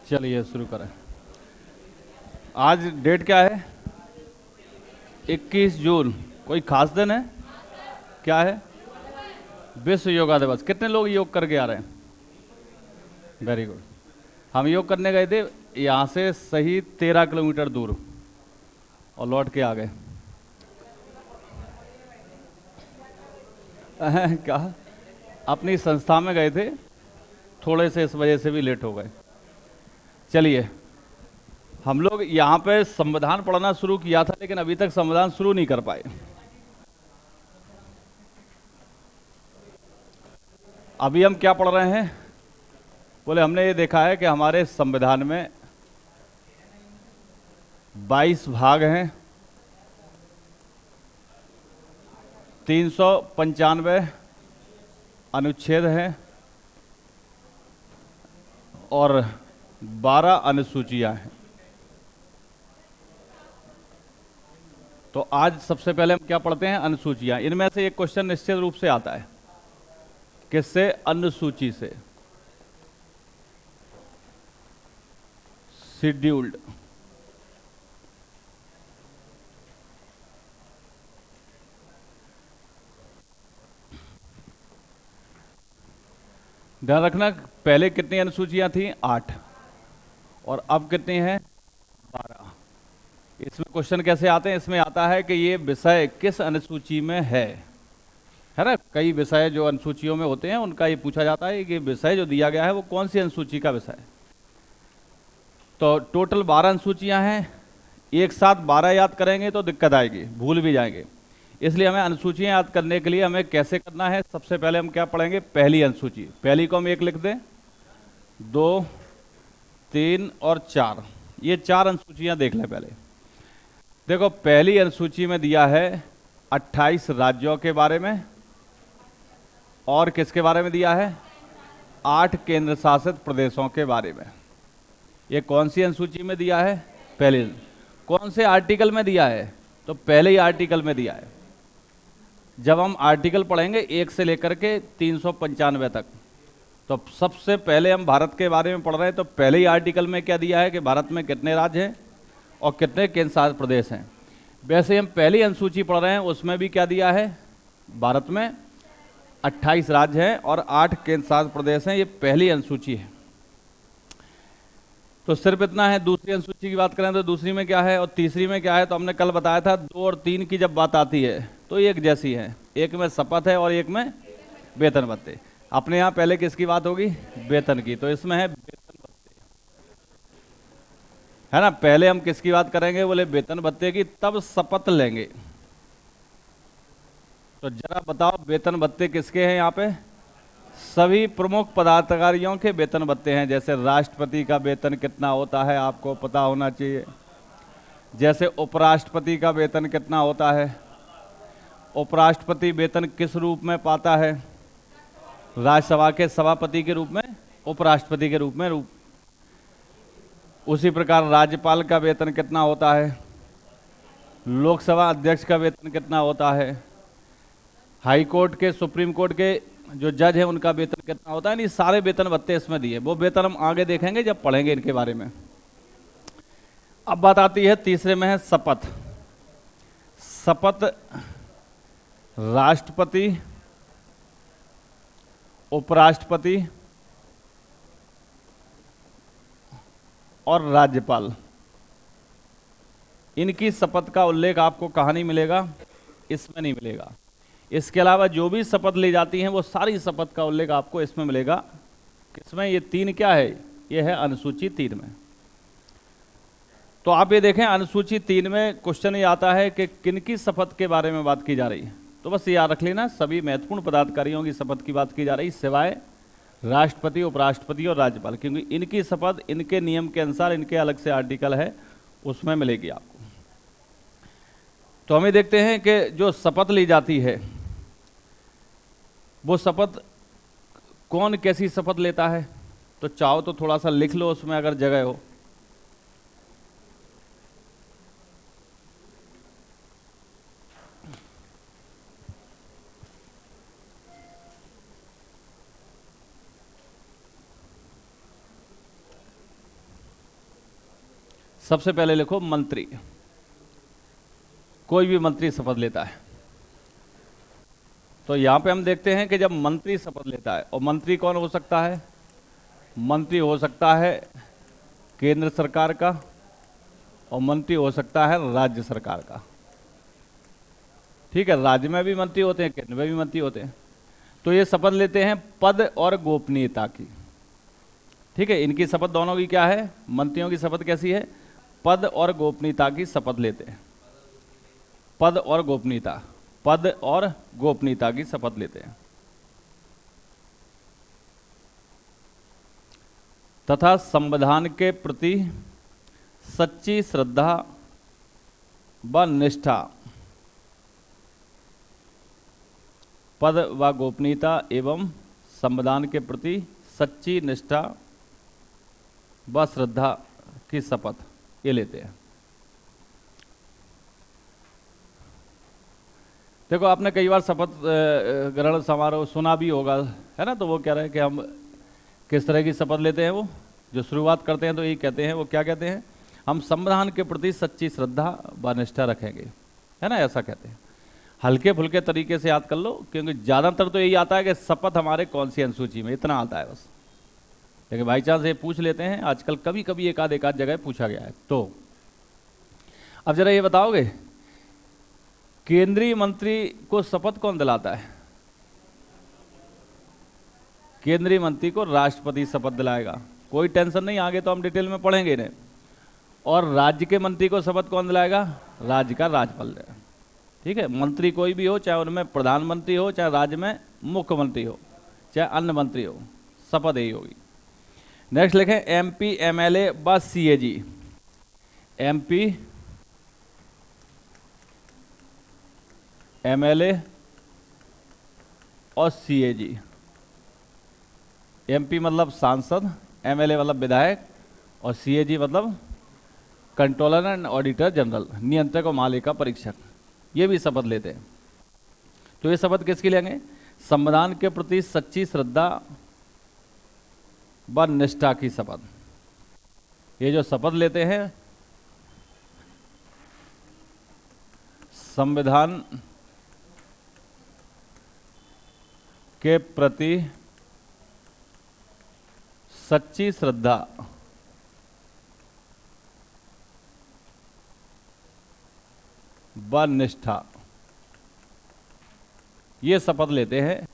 चलिए शुरू करें। आज डेट क्या है? 21 जून। कोई खास दिन है? क्या है? विश्व योगा दिवस। कितने लोग योग करके आ रहे हैं? Very good. हम योग करने गए थे यहाँ से सही 13 किलोमीटर दूर और लौट के आ गए। क्या? अपनी संस्था में गए थे, थोड़े से इस वजह से भी लेट हो गए। चलिए, हम लोग यहाँ पे संविधान पढ़ना शुरू किया था लेकिन अभी तक संविधान शुरू नहीं कर पाए। अभी हम क्या पढ़ रहे हैं? बोले हमने ये देखा है कि हमारे संविधान में 22 भाग हैं, 395 अनुच्छेद हैं और 12 अनुसूचियां हैं। तो आज सबसे पहले हम क्या पढ़ते हैं? अनुसूचियां। इनमें से एक क्वेश्चन निश्चित रूप से आता है। किससे? अनुसूची से। शेड्यूल्ड। ध्यान रखना, पहले कितनी अनुसूचियां थी? 8। और अब कितनी हैं? 12। इसमें क्वेश्चन कैसे आते हैं? इसमें आता है कि ये विषय किस अनुसूची में है ना। कई विषय जो अनुसूचियों में होते हैं उनका ये पूछा जाता है कि विषय जो दिया गया है वो कौन सी अनुसूची का विषय है। तो टोटल 12 अनुसूचियां हैं। एक साथ 12 याद करेंगे तो दिक्कत आएगी, भूल भी जाएंगे। इसलिए हमें अनुसूचियां याद करने के लिए हमें कैसे करना है? सबसे पहले हम क्या पढ़ेंगे? पहली अनुसूची। पहली को हम 1 लिख दें, 2, 3 और 4। ये 4 अनुसूचियां देख लें पहले। देखो, पहली अनुसूची में दिया है 28 राज्यों के बारे में और किसके बारे में दिया है? 8 केंद्र शासित प्रदेशों के बारे में। ये कौन सी अनुसूची में दिया है? पहले। कौन से आर्टिकल में दिया है? तो पहले ही आर्टिकल में दिया है। जब हम आर्टिकल पढ़ेंगे 1 से लेकर के 395 तक, तो सबसे पहले हम भारत के बारे में पढ़ रहे हैं। तो पहले ही आर्टिकल में क्या दिया है कि भारत में कितने राज्य हैं और कितने केंद्र शासित प्रदेश हैं। वैसे हम पहली अनुसूची पढ़ रहे हैं, उसमें भी क्या दिया है? भारत में 28 राज्य हैं और 8 केंद्र शासित प्रदेश हैं। ये पहली अनुसूची है। तो सिर्फ इतना है। दूसरी अनुसूची की बात करें तो दूसरी में क्या है और तीसरी में क्या है? तो हमने कल बताया था 2 और 3 की जब बात आती है तो एक जैसी है। एक में शपथ है और एक में वेतन भत्ते। अपने यहाँ पहले किसकी बात होगी? वेतन की। तो इसमें है वेतन भत्ते, है ना। पहले हम किसकी बात करेंगे? बोले वेतन भत्ते की, तब शपथ लेंगे। तो जरा बताओ, वेतन भत्ते किसके हैं यहाँ पे? सभी प्रमुख पदाधिकारियों के वेतन भत्ते हैं। जैसे राष्ट्रपति का वेतन कितना होता है आपको पता होना चाहिए। जैसे उपराष्ट्रपति का वेतन कितना होता है। उपराष्ट्रपति वेतन किस रूप में पाता है? राज्यसभा के सभापति के रूप में, उपराष्ट्रपति के रूप में। उसी प्रकार राज्यपाल का वेतन कितना होता है? लोकसभा अध्यक्ष का वेतन कितना होता है? हाई कोर्ट के, सुप्रीम कोर्ट के जो जज हैं उनका वेतन कितना होता है। नहीं, सारे वेतन भत्ते इसमें दिए। वो वेतन हम आगे देखेंगे जब पढ़ेंगे इनके बारे में। अब बात आती है तीसरे में है शपथ। शपथ राष्ट्रपति, उपराष्ट्रपति और राज्यपाल, इनकी शपथ का उल्लेख आपको कहाँ नहीं मिलेगा? इसमें नहीं मिलेगा। इसके अलावा जो भी शपथ ली जाती हैं वो सारी शपथ का उल्लेख आपको इसमें मिलेगा। किसमें? ये 3 क्या है? ये है अनुसूची 3 में। तो आप ये देखें, अनुसूची 3 में क्वेश्चन ये आता है कि किनकी शपथ के बारे में बात की जा रही है। तो बस याद रख लेना, सभी महत्वपूर्ण पदाधिकारियों की शपथ की बात की जा रही है, सिवाय राष्ट्रपति, उपराष्ट्रपति और राज्यपाल, क्योंकि इनकी शपथ इनके नियम के अनुसार, इनके अलग से आर्टिकल है, उसमें मिलेगी आपको। तो हमें देखते हैं कि जो शपथ ली जाती है वो शपथ कौन कैसी शपथ लेता है। तो चाहो तो थोड़ा सा लिख लो उसमें अगर जगह हो। सबसे पहले लिखो मंत्री। कोई भी मंत्री शपथ लेता है, तो यहां पे हम देखते हैं कि जब मंत्री शपथ लेता है, और मंत्री कौन हो सकता है? मंत्री हो सकता है केंद्र सरकार का, और मंत्री हो सकता है राज्य सरकार का। ठीक है, राज्य में भी मंत्री होते हैं, केंद्र में भी मंत्री होते हैं। तो ये शपथ लेते हैं पद और गोपनीयता की। ठीक है, इनकी शपथ दोनों की क्या है? मंत्रियों की शपथ कैसी है? पद और गोपनीयता की शपथ लेते हैं। पद और गोपनीयता, पद और गोपनीयता की शपथ लेते हैं। तथा संविधान के प्रति सच्ची श्रद्धा व निष्ठा, पद व गोपनीयता एवं संविधान के प्रति सच्ची निष्ठा व श्रद्धा की शपथ ये लेते हैं। देखो, आपने कई बार शपथ ग्रहण समारोह सुना भी होगा, है ना? तो वो कह रहे हैं कि हम किस तरह की शपथ लेते हैं। वो जो शुरुआत करते हैं तो यही कहते हैं, वो क्या कहते हैं? हम संविधान के प्रति सच्ची श्रद्धा व निष्ठा रखेंगे, है ना? ऐसा कहते हैं। हल्के फुल्के तरीके से याद कर लो, क्योंकि ज़्यादातर तो यही आता है कि शपथ हमारे कौन सी अनुसूची में, इतना आता है बस। लेकिन बाई चांस ये पूछ लेते हैं आजकल, कभी कभी एक आध जगह पूछा गया है। तो अब जरा ये बताओगे, केंद्रीय मंत्री को शपथ कौन दिलाता है? केंद्रीय मंत्री को राष्ट्रपति शपथ दिलाएगा। कोई टेंशन नहीं, आगे तो हम डिटेल में पढ़ेंगे इन्हें। और राज्य के मंत्री को शपथ कौन दिलाएगा? राज्य का राज्यपाल। ठीक है, मंत्री कोई भी हो, चाहे उनमें प्रधानमंत्री हो, चाहे राज्य में मुख्यमंत्री हो, चाहे अन्य मंत्री हो, शपथ यही होगी। नेक्स्ट लिखें एमपी, एमएलए व सीएजी। एमपी, एमएलए और सीएजी। एमपी मतलब सांसद, एमएलए मतलब विधायक, और सीएजी मतलब कंट्रोलर एंड ऑडिटर जनरल, नियंत्रक और महालेखा परीक्षक। ये भी शपथ लेते हैं। तो ये शपथ किसकी लेंगे? संविधान के प्रति सच्ची श्रद्धा व निष्ठा की शपथ। ये जो शपथ लेते हैं, संविधान के प्रति सच्ची श्रद्धा व निष्ठा, ये शपथ लेते हैं।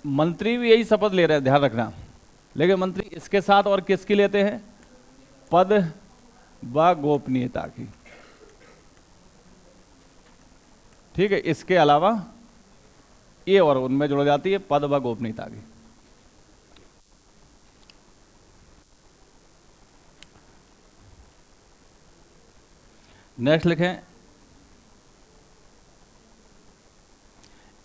मंत्री भी यही शपथ ले रहे हैं, ध्यान रखना। लेकिन मंत्री इसके साथ और किसकी लेते हैं? पद व गोपनीयता की। ठीक है, इसके अलावा ये और उनमें जुड़ जाती है पद व गोपनीयता की। नेक्स्ट लिखें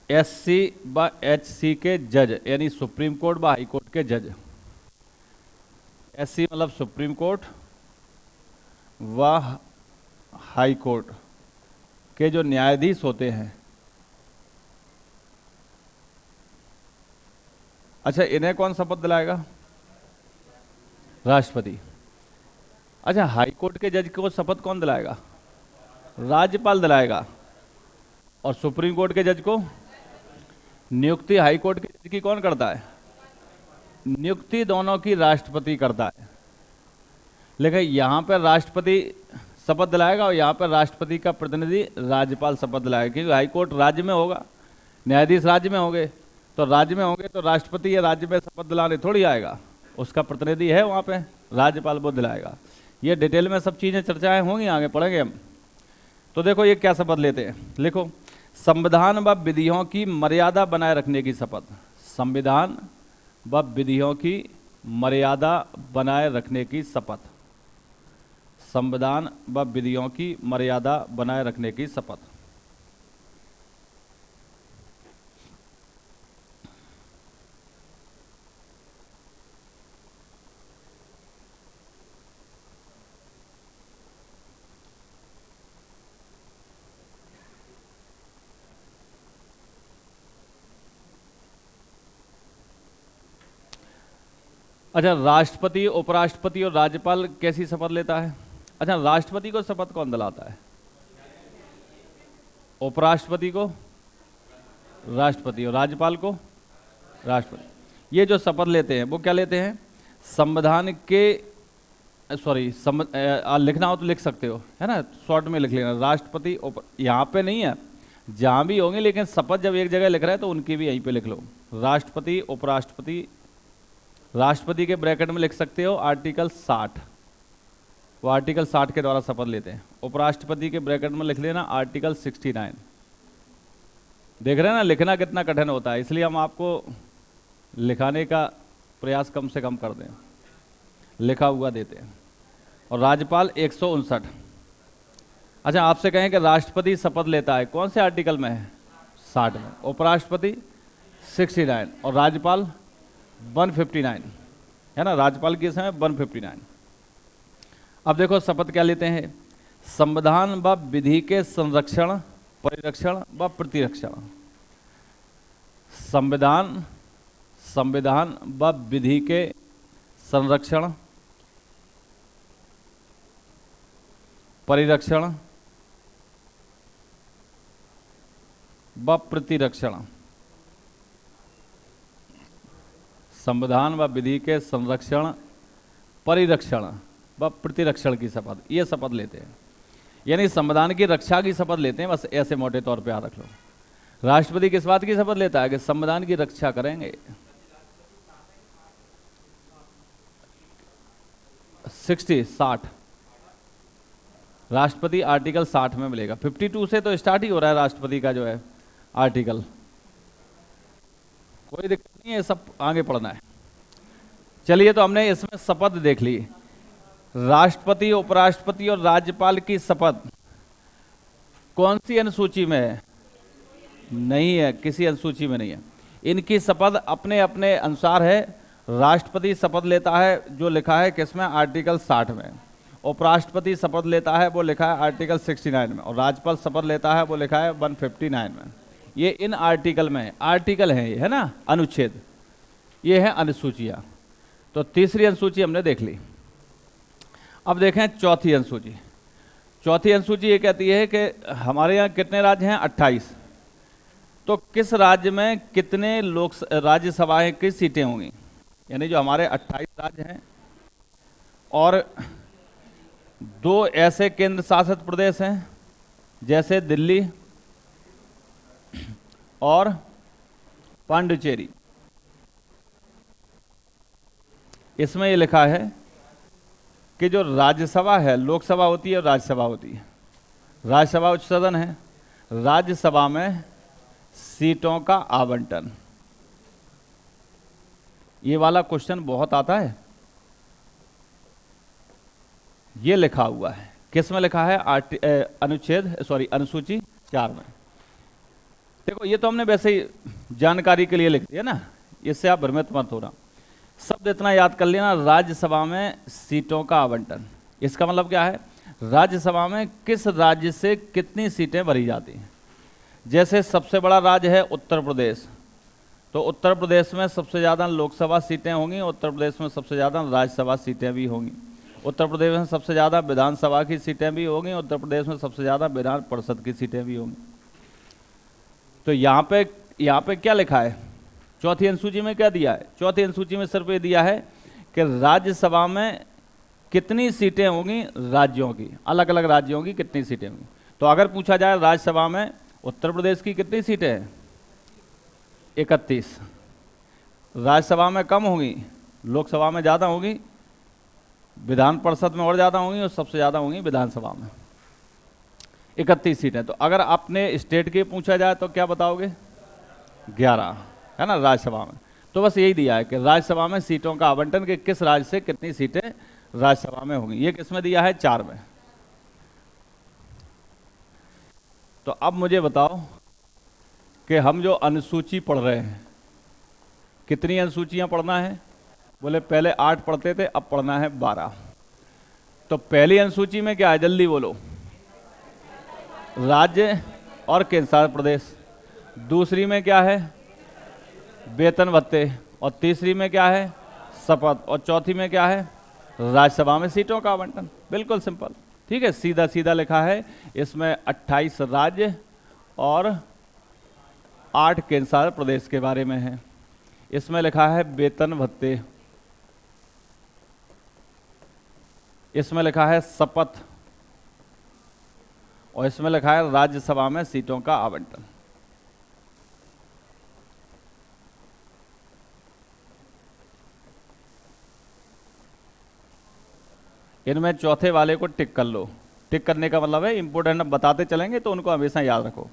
एससी व एचसी के जज, यानी सुप्रीम कोर्ट व हाई कोर्ट के जज। एससी मतलब सुप्रीम कोर्ट व हाई कोर्ट के जो न्यायाधीश होते हैं। अच्छा, इन्हें कौन शपथ दिलाएगा? राष्ट्रपति। अच्छा, हाई कोर्ट के जज को शपथ कौन दिलाएगा? राज्यपाल दिलाएगा। और सुप्रीम कोर्ट के जज को नियुक्ति हाई कोर्ट के जज की कौन करता है? नियुक्ति दोनों की राष्ट्रपति करता है। लेकिन यहां पर राष्ट्रपति शपथ दिलाएगा और यहां पर राष्ट्रपति का प्रतिनिधि राज्यपाल शपथ दिलाएगा, क्योंकि हाई कोर्ट राज्य में होगा, न्यायाधीश राज्य में होंगे। तो राज्य में होंगे तो राष्ट्रपति या राज्य में शपथ दिलाने थोड़ी आएगा, उसका प्रतिनिधि है वहां पे, राज्यपाल वो दिलाएगा। ये डिटेल में सब चीजें चर्चाएं होंगी, आगे पढ़ेंगे हम। तो देखो ये क्या शपथ लेते हैं, लिखो संविधान व विधियों की मर्यादा बनाए रखने की शपथ। संविधान व विधियों की मर्यादा बनाए रखने की शपथ। संविधान व विधियों की मर्यादा बनाए रखने की शपथ। अच्छा, राष्ट्रपति, उपराष्ट्रपति और राज्यपाल कैसी शपथ लेता है? अच्छा, राष्ट्रपति को शपथ कौन दिलाता है? उपराष्ट्रपति को राष्ट्रपति और राज्यपाल को राष्ट्रपति। ये जो शपथ लेते हैं वो क्या लेते हैं? संविधान के लिखना हो तो लिख सकते हो, है ना, शॉर्ट में लिख लेना, राष्ट्रपति यहाँ पे नहीं है, जहाँ भी होंगे, लेकिन शपथ जब एक जगह लिख रहे हैं तो उनकी भी यहीं पे लिख लो, राष्ट्रपति, उपराष्ट्रपति। राष्ट्रपति के ब्रैकेट में लिख सकते हो आर्टिकल 60, वो आर्टिकल 60 के द्वारा शपथ लेते हैं। उपराष्ट्रपति के ब्रैकेट में लिख लेना आर्टिकल 69। देख रहे हैं ना, लिखना कितना कठिन होता है, इसलिए हम आपको लिखाने का प्रयास कम से कम कर दें, लिखा हुआ देते हैं। और राज्यपाल 159। अच्छा, आपसे कहें कि राष्ट्रपति शपथ लेता है, कौन से आर्टिकल में है? 60 में। उपराष्ट्रपति 69 और राज्यपाल 159, है ना, राज्यपाल के समय 159। अब देखो शपथ क्या लेते हैं? संविधान व विधि के संरक्षण, परिरक्षण व प्रतिरक्षण। संविधान व विधि के संरक्षण, परिरक्षण व प्रतिरक्षण। संविधान व विधि के संरक्षण, परिरक्षण व प्रतिरक्षण की शपथ, ये शपथ लेते हैं, यानी संविधान की रक्षा की शपथ लेते हैं, बस ऐसे मोटे तौर पे याद रख लो। राष्ट्रपति किस बात की शपथ लेता है? कि संविधान की रक्षा करेंगे। 60 राष्ट्रपति आर्टिकल 60 में मिलेगा। 52 से तो स्टार्ट ही हो रहा है राष्ट्रपति का जो है आर्टिकल, कोई दिक्कत नहीं है, सब आगे पढ़ना है। चलिए, तो हमने इसमें शपथ देख ली। राष्ट्रपति, उपराष्ट्रपति और राज्यपाल की शपथ कौन सी अनुसूची में है? नहीं है, किसी अनुसूची में नहीं है। इनकी शपथ अपने अपने अनुसार है। राष्ट्रपति शपथ लेता है जो लिखा है किसमें? आर्टिकल 60 में। उपराष्ट्रपति शपथ लेता है वो लिखा है आर्टिकल 69 में, और राज्यपाल शपथ लेता है वो लिखा है 159 में। ये इन आर्टिकल में, आर्टिकल हैं ये, है ना, अनुच्छेद, ये है अनुसूचियां। तो तीसरी अनुसूची हमने देख ली। अब देखें चौथी अनुसूची। चौथी अनुसूची ये कहती है कि हमारे यहाँ कितने राज्य हैं? 28। तो किस राज्य में कितने राज्यसभाएं की सीटें होंगी? यानी जो हमारे 28 राज्य हैं और 2 ऐसे केंद्र शासित प्रदेश हैं जैसे दिल्ली और पांडिचेरी। इसमें ये लिखा है कि जो राज्यसभा है, लोकसभा होती है और राज्यसभा होती है। राज्यसभा उच्च सदन है, राज्यसभा में सीटों का आवंटन, ये वाला क्वेश्चन बहुत आता है। ये लिखा हुआ है, किस में लिखा है? अनुसूची 4 में। देखो, ये तो हमने वैसे ही जानकारी के लिए लिख दिया ना, इससे आप भ्रमित मत होना। शब्द इतना याद कर लेना, राज्यसभा में सीटों का आवंटन। इसका मतलब क्या है? राज्यसभा में किस राज्य से कितनी सीटें भरी जाती हैं। जैसे सबसे बड़ा राज्य है उत्तर प्रदेश, तो उत्तर प्रदेश में सबसे ज़्यादा लोकसभा सीटें होंगी, उत्तर प्रदेश में सबसे ज़्यादा राज्यसभा सीटें भी होंगी, उत्तर प्रदेश में सबसे ज़्यादा विधानसभा की सीटें भी होंगी, उत्तर प्रदेश में सबसे ज़्यादा विधान परिषद की सीटें भी होंगी। तो यहाँ पे क्या लिखा है? चौथी अनुसूची में क्या दिया है? चौथी अनुसूची में सिर्फ ये दिया है कि राज्यसभा में कितनी सीटें होंगी राज्यों की, अलग अलग राज्यों की कितनी सीटें होंगी। तो अगर पूछा जाए राज्यसभा में उत्तर प्रदेश की कितनी सीटें हैं? 31। राज्यसभा में कम होंगी, लोकसभा में ज़्यादा होंगी, विधान परिषद में और ज़्यादा होंगी, और सबसे ज़्यादा होंगी विधानसभा में। 31 सीटें। तो अगर अपने स्टेट के पूछा जाए तो क्या बताओगे? 11, है ना, राज्यसभा में। तो बस यही दिया है कि राज्यसभा में सीटों का आवंटन कि किस राज्य से कितनी सीटें राज्यसभा में होंगी। ये किसमें दिया है? 4 में। तो अब मुझे बताओ कि हम जो अनुसूची पढ़ रहे हैं, कितनी अनुसूचियां पढ़ना है? बोले पहले 8 पढ़ते थे, अब पढ़ना है 12। तो पहली अनुसूची में क्या है? जल्दी बोलो। राज्य और केंद्र शासित प्रदेश। दूसरी में क्या है? वेतन भत्ते। और तीसरी में क्या है? शपथ, और चौथी में क्या है, राज्यसभा में सीटों का आवंटन। बिल्कुल सिंपल, ठीक है, सीधा सीधा लिखा है। इसमें 28 राज्य और 8 केंद्र शासित प्रदेश के बारे में है। इसमें लिखा है वेतन भत्ते, इसमें लिखा है शपथ, और इसमें लिखा है राज्यसभा में सीटों का आवंटन। इनमें चौथे वाले को टिक कर लो। टिक करने का मतलब है इंपोर्टेंट, बताते चलेंगे तो उनको हमेशा याद रखो,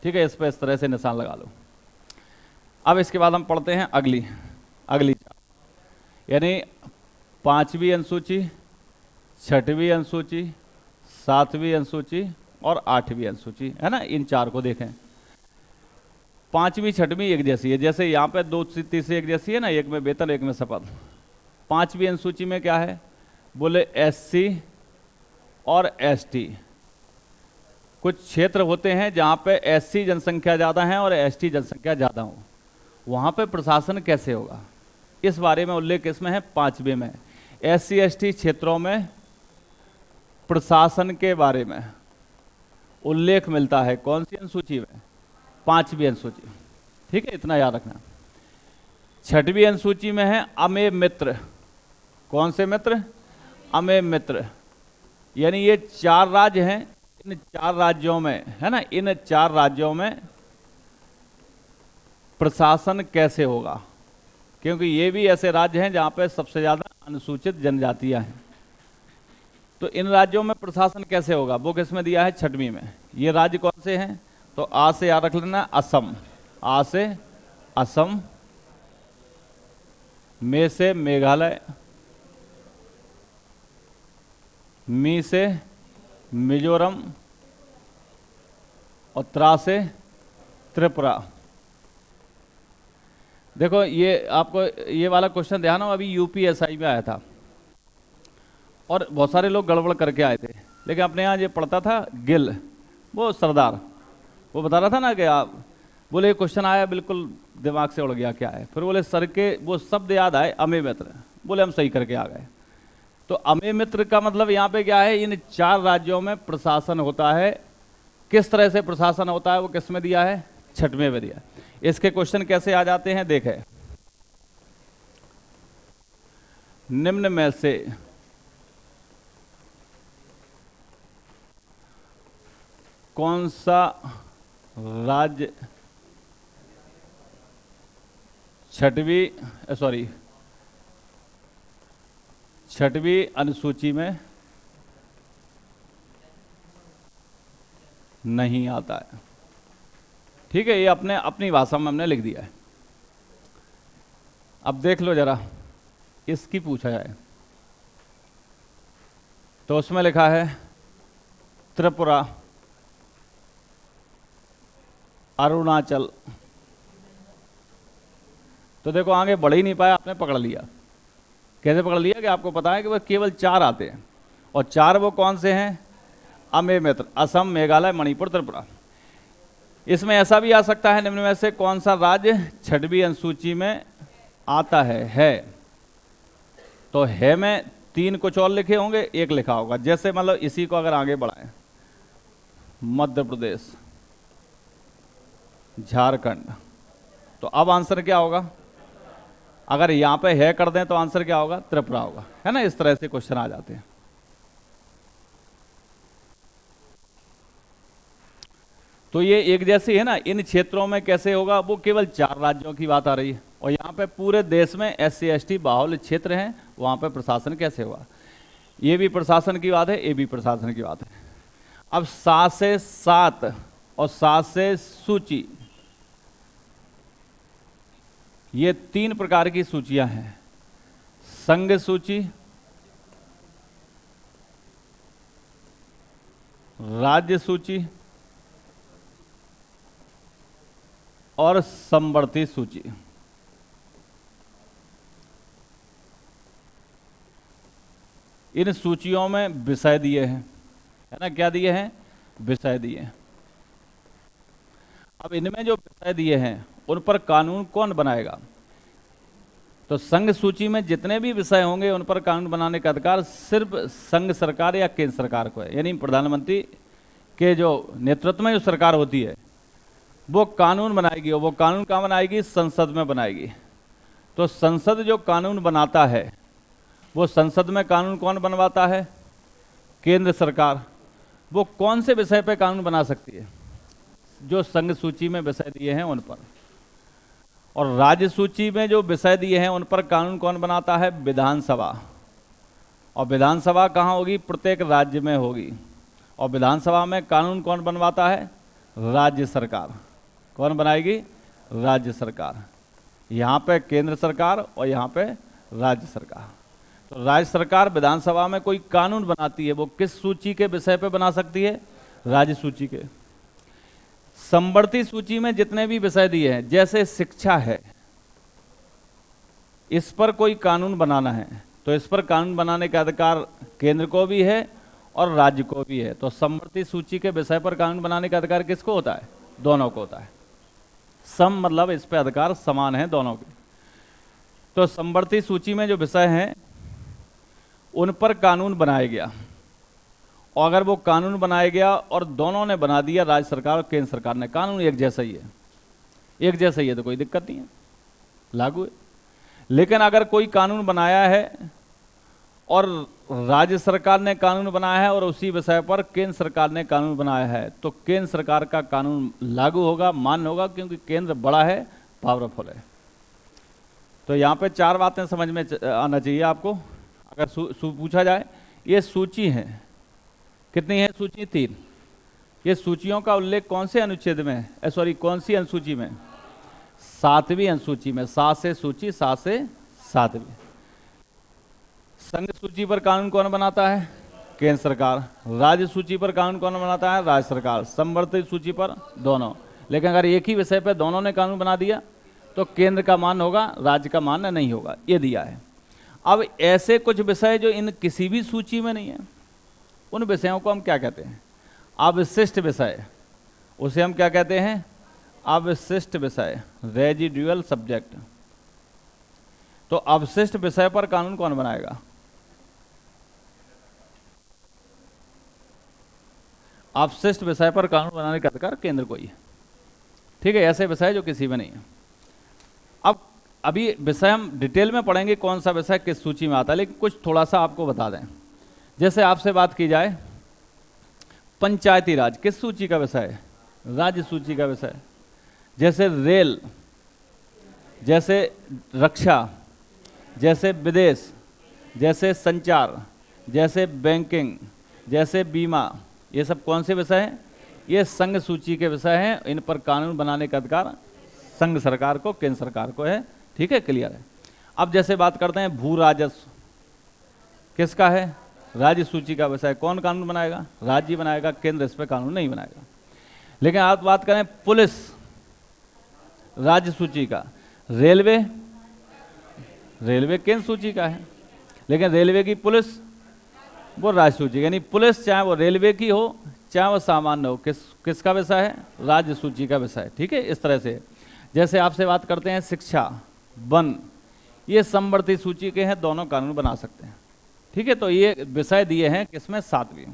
ठीक है। इस पर इस तरह से निशान लगा लो। अब इसके बाद हम पढ़ते हैं अगली चार, यानी 5वीं अनुसूची, 6वीं अनुसूची, 7वीं अनुसूची और 8वीं अनुसूची, है ना। इन चार को देखें। 5वीं 6वीं एक जैसी है, जैसे यहाँ पे 2 तीसरी एक जैसी है ना, एक में वेतन एक में शपथ। 5वीं अनुसूची में क्या है, बोले SC और ST। कुछ क्षेत्र होते हैं जहाँ पे SC जनसंख्या ज़्यादा है और ST जनसंख्या ज़्यादा हो, वहाँ पे प्रशासन कैसे होगा, इस बारे में उल्लेख इसमें है 5वीं में। SC ST क्षेत्रों में प्रशासन के बारे में उल्लेख मिलता है, कौन सी अनुसूची में, 5वीं अनुसूची, ठीक है, इतना याद रखना। 6वीं अनुसूची में है अमेय मित्र। कौन से मित्र, अमेय मित्र, यानी ये 4 राज्य हैं, इन 4 राज्यों में, है ना, इन 4 राज्यों में प्रशासन कैसे होगा, क्योंकि ये भी ऐसे राज्य हैं जहाँ पे सबसे ज़्यादा अनुसूचित जनजातियाँ हैं। तो इन राज्यों में प्रशासन कैसे होगा, वो किसमें दिया है, 6वीं में। ये राज्य कौन से हैं, तो आ से याद रख लेना, असम, आ से असम, मे से मेघालय, मी से मिजोरम और त्रा से त्रिपुरा। देखो ये आपको ये वाला क्वेश्चन ध्यान हो, अभी UPSI में आया था और बहुत सारे लोग गड़बड़ करके आए थे, लेकिन अपने यहाँ ये पढ़ता था गिल, वो सरदार, वो बता रहा था ना कि आप बोले क्वेश्चन आया बिल्कुल दिमाग से उड़ गया क्या है, फिर बोले सर के वो शब्द याद आए अमेय मित्र, बोले हम सही करके आ गए। तो अमेय मित्र का मतलब यहाँ पे क्या है, इन 4 राज्यों में प्रशासन होता है। किस तरह से प्रशासन होता है वो किस में दिया है, 6वें में दिया है। इसके क्वेश्चन कैसे आ जाते हैं, देखें, निम्न में से कौन सा राज्य 6वीं अनुसूची में नहीं आता है, ठीक है। ये अपनी भाषा में हमने लिख दिया है। अब देख लो जरा, इसकी पूछा जाए तो उसमें लिखा है त्रिपुरा, अरुणाचल। तो देखो आगे बढ़ ही नहीं पाया, आपने पकड़ लिया। कैसे पकड़ लिया कि आपको पता है कि वह केवल 4 आते हैं, और 4 वो कौन से हैं, अमेय मित्र, असम, मेघालय, मणिपुर, त्रिपुरा। इसमें ऐसा भी आ सकता है, निम्न में से कौन सा राज्य 6वीं अनुसूची में आता है। तो है में 3 कुछ और लिखे होंगे, 1 लिखा होगा, जैसे मतलब इसी को अगर आगे बढ़ाएं, मध्य प्रदेश, झारखंड, तो अब आंसर क्या होगा, अगर यहां पे है कर दें तो आंसर क्या होगा, त्रिपुरा होगा, है ना। इस तरह से क्वेश्चन आ जाते हैं। तो ये एक जैसी है ना, इन क्षेत्रों में कैसे होगा, वो केवल 4 राज्यों की बात आ रही है, और यहाँ पे पूरे देश में SC ST बाहुल्य क्षेत्र हैं, वहां पे प्रशासन कैसे होगा। ये भी प्रशासन की बात है, ये भी प्रशासन की बात है। अब 7 से 7 और 7 से सूची, ये 3 प्रकार की सूचियां हैं, संघ सूची, राज्य सूची और समवर्ती सूची। इन सूचियों में विषय दिए हैं, है ना, क्या दिए हैं, विषय दिए हैं। अब इनमें जो विषय दिए हैं उन पर कानून कौन बनाएगा? तो संघ सूची में जितने भी विषय होंगे उन पर कानून बनाने का अधिकार सिर्फ संघ सरकार या केंद्र सरकार को है। यानी प्रधानमंत्री के जो नेतृत्व में जो सरकार होती है वो कानून बनाएगी, और वो कानून कहाँ बनाएगी? संसद में बनाएगी। तो संसद जो कानून बनाता है, वो संसद में कानून कौन बनवाता है? केंद्र सरकार। वो कौन से विषय पर कानून बना सकती है? जो संघ सूची में विषय दिए हैं उन पर। और राज्य सूची में जो विषय दिए हैं उन पर कानून कौन बनाता है? विधानसभा। और विधानसभा कहाँ होगी? प्रत्येक राज्य में होगी। और विधानसभा में कानून कौन बनवाता है? राज्य सरकार। कौन बनाएगी? राज्य सरकार। यहाँ पे केंद्र सरकार और यहाँ पे राज्य सरकार। तो राज्य सरकार विधानसभा में कोई कानून बनाती है, वो किस सूची के विषय पे बना सकती है? राज्य सूची के। समवर्ती सूची में जितने भी विषय दिए हैं, जैसे शिक्षा है, इस पर कोई कानून बनाना है तो इस पर कानून बनाने का अधिकार केंद्र को भी है और राज्य को भी है। तो समवर्ती सूची के विषय पर कानून बनाने का अधिकार किसको होता है? दोनों को होता है। सम मतलब इस पे अधिकार समान है दोनों के। तो समवर्ती सूची में जो विषय हैं उन पर कानून बनाया गया, और अगर वो कानून बनाया गया और दोनों ने बना दिया, राज्य सरकार और केंद्र सरकार ने, कानून एक जैसा ही है, एक जैसा ही है, तो कोई दिक्कत नहीं है, लागू है। लेकिन अगर कोई कानून बनाया है और राज्य सरकार ने कानून बनाया है और उसी विषय पर केंद्र सरकार ने कानून बनाया है, तो केंद्र सरकार का कानून लागू होगा, मान्य होगा, क्योंकि केंद्र बड़ा है, पावरफुल है। तो यहाँ पे 4 बातें समझ में आना चाहिए आपको। अगर पूछा जाए, ये सूची है, कितनी है सूची? 3। ये सूचियों का उल्लेख कौन से अनुच्छेद में है? सॉरी, कौन सी अनुसूची में? 7वीं अनुसूची में। 7 से सूची, 7 से 7वीं। संघ सूची पर कानून कौन बनाता है? केंद्र सरकार। राज्य सूची पर कानून कौन बनाता है? राज्य सरकार। समवर्ती सूची पर दोनों। लेकिन अगर एक ही विषय पर दोनों ने कानून बना दिया तो केंद्र का मान्य होगा, राज्य का मान्य नहीं होगा, ये दिया है। अब ऐसे कुछ विषय जो इन किसी भी सूची में नहीं है, उन विषयों को हम क्या कहते हैं? अविशिष्ट विषय। उसे हम क्या कहते हैं? अविशिष्ट विषय, रेजिडुअल सब्जेक्ट। तो अवशिष्ट विषय पर कानून कौन बनाएगा? अवशिष्ट विषय पर कानून बनाने का अधिकार केंद्र को ही है। ठीक है, ऐसे विषय जो किसी में नहीं है। अब अभी विषय हम डिटेल में पढ़ेंगे कौन सा विषय किस सूची में आता है, लेकिन कुछ थोड़ा सा आपको बता दें। जैसे आपसे बात की जाए, पंचायती राज किस सूची का विषय है? राज्य सूची का विषय। जैसे रेल, जैसे रक्षा, जैसे विदेश, जैसे संचार, जैसे बैंकिंग, जैसे बीमा, ये सब कौन से विषय हैं? ये संघ सूची के विषय हैं। इन पर कानून बनाने का अधिकार संघ सरकार को, केंद्र सरकार को है। ठीक है, क्लियर है। अब जैसे बात करते हैं भू राजस्व, किसका है? राज्य सूची का विषय। कौन कानून बनाएगा? राज्य बनाएगा, केंद्र इस पर कानून नहीं बनाएगा। लेकिन आप बात करें पुलिस, राज्य सूची का। रेलवे, रेलवे केंद्र सूची का है, लेकिन रेलवे की पुलिस वो राज्य सूची। यानी पुलिस चाहे वो रेलवे की हो चाहे वो सामान्य हो, किसका विषय है? राज्य सूची का विषय। ठीक है, इस तरह से। जैसे आपसे बात करते हैं शिक्षा, वन, ये समवर्ती सूची के हैं, दोनों कानून बना सकते हैं। ठीक है, तो ये विषय दिए हैं किसमें? 7वीं।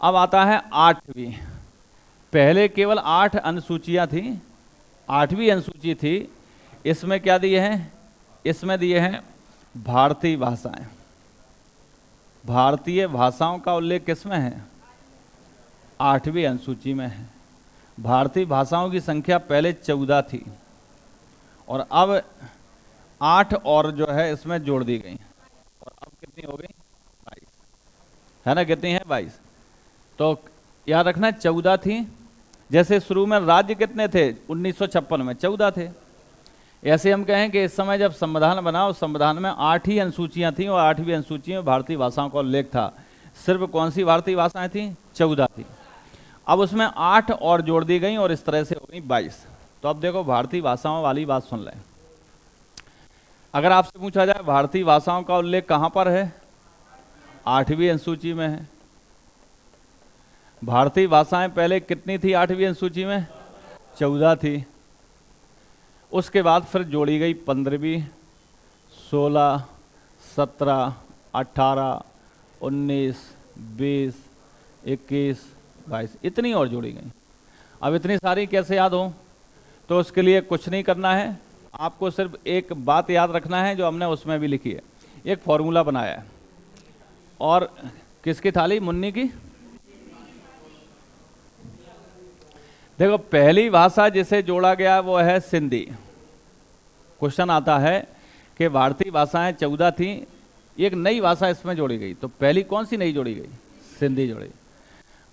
अब आता है 8वीं। पहले केवल 8 अनुसूचियां थी, 8वीं अनुसूची थी। इसमें क्या दिए हैं? इसमें दिए हैं भारतीय भाषाएं। भारतीय भाषाओं का उल्लेख किसमें है? 8वीं अनुसूची में है। भारतीय भाषाओं की संख्या पहले 14 थी और अब 8 और जो है इसमें जोड़ दी गई, और अब कितनी हो गई? 22 है ना। कितनी है? 22। तो याद रखना 14 थी। जैसे शुरू में राज्य कितने थे? 1956 में 14 थे। ऐसे हम कहें कि इस समय जब संविधान बना, उस संविधान में 8 ही अनुसूचियां थी और 8वीं अनुसूची में भारतीय भाषाओं का उल्लेख था। सिर्फ कौन सी भारतीय भाषाएं थी? 14 थी। अब उसमें 8 और जोड़ दी गई और इस तरह से हो गई 22। तो अब देखो भारतीय भाषाओं वाली बात सुन लें। अगर आपसे पूछा जाए भारतीय भाषाओं का उल्लेख कहां पर है? 8वीं अनुसूची में है। भारतीय भाषाएं पहले कितनी थी 8वीं अनुसूची में? 14 थी। उसके बाद फिर जोड़ी गई 15वीं, 16, 17, 18, 19, 20, 21, 22, इतनी और जोड़ी गई। अब इतनी सारी कैसे याद हो? तो उसके लिए कुछ नहीं करना है, आपको सिर्फ एक बात याद रखना है जो हमने उसमें भी लिखी है। एक फॉर्मूला बनाया है। और किसकी थाली? मुन्नी की। देखो, पहली भाषा जिसे जोड़ा गया वो है सिंधी। क्वेश्चन आता है कि भारतीय भाषाएं 14 थी, एक नई भाषा इसमें जोड़ी गई, तो पहली कौन सी नई जोड़ी गई? सिंधी जोड़ी।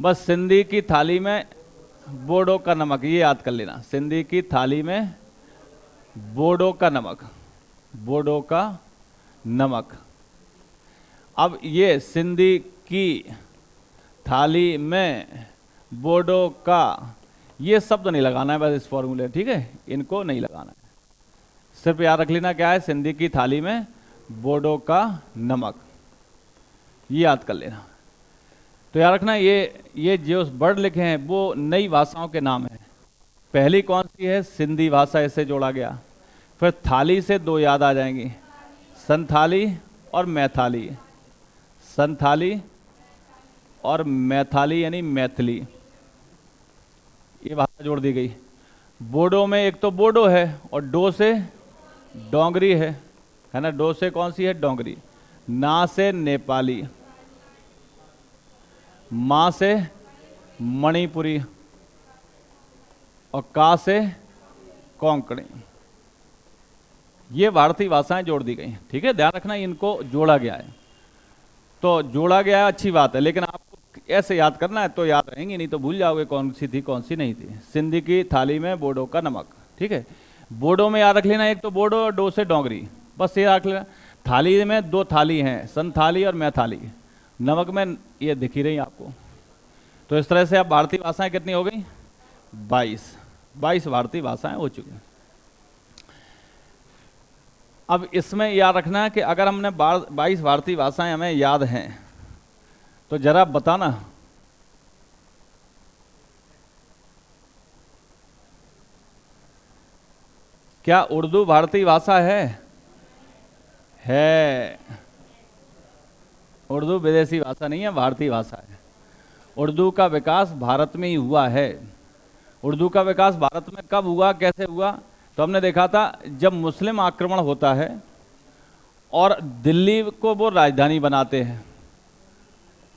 बस सिंधी की थाली में बोडो का नमक, ये याद कर लेना। सिंधी की थाली में बोडो का नमक, बोडो का नमक। अब ये सिंधी की थाली में बोडो का, ये शब्द नहीं लगाना है बस इस फॉर्मूले, ठीक है, इनको नहीं लगाना है। सिर्फ याद रख लेना क्या है, सिंधी की थाली में बोडो का नमक, ये याद कर लेना। तो याद रखना ये जो वर्ड लिखे हैं वो नई भाषाओं के नाम हैं। पहली कौन सी है? सिंधी भाषा, इससे जोड़ा गया। फिर थाली से दो याद आ जाएंगी, संथाली और मैथाली। संथाली और मैथाली यानी मैथिली, ये भाषा जोड़ दी गई। बोडो में एक तो बोडो है और डो से डोंगरी है ना? डो से कौन सी है? डोंगरी। ना से नेपाली, माँ से मणिपुरी और का से कोंकणी। ये भारतीय भाषाएं जोड़ दी गई, ठीक है, ध्यान रखना इनको जोड़ा गया है। तो जोड़ा गया है, अच्छी बात है, लेकिन आपको ऐसे याद करना है तो याद रहेंगी, नहीं तो भूल जाओगे कौन सी थी कौन सी नहीं थी। सिंधी की थाली में बोडो का नमक, ठीक है। बोडो में याद रख लेना, एक तो बोडो और डो से डोंगरी, बस ये रख लेना। थाली में दो थाली हैं, संथाली और मैथाली। नमक में ये दिख ही रही आपको। तो इस तरह से अब भारतीय भाषाएं कितनी हो गई? 22 भारतीय भाषाएं हो चुकी हैं। अब इसमें याद रखना है कि अगर हमने 22 भारतीय भाषाएं हमें याद हैं तो जरा बताना, क्या उर्दू भारतीय भाषा है? उर्दू विदेशी भाषा नहीं है, भारतीय भाषा है। उर्दू का विकास भारत में ही हुआ है। उर्दू का विकास भारत में कब हुआ, कैसे हुआ? तो हमने देखा था जब मुस्लिम आक्रमण होता है और दिल्ली को वो राजधानी बनाते हैं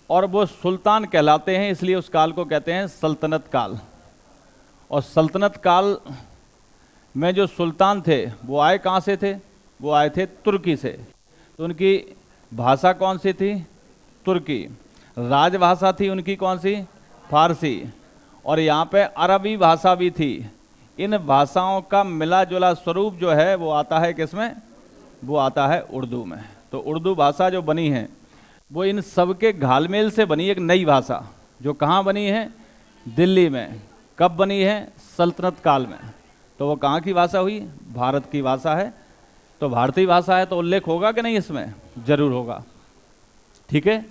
और वो सुल्तान कहलाते हैं, इसलिए उस काल को कहते हैं सल्तनत काल। और सल्तनत काल में जो सुल्तान थे वो आए कहाँ से थे? वो आए थे तुर्की से। तो उनकी भाषा कौन सी थी? तुर्की। राजभाषा थी उनकी कौन सी? फारसी। और यहाँ पे अरबी भाषा भी थी। इन भाषाओं का मिला जुला स्वरूप जो है वो आता है किसमें? वो आता है उर्दू में। तो उर्दू भाषा जो बनी है वो इन सब के घालमेल से बनी एक नई भाषा, जो कहाँ बनी है? दिल्ली में। कब बनी है? सल्तनत काल में। तो वो कहाँ की भाषा हुई? भारत की भाषा है। तो भारतीय भाषा है तो उल्लेख होगा कि नहीं? इसमें जरूर होगा, ठीक है।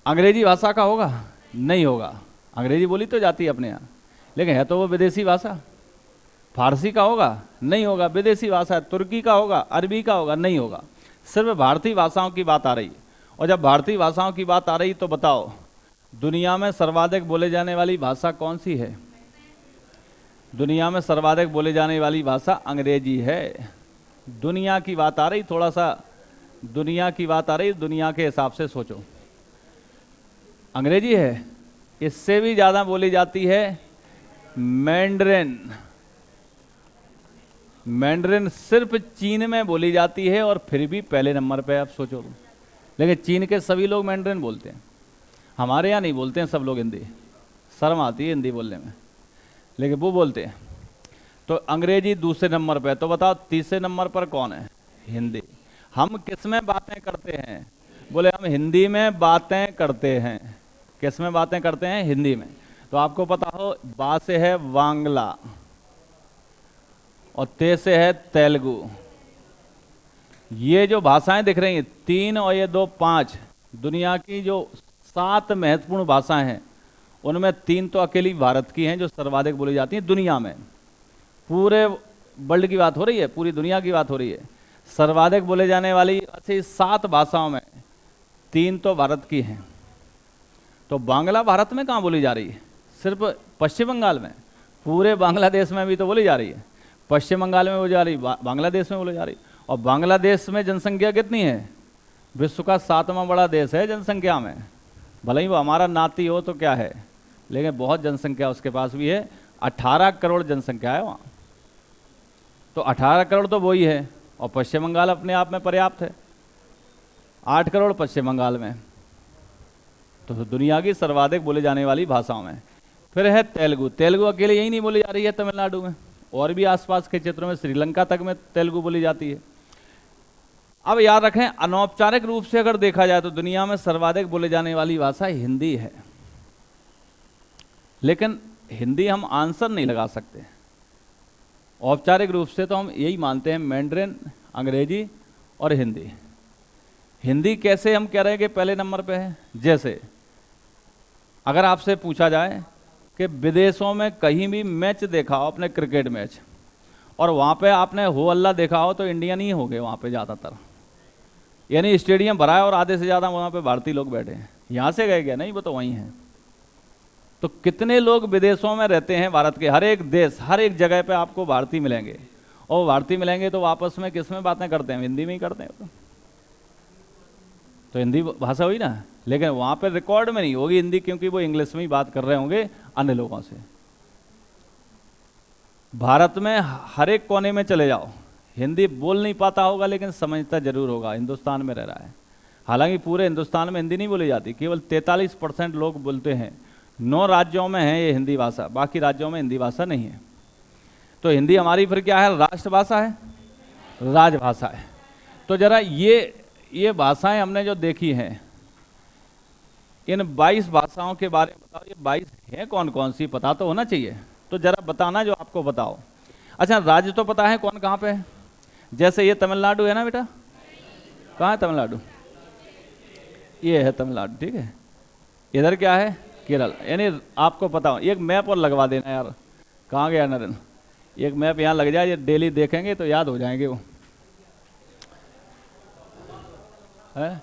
अंग्रेजी भाषा का होगा? नहीं होगा। अंग्रेजी बोली तो जाती है अपने यहाँ, लेकिन है तो वो विदेशी भाषा। फारसी का होगा? नहीं होगा, विदेशी भाषा है। तुर्की का होगा? अरबी का होगा? नहीं होगा। सिर्फ भारतीय भाषाओं की बात आ रही। और जब भारतीय भाषाओं की बात आ रही तो बताओ, दुनिया में सर्वाधिक बोले जाने वाली भाषा कौन सी है? दुनिया में सर्वाधिक बोले जाने वाली भाषा अंग्रेजी है। दुनिया की बात आ रही, थोड़ा सा दुनिया की बात आ रही, दुनिया के हिसाब से सोचो। अंग्रेजी है। इससे भी ज़्यादा बोली जाती है मैंड्रिन। मैंड्रिन सिर्फ चीन में बोली जाती है और फिर भी पहले नंबर पे, आप सोचो। लेकिन चीन के सभी लोग मैंड्रिन बोलते हैं, हमारे यहाँ नहीं बोलते हैं सब लोग हिंदी। शर्म आती है हिंदी बोलने में, लेकिन वो बोलते हैं। तो अंग्रेजी दूसरे नंबर पे। तो बताओ तीसरे नंबर पर कौन है? हिंदी। हम किस में बातें करते हैं? बोले हम हिंदी में बातें करते हैं। किस में बातें करते हैं? हिंदी में। तो आपको पता हो, बा से है वांगला और ते से है तेलुगु। ये जो भाषाएं दिख रही हैं, 3 और ये 2, 5, दुनिया की जो 7 महत्वपूर्ण भाषाएं हैं उनमें 3 तो अकेली भारत की हैं जो सर्वाधिक बोली जाती हैं दुनिया में। पूरे वर्ल्ड की बात हो रही है, पूरी दुनिया की बात हो रही है। सर्वाधिक बोले जाने वाली ऐसी 7 भाषाओं में 3 तो भारत की हैं। तो बांग्ला भारत में कहाँ बोली जा रही है? सिर्फ पश्चिम बंगाल में? पूरे बांग्लादेश में भी तो बोली जा रही है। पश्चिम बंगाल में बोली जा रही, बांग्लादेश में बोली जा रही। और बांग्लादेश में जनसंख्या कितनी है? विश्व का 7वां बड़ा देश है जनसंख्या में। भले ही वो हमारा नाती हो तो क्या है, लेकिन बहुत जनसंख्या उसके पास भी है। 18 करोड़ जनसंख्या है वहाँ। तो 18 करोड़ तो वही है, और पश्चिम बंगाल अपने आप में पर्याप्त है, 8 करोड़ पश्चिम बंगाल में। तो दुनिया की सर्वाधिक बोले जाने वाली भाषाओं में। फिर है तेलुगु। तेलुगु अकेले यही नहीं बोली जा रही है तमिलनाडु में, और भी आसपास के क्षेत्रों में, श्रीलंका तक में तेलुगु बोली जाती है। अब याद रखें, अनौपचारिक रूप से अगर देखा जाए तो दुनिया में सर्वाधिक बोले जाने वाली भाषा हिंदी है। लेकिन हिंदी हम आंसर नहीं लगा सकते। औपचारिक रूप से तो हम यही मानते हैं, मैंड्रिन, अंग्रेजी और हिंदी। हिंदी कैसे हम कह रहे हैं कि पहले नंबर पे है? जैसे अगर आपसे पूछा जाए कि विदेशों में कहीं भी मैच देखा हो, अपने क्रिकेट मैच, और वहाँ पे आपने हो अल्लाह देखा हो, तो इंडियन ही हो गए वहाँ पे ज़्यादातर। यानी स्टेडियम भरा है और आधे से ज़्यादा वहाँ पे भारतीय लोग बैठे हैं। यहाँ से गए क्या? नहीं, वो तो वहीं हैं। तो कितने लोग विदेशों में रहते हैं भारत के? हर एक देश, हर एक जगह पे आपको भारतीय मिलेंगे, और भारतीय मिलेंगे तो आपस में किस में बातें करते हैं? हिंदी में ही करते हैं। तो हिंदी भाषा हुई ना, लेकिन वहाँ पे रिकॉर्ड में नहीं होगी हिंदी, क्योंकि वो इंग्लिश में ही बात कर रहे होंगे अन्य लोगों से। भारत में हर एक कोने में चले जाओ, हिंदी बोल नहीं पाता होगा लेकिन समझता जरूर होगा, हिंदुस्तान में रह रहा है। हालांकि पूरे हिंदुस्तान में हिंदी नहीं बोली जाती, केवल 43% लोग बोलते हैं। 9 राज्यों में है ये हिंदी भाषा, बाकी राज्यों में हिंदी भाषा नहीं है। तो हिंदी हमारी फिर क्या है? राष्ट्रभाषा है, राजभाषा है। तो जरा ये भाषाएं हमने जो देखी हैं, इन 22 भाषाओं के बारे में बताओ। ये 22 हैं कौन कौन सी? पता तो होना चाहिए, तो जरा बताना जो आपको बताओ। अच्छा, राज्य तो पता है कौन कहाँ पे है? जैसे ये तमिलनाडु है ना बेटा, कहाँ है तमिलनाडु? ये है तमिलनाडु, ठीक है। इधर क्या है? केरल। यानी आपको पता हो, एक मैप और लगवा देना यार। कहाँ गया नरेंद्र? एक मैप यहाँ लग जाए, ये डेली देखेंगे तो याद हो जाएंगे वो है।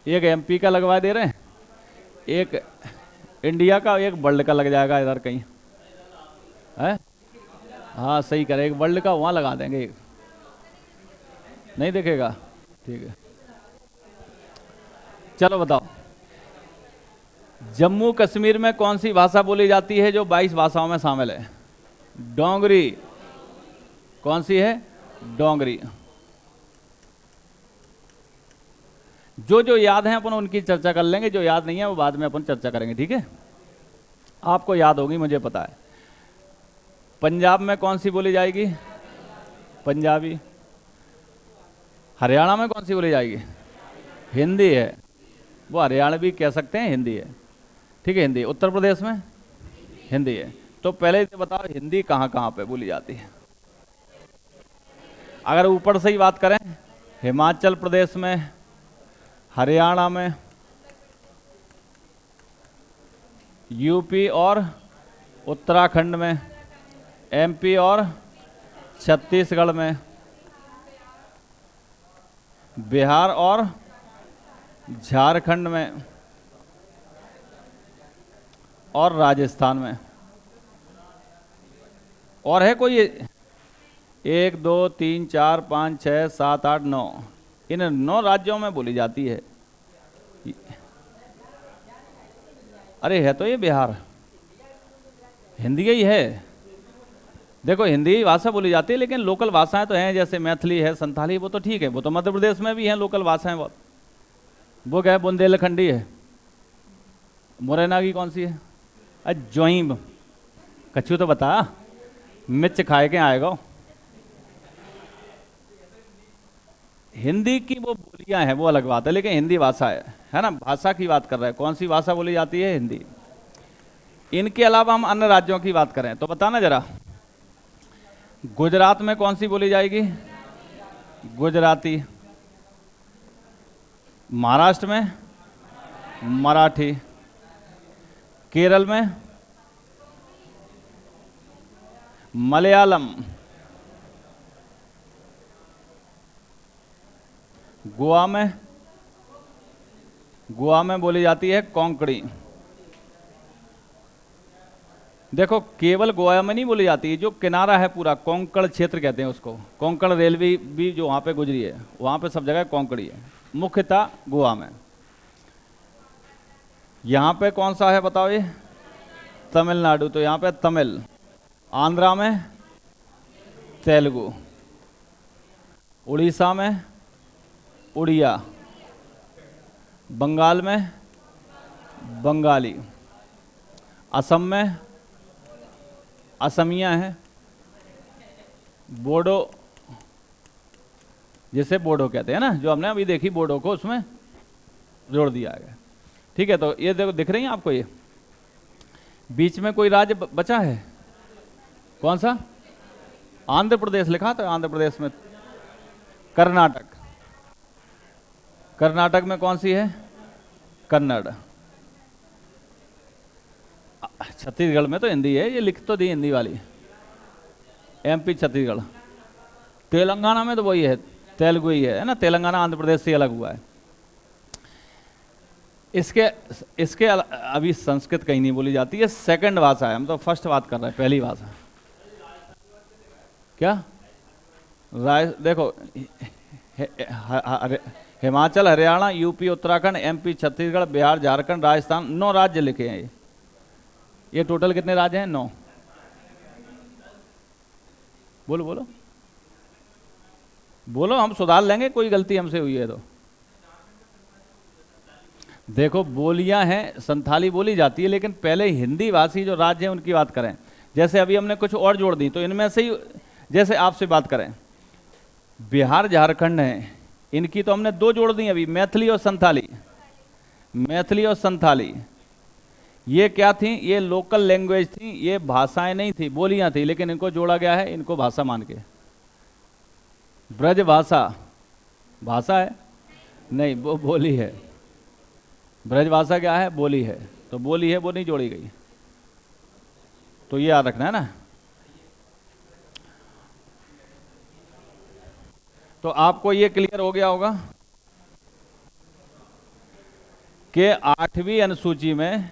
एक एमपी का लगवा दे रहे हैं, एक इंडिया का, एक वर्ल्ड का लग जाएगा इधर कहीं है। हाँ सही करे, एक वर्ल्ड का वहाँ लगा देंगे। एक नहीं देखेगा? ठीक है, चलो बताओ। जम्मू कश्मीर में कौन सी भाषा बोली जाती है जो 22 भाषाओं में शामिल है? डोंगरी। कौन सी है? डोंगरी। जो याद है अपन उनकी चर्चा कर लेंगे, जो याद नहीं है वो बाद में अपन चर्चा करेंगे, ठीक है। आपको याद होगी, मुझे पता है। पंजाब में कौन सी बोली जाएगी? पंजाबी। हरियाणा में कौन सी बोली जाएगी? हिंदी है, वो हरियाणवी कह सकते हैं, हिंदी है, ठीक है, हिंदी। उत्तर प्रदेश में हिंदी है। तो पहले ये बताओ, हिंदी कहाँ कहाँ पे बोली जाती है? अगर ऊपर से ही बात करें, हिमाचल प्रदेश में, हरियाणा में, यूपी और उत्तराखंड में, एमपी और छत्तीसगढ़ में, बिहार और झारखंड में, और राजस्थान में। और है कोई? 1 2 3 4 5 6 7 8 9, इन 9 राज्यों में बोली जाती है। अरे है तो ये बिहार, हिंदी ही है। देखो, हिंदी भाषा बोली जाती है, लेकिन लोकल भाषाएं तो हैं, जैसे मैथिली है, संथाली, वो तो ठीक है, वो तो मध्य प्रदेश में भी हैं लोकल भाषाएं बहुत। वो क्या है? बुंदेलखंडी है। मुरैना की कौन सी है? जोइम। कच्छू तो बता, मिर्च खाए के आएगा। हिंदी की वो बोलियां हैं, वो अलग बात है, लेकिन हिंदी भाषा है ना। भाषा की बात कर रहे हैं, कौन सी भाषा बोली जाती है? हिंदी। इनके अलावा हम अन्य राज्यों की बात करें तो बताना जरा। गुजरात में कौन सी बोली जाएगी? गुजराती। महाराष्ट्र में मराठी। केरल में मलयालम। गोवा में बोली जाती है कोंकणी। देखो केवल गोवा में नहीं बोली जाती, जो किनारा है पूरा कोंकण क्षेत्र कहते हैं उसको, कोंकण रेलवे भी जो वहाँ पे गुजरी है वहाँ पे सब जगह कोंकणी है, मुख्यतः गोवा में। यहाँ पे कौन सा है बताओ ये? तमिलनाडु, तो यहाँ पे तमिल। आंध्रा में तेलुगु, उड़ीसा में उड़िया, बंगाल में बंगाली, असम में असमिया है, बोडो जिसे बोडो कहते हैं ना, जो हमने अभी देखी बोडो को उसमें जोड़ दिया गया। ठीक है, तो ये देखो दिख रही है आपको, ये बीच में कोई राज्य बचा है, कौन सा? आंध्र प्रदेश लिखा था, आंध्र प्रदेश में कर्नाटक, कर्नाटक में कौन सी है? कन्नड़। छत्तीसगढ़ में तो हिंदी है, ये लिख तो दी हिंदी वाली, एमपी छत्तीसगढ़। तेलंगाना में तो वही है, तेलुगु ही है ना, तेलंगाना आंध्र प्रदेश से अलग हुआ है। इसके अभी संस्कृत कहीं नहीं बोली जाती है, सेकंड भाषा है, हम तो फर्स्ट बात कर रहे हैं, पहली भाषा क्या? देखो हिमाचल, हरियाणा, यूपी, उत्तराखंड, एमपी, छत्तीसगढ़, बिहार, झारखंड, राजस्थान, 9 राज्य लिखे हैं ये टोटल कितने राज्य हैं? 9। बोलो बोलो बोलो, हम सुधार लेंगे कोई गलती हमसे हुई है तो। देखो बोलियां हैं, संथाली बोली जाती है, लेकिन पहले हिंदी भाषी जो राज्य हैं उनकी बात करें। जैसे अभी हमने कुछ और जोड़ दी, तो इनमें से ही जैसे आपसे बात करें, बिहार झारखंड है, इनकी तो हमने 2 जोड़ दी अभी, मैथिली और संथाली। मैथिली और संथाली ये क्या थी? ये लोकल लैंग्वेज थी, ये भाषाएं नहीं थी, बोलियां थी, लेकिन इनको जोड़ा गया है, इनको भाषा मान के। ब्रज भाषा भाषा है नहीं, वो बोली है। ब्रज भाषा क्या है? बोली है, तो बोली है, वो नहीं जोड़ी गई, तो ये याद रखना है ना। तो आपको ये क्लियर हो गया होगा कि 8वीं अनुसूची में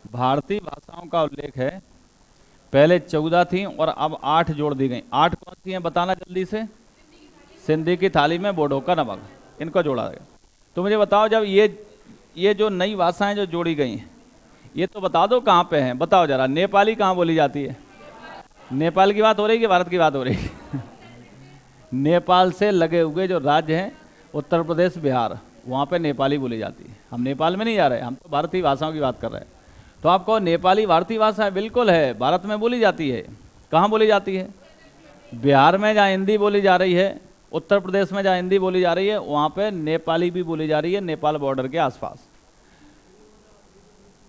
भारतीय भाषाओं का उल्लेख है। पहले 14 थी और अब 8 जोड़ दी गई। 8 कौन सी हैं बताना जल्दी से? सिंधी की थाली में बोडो का नमक, इनको जोड़ा गया। तो मुझे बताओ, जब ये जो नई भाषाएं जो जोड़ी गई, ये तो बता दो कहाँ पे हैं, बताओ जरा। नेपाली कहाँ बोली जाती है? नेपाल की बात हो रही है कि भारत की बात हो रही है? नेपाल से लगे हुए जो राज्य हैं, उत्तर प्रदेश, बिहार, वहाँ पे नेपाली बोली जाती है। हम नेपाल में नहीं जा रहे, हम तो भारतीय भाषाओं की बात कर रहे हैं। तो आपको नेपाली भारतीय भाषा है, बिल्कुल है, भारत में बोली जाती है। कहाँ बोली जाती है? बिहार में जहाँ हिंदी बोली जा रही है, उत्तर प्रदेश में जहाँ हिंदी बोली जा रही है, वहाँ पे नेपाली भी बोली जा रही है, नेपाल बॉर्डर के आसपास।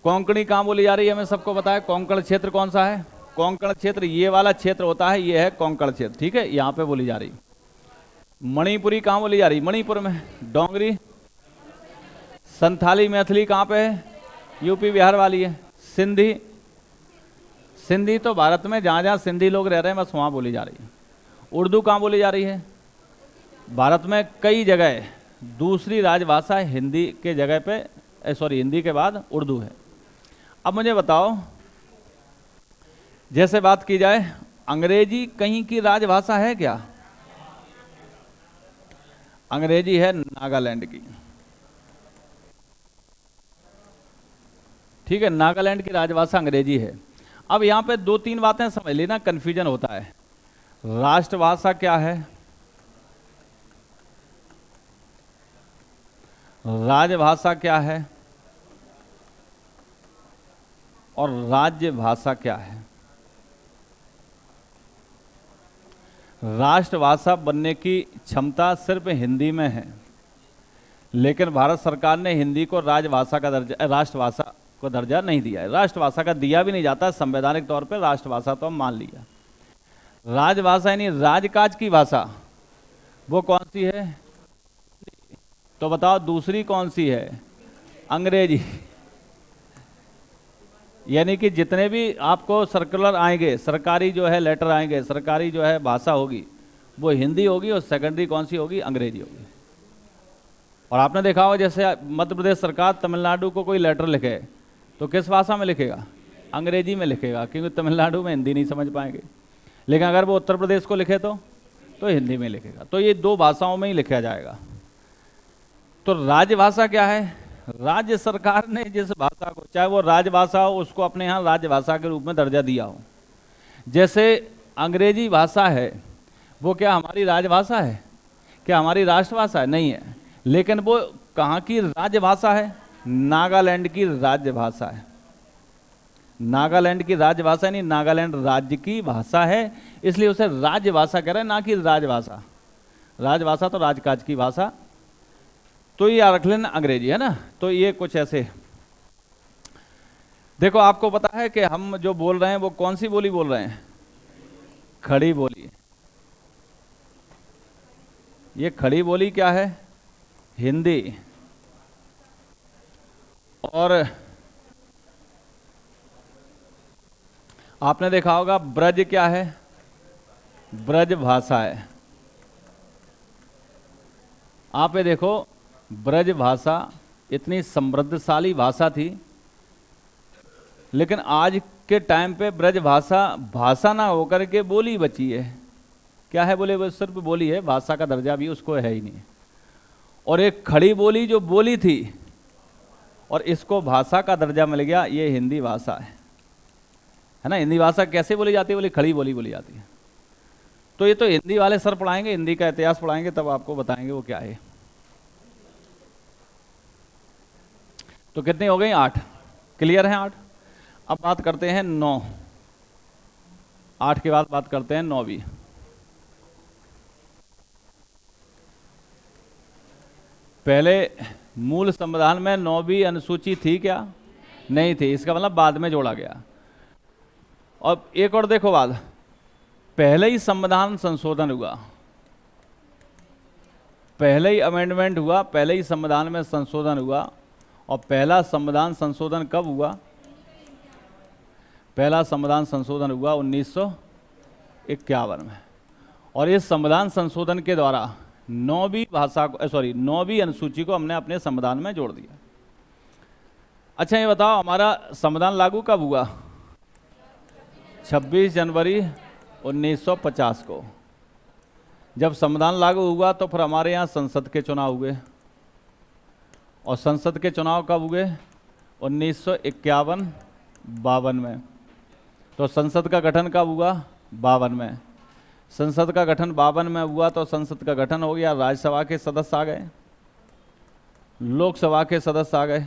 कोंकणी कहाँ बोली जा रही है? हमें सबको पता है। कोंकण क्षेत्र कौन सा है? कोंकण क्षेत्र ये वाला क्षेत्र होता है, ये है कोंकण क्षेत्र, ठीक है, यहाँ पे बोली जा रही। मणिपुरी कहाँ बोली जा रही? मणिपुर में। डोंगरी, संथाली, मैथिली कहाँ पे है? यूपी बिहार वाली है। सिंधी, सिंधी तो भारत में जहाँ जहाँ सिंधी लोग रह रहे हैं बस वहाँ बोली जा रही है। उर्दू कहाँ बोली जा रही है? भारत में कई जगह दूसरी राजभाषा हिंदी के जगह पे, हिंदी के बाद उर्दू है। अब मुझे बताओ, जैसे बात की जाए, अंग्रेजी कहीं की राजभाषा है क्या? अंग्रेजी है नागालैंड की, ठीक है, नागालैंड की राजभाषा अंग्रेजी है। अब यहाँ पे 2-3 बातें समझ लेना, कन्फ्यूजन होता है। राष्ट्रभाषा क्या है, राजभाषा क्या है, और राज्य भाषा क्या है। राष्ट्रभाषा बनने की क्षमता सिर्फ हिंदी में है, लेकिन भारत सरकार ने हिंदी को राजभाषा का दर्जा, राष्ट्रभाषा को दर्जा नहीं दिया है। राष्ट्रभाषा का दिया भी नहीं जाता, संवैधानिक तौर पे राष्ट्रभाषा तो हम मान लिया। राजभाषा यानी राजकाज की भाषा, वो कौन सी है? तो बताओ दूसरी कौन सी है? अंग्रेजी। यानी कि जितने भी आपको सर्कुलर आएंगे, सरकारी जो है लेटर आएंगे, सरकारी जो है भाषा होगी, वो हिंदी होगी, और सेकेंडरी कौन सी होगी? अंग्रेजी होगी। और आपने देखा होगा जैसे मध्य प्रदेश सरकार तमिलनाडु को कोई लेटर लिखे तो किस भाषा में लिखेगा? अंग्रेजी में लिखेगा, क्योंकि तमिलनाडु में हिंदी नहीं समझ पाएंगे। लेकिन अगर वो उत्तर प्रदेश को लिखे तो हिंदी में लिखेगा। तो ये दो भाषाओं में ही लिखा जाएगा। तो राजभाषा क्या है? राज्य सरकार ने जिस भाषा को, चाहे वो राजभाषा हो, उसको अपने यहाँ राजभाषा के रूप में दर्जा दिया हो। जैसे अंग्रेजी भाषा है, वो क्या हमारी राजभाषा है? क्या हमारी राष्ट्रभाषा है? नहीं है। लेकिन वो कहाँ की राजभाषा है? नागालैंड की राजभाषा है। नागालैंड की राजभाषा नहीं, नागालैंड राज्य की भाषा है, इसलिए उसे राजभाषा कह रहे हैं, ना कि राजभाषा। राजभाषा तो राजकाज की भाषा। तो ये रख लेना अंग्रेजी, है ना। तो ये कुछ ऐसे देखो, आपको पता है कि हम जो बोल रहे हैं वो कौन सी बोली बोल रहे हैं? खड़ी बोली। ये खड़ी बोली क्या है? हिंदी। और आपने देखा होगा ब्रज क्या है? ब्रज भाषा है। आप ये देखो, ब्रज भाषा इतनी समृद्धशाली भाषा थी, लेकिन आज के टाइम पे ब्रज भाषा भाषा ना होकर के बोली बची है। क्या है? बोले वो सिर्फ बोली है, भाषा का दर्जा भी उसको है ही नहीं। और एक खड़ी बोली जो बोली थी और इसको भाषा का दर्जा मिल गया, ये हिंदी भाषा है ना। हिंदी भाषा कैसे बोली जाती है? बोली खड़ी बोली बोली जाती है। तो ये तो हिंदी वाले सर पढ़ाएंगे, हिंदी का इतिहास पढ़ाएंगे, तब आपको बताएंगे वो क्या है। तो कितनी हो गई? 8। क्लियर है 8। अब बात करते हैं 9। 8 के बाद बात करते हैं 9वीं। पहले मूल संविधान में 9वीं अनुसूची थी क्या? नहीं थी। इसका मतलब बाद में जोड़ा गया। और एक और देखो बात, पहले ही संविधान संशोधन हुआ, पहले ही अमेंडमेंट हुआ, पहले ही संविधान में संशोधन हुआ। और पहला संविधान संशोधन कब हुआ? पहला संविधान संशोधन हुआ 1951 में। और इस संविधान संशोधन के द्वारा 9वीं भाषा को 9वीं अनुसूची को हमने अपने संविधान में जोड़ दिया। अच्छा ये बताओ, हमारा संविधान लागू कब हुआ? 26 जनवरी 1950 को। जब संविधान लागू हुआ तो फिर हमारे यहाँ संसद के चुनाव हुए। और संसद के चुनाव कब हुए? 1951-52 में। तो संसद का गठन कब हुआ? 52 में। संसद का गठन 52 में हुआ तो संसद का गठन हो गया, राज्यसभा के सदस्य आ गए, लोकसभा के सदस्य आ गए,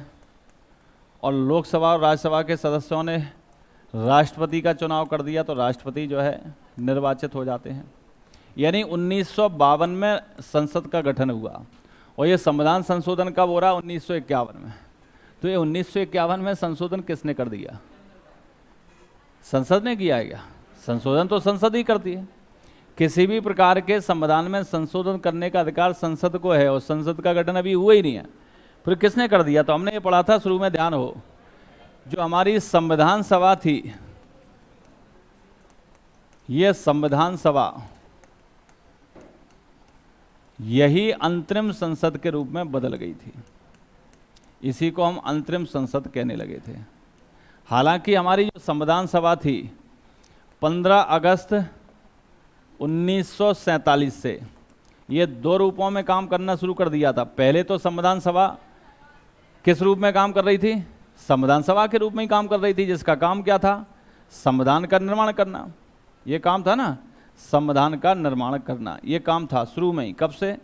और लोकसभा और राज्यसभा के सदस्यों ने राष्ट्रपति का चुनाव कर दिया, तो राष्ट्रपति जो है निर्वाचित हो जाते हैं। यानी 1952 में संसद का गठन हुआ। और ये संविधान संशोधन कब हो रहा? 1951 में। तो ये 1951 में संशोधन किसने कर दिया? संसद ने किया है क्या? संशोधन तो संसद ही करती है। किसी भी प्रकार के संविधान में संशोधन करने का अधिकार संसद को है, और संसद का गठन अभी हुआ ही नहीं है, फिर किसने कर दिया? तो हमने ये पढ़ा था शुरू में, ध्यान हो, जो हमारी संविधान सभा थी, ये संविधान सभा यही अंतरिम संसद के रूप में बदल गई थी। इसी को हम अंतरिम संसद कहने लगे थे। हालांकि हमारी जो संविधान सभा थी 15 अगस्त 1947 से ये 2 रूपों में काम करना शुरू कर दिया था। पहले तो संविधान सभा किस रूप में काम कर रही थी? संविधान सभा के रूप में ही काम कर रही थी, जिसका काम क्या था? संविधान का निर्माण करना। ये काम था ना, संविधान का निर्माण करना, ये काम था शुरू में ही। कब से?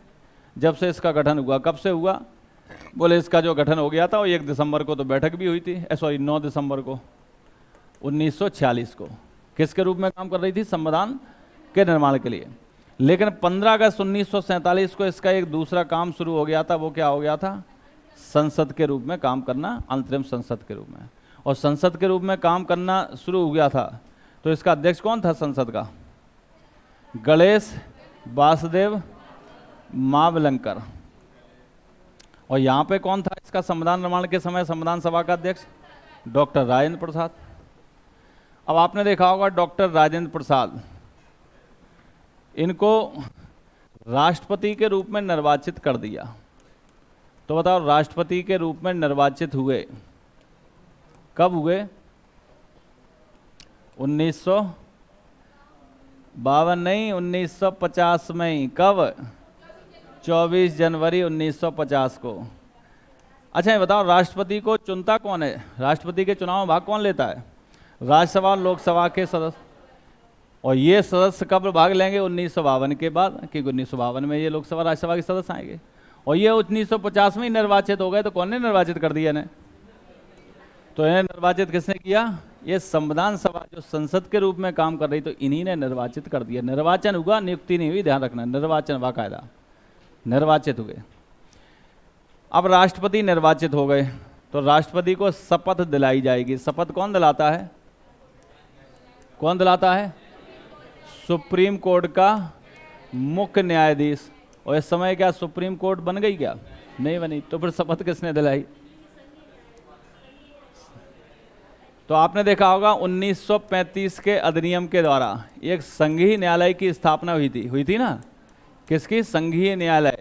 जब से इसका गठन हुआ। कब से हुआ? बोले इसका जो गठन हो गया था वो 1 दिसंबर को तो बैठक भी हुई थी, 9 दिसंबर को 1946 को। किसके रूप में काम कर रही थी? संविधान के निर्माण के लिए। लेकिन 15 अगस्त 1947 को इसका एक दूसरा काम शुरू हो गया था। वो क्या हो गया था? संसद के रूप में काम करना, अंतरिम संसद के रूप में। और संसद के रूप में काम करना शुरू हो गया था, तो इसका अध्यक्ष कौन था संसद का? गणेश वासुदेव मावलंकर। और यहाँ पे कौन था इसका संविधान निर्माण के समय संविधान सभा का अध्यक्ष? डॉक्टर राजेंद्र प्रसाद। अब आपने देखा होगा डॉक्टर राजेंद्र प्रसाद, इनको राष्ट्रपति के रूप में निर्वाचित कर दिया। तो बताओ राष्ट्रपति के रूप में निर्वाचित हुए कब हुए? 1952 नहीं, 1950 में ही। कब? 24 जनवरी 1950 को। अच्छा ये बताओ राष्ट्रपति को चुनता कौन है? राष्ट्रपति के चुनाव में भाग कौन लेता है? राज्यसभा और लोकसभा के सदस्य। और ये सदस्य कब भाग लेंगे? 1952 के बाद, क्योंकि 1952 में ये लोकसभा राज्यसभा के सदस्य आएंगे। और ये 1950 में ही निर्वाचित हो गए। तो कौन ने निर्वाचित कर दिया इन्हें? तो इन्हें निर्वाचित किसने किया? ये संविधान सभा जो संसद के रूप में काम कर रही, तो इन्हीं ने निर्वाचित कर दिया। निर्वाचन हुआ, नियुक्ति नहीं हुई, ध्यान रखना। निर्वाचन बाकायदा निर्वाचित हुए। अब राष्ट्रपति निर्वाचित हो गए तो राष्ट्रपति को शपथ दिलाई जाएगी। शपथ कौन दिलाता है? कौन दिलाता है? सुप्रीम कोर्ट का मुख्य न्यायाधीश। और इस समय क्या सुप्रीम कोर्ट बन गई? क्या नहीं बनी। तो फिर शपथ किसने दिलाई? तो आपने देखा होगा 1935 के अधिनियम के द्वारा एक संघीय न्यायालय की स्थापना हुई थी ना। किसकी? संघीय न्यायालय।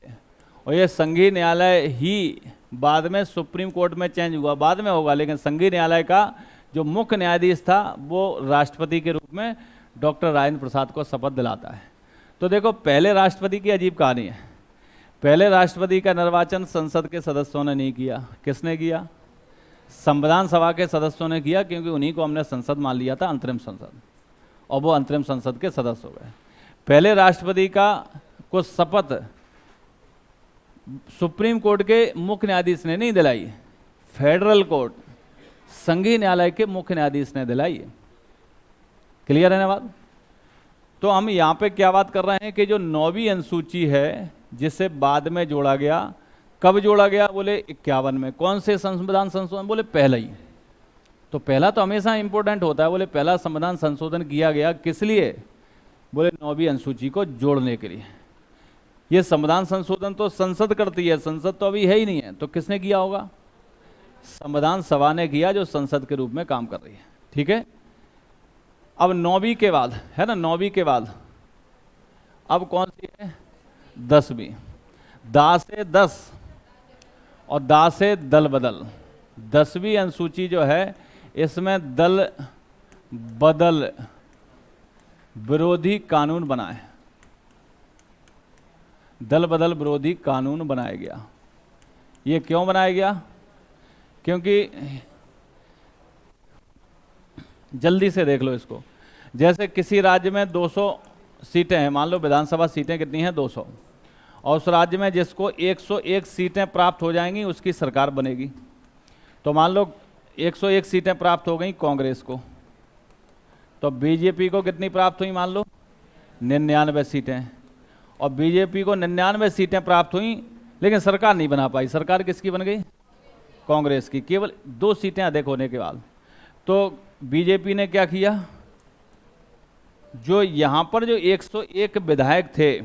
और ये संघीय न्यायालय ही बाद में सुप्रीम कोर्ट में चेंज हुआ, बाद में होगा, लेकिन संघीय न्यायालय का जो मुख्य न्यायाधीश था वो राष्ट्रपति के रूप में डॉक्टर राजेंद्र प्रसाद को शपथ दिलाता है। तो देखो पहले राष्ट्रपति की अजीब कहानी है। पहले राष्ट्रपति का निर्वाचन संसद के सदस्यों ने नहीं किया। किसने किया? संविधान सभा के सदस्यों ने किया, क्योंकि उन्हीं को हमने संसद मान लिया था, अंतरिम संसद, और वो अंतरिम संसद के सदस्य हो गए। पहले राष्ट्रपति का को शपथ सुप्रीम कोर्ट के मुख्य न्यायाधीश ने नहीं दिलाई, फेडरल कोर्ट संघीय न्यायालय के मुख्य न्यायाधीश ने दिलाई। क्लियर है ना बात? तो हम यहाँ पे क्या बात कर रहे हैं कि जो 9वीं अनुसूची है जिसे बाद में जोड़ा गया, कब जोड़ा गया? बोले 51 में। कौन से संविधान संशोधन? बोले पहला ही। तो पहला तो हमेशा इंपॉर्टेंट होता है। बोले पहला संविधान संशोधन किया गया किस लिए? बोले 9वीं अनुसूची को जोड़ने के लिए। ये संविधान संशोधन तो संसद करती है, संसद तो अभी है ही नहीं है, तो किसने किया होगा? संविधान सभा ने किया, जो संसद के रूप में काम कर रही है। ठीक है। अब 9वीं के बाद है ना, 9वीं के बाद अब कौन सी है? 10वीं। दा से 10 और दा से दल बदल। 10वीं अनुसूची जो है इसमें दल बदल विरोधी कानून बना है। दल बदल विरोधी कानून बनाया गया। ये क्यों बनाया गया? क्योंकि जल्दी से देख लो इसको। जैसे किसी राज्य में 200 सीटें हैं, मान लो विधानसभा सीटें कितनी हैं? 200, और उस राज्य में जिसको 101 सीटें प्राप्त हो जाएंगी उसकी सरकार बनेगी। तो मान लो 101 सीटें प्राप्त हो गई कांग्रेस को, तो बीजेपी को कितनी प्राप्त हुई? मान लो 99 सीटें। और बीजेपी को 99 सीटें प्राप्त हुई, लेकिन सरकार नहीं बना पाई। सरकार किसकी बन गई? कांग्रेस की, केवल 2 सीटें अधिक होने के बाद। तो बीजेपी ने क्या किया? जो यहां पर जो 101 विधायक थे,